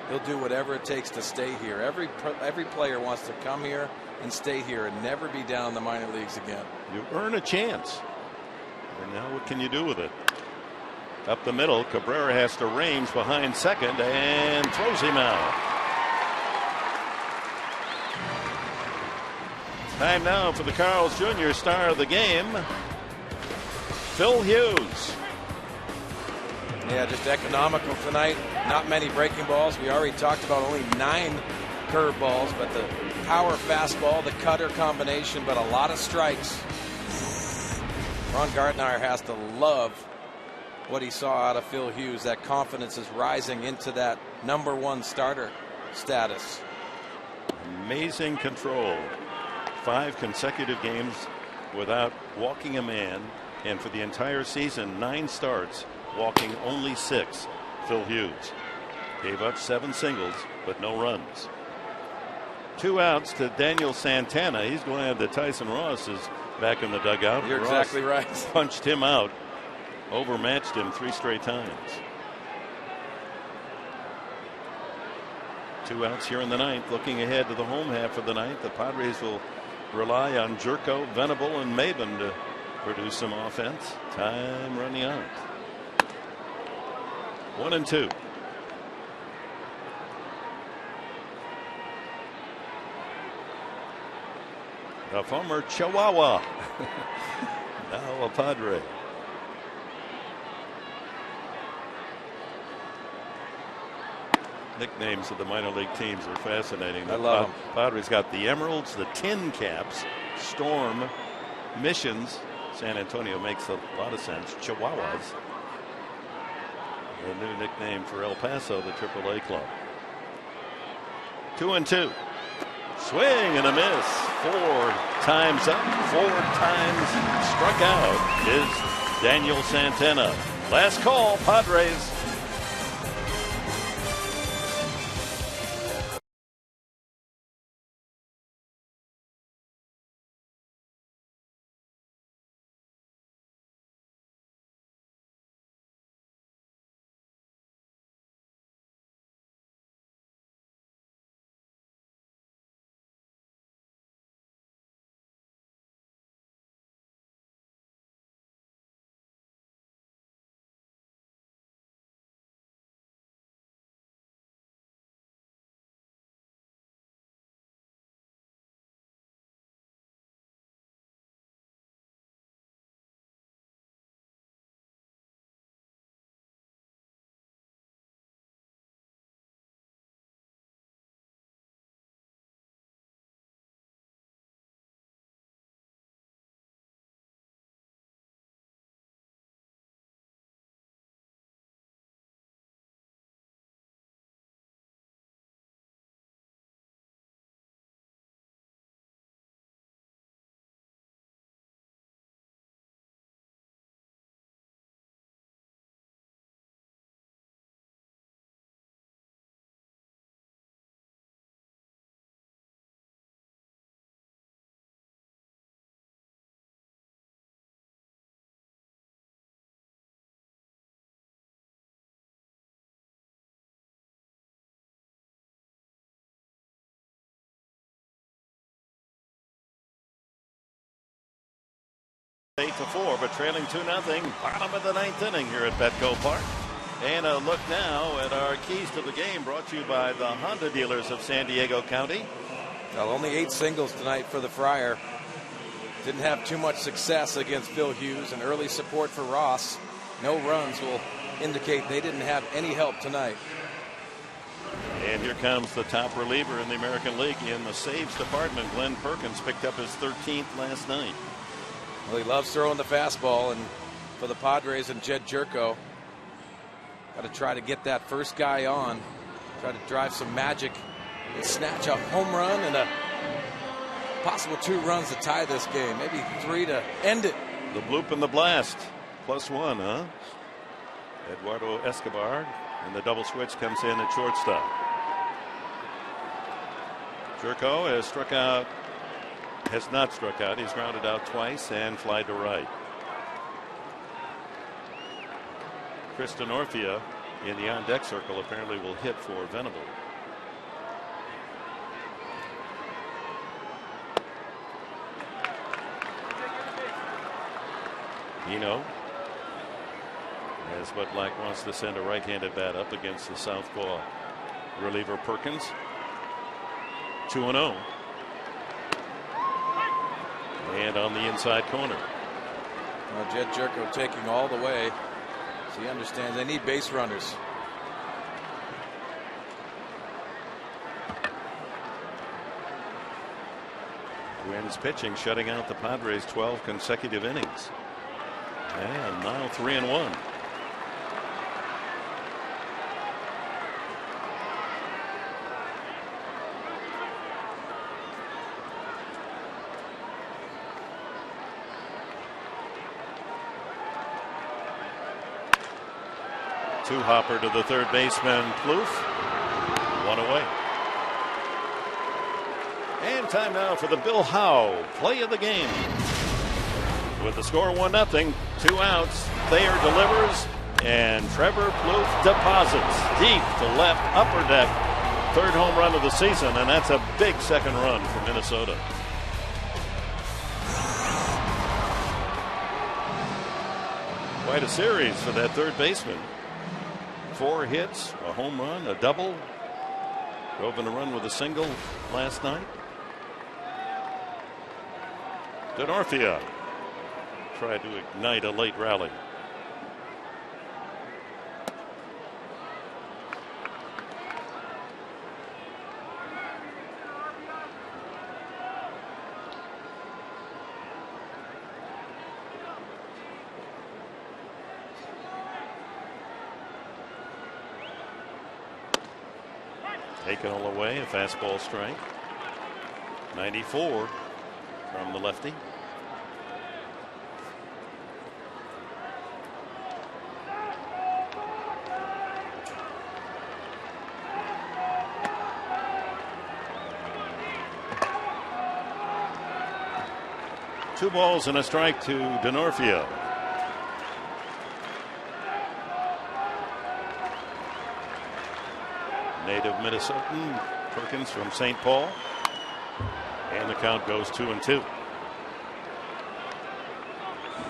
He'll do whatever it takes to stay here. Every player wants to come here and stay here and never be down in the minor leagues again. You earn a chance. And now what can you do with it? Up the middle, Cabrera has to range behind second and throws him out. Time now for the Carl's Jr. star of the game, Phil Hughes. Yeah, just economical tonight. Not many breaking balls. We already talked about only 9 curveballs, but the power fastball, the cutter combination, but a lot of strikes. Ron Gardenhire has to love what he saw out of Phil Hughes. That confidence is rising into that #1 starter status. Amazing control. 5 consecutive games without walking a man, and for the entire season, 9 starts, walking only 6. Phil Hughes gave up 7 singles, but no runs. 2 outs to Daniel Santana. He's glad that Tyson Ross is back in the dugout. You're Ross exactly right. Punched him out, overmatched him 3 straight times. 2 outs here in the 9th. Looking ahead to the home half of the 9th, the Padres will rely on Jerko, Venable, and Maben to produce some offense. Time running out. 1-2. A former Chihuahua, now a Padre. Nicknames of the minor league teams are fascinating. I love them. Padres got the Emeralds, the Tin Caps, Storm, Missions. San Antonio makes a lot of sense. Chihuahuas. A new nickname for El Paso, the AAA club. 2-2. Swing and a miss. 4 times up, 4 times struck out is Daniel Santana. Last call, Padres. Eight to 4, but trailing 2-0. Bottom of the 9th inning here at Petco Park. And a look now at our keys to the game, brought to you by the Honda dealers of San Diego County. Well, only 8 singles tonight for the Friar. Didn't have too much success against Phil Hughes, and early support for Ross. No runs will indicate they didn't have any help tonight. And here comes the top reliever in the American League in the saves department. Glenn Perkins picked up his 13th last night. Well, he loves throwing the fastball, and for the Padres and Jed Jerko, got to try to get that first guy on, try to drive some magic and snatch a home run and a possible 2 runs to tie this game, maybe 3 to end it. The bloop and the blast, +1, huh? Eduardo Escobar, and the double switch comes in at shortstop. Jerko has not struck out. He's grounded out twice and fly to right. Chris Denorfia in the on-deck circle apparently will hit for Venable. Eno, as Bud Black wants to send a right-handed bat up against the southpaw reliever Perkins. 2-0. And on the inside corner. Well, Jed Jerko taking all the way. So he understands they need base runners. Twins pitching, shutting out the Padres 12 consecutive innings. And now 3-1. Two-hopper to the third baseman, Plouffe. 1 away. And time now for the Bill Howe play of the game. With the score 1-0, 2 outs, Thayer delivers, and Trevor Plouffe deposits deep to left upper deck. 3rd home run of the season, and that's a big second run for Minnesota. Quite a series for that third baseman. 4 hits, a home run, a double. Drove in a run with a single last night. Denorfia tried to ignite a late rally. Taken all the way, a fastball strike. 94 from the lefty. Two balls and a strike to Denorfia. Native Minnesotan, Perkins from St. Paul. And the count goes 2-2.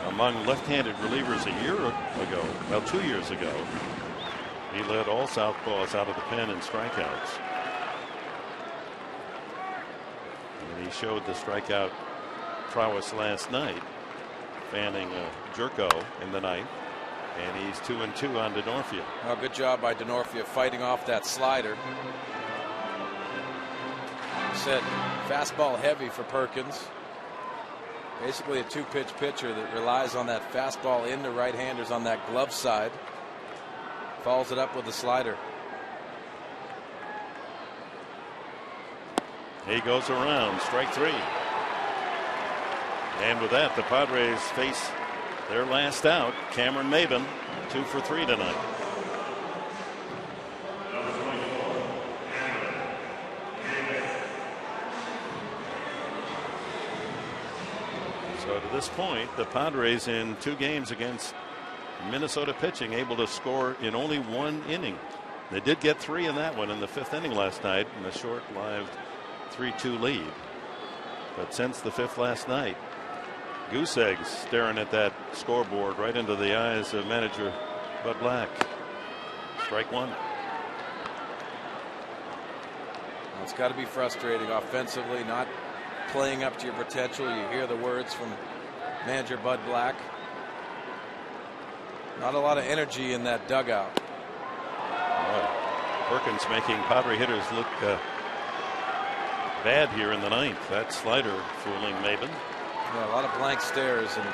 Among left-handed relievers a year ago, well, 2 years ago, he led all southpaws out of the pen in strikeouts. And he showed the strikeout prowess last night, fanning Jerko in the ninth. And he's 2-2 on Denorfia. Well, good job by Denorfia fighting off that slider. Said fastball heavy for Perkins. Basically a 2-pitch pitcher that relies on that fastball into right-handers on that glove side. Follows it up with the slider. He goes around, strike 3. And with that, the Padres face their last out, Cameron Maybin, 2 for 3 tonight. So to this point, the Padres in 2 games against Minnesota pitching able to score in only 1 inning. They did get 3 in that one in the 5th inning last night in a short-lived 3-2 lead. But since the 5th last night, goose eggs staring at that scoreboard right into the eyes of manager Bud Black. Strike 1. Well, it's got to be frustrating offensively, not playing up to your potential. You hear the words from manager Bud Black. Not a lot of energy in that dugout. Perkins making Padre hitters look bad here in the ninth. That slider fooling Maben. Yeah, a lot of blank stares, and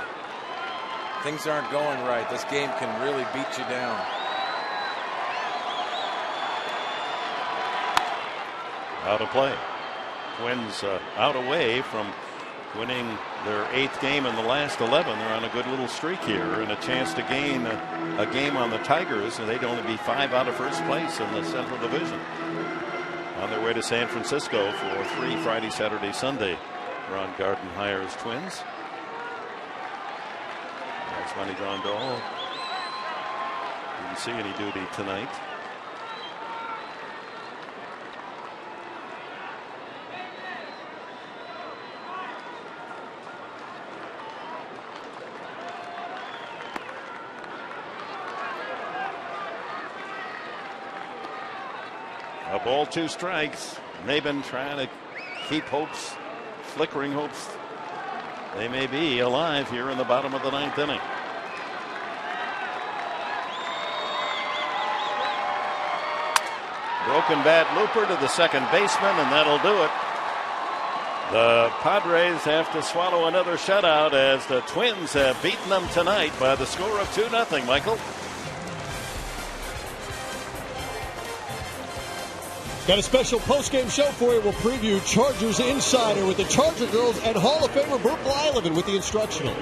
things aren't going right. This game can really beat you down. Out of play. Twins out away from winning their 8th game in the last 11. They're on a good little streak here and a chance to gain a game on the Tigers, and they'd only be 5 out of first place in the Central Division. On their way to San Francisco for 3 Friday, Saturday, Sunday. Ron Garden hires Twins. That's Money John Dahl. Didn't see any duty tonight. A ball, 2 strikes. Maben trying to keep hopes, flickering hopes. They may be alive here in the bottom of the 9th inning. Broken bat looper to the second baseman, and that'll do it. The Padres have to swallow another shutout as the Twins have beaten them tonight by the score of 2-0, Michael. Got a special post-game show for you. We'll preview Chargers Insider with the Charger girls and Hall of Famer Burt Blyleven with the instructional.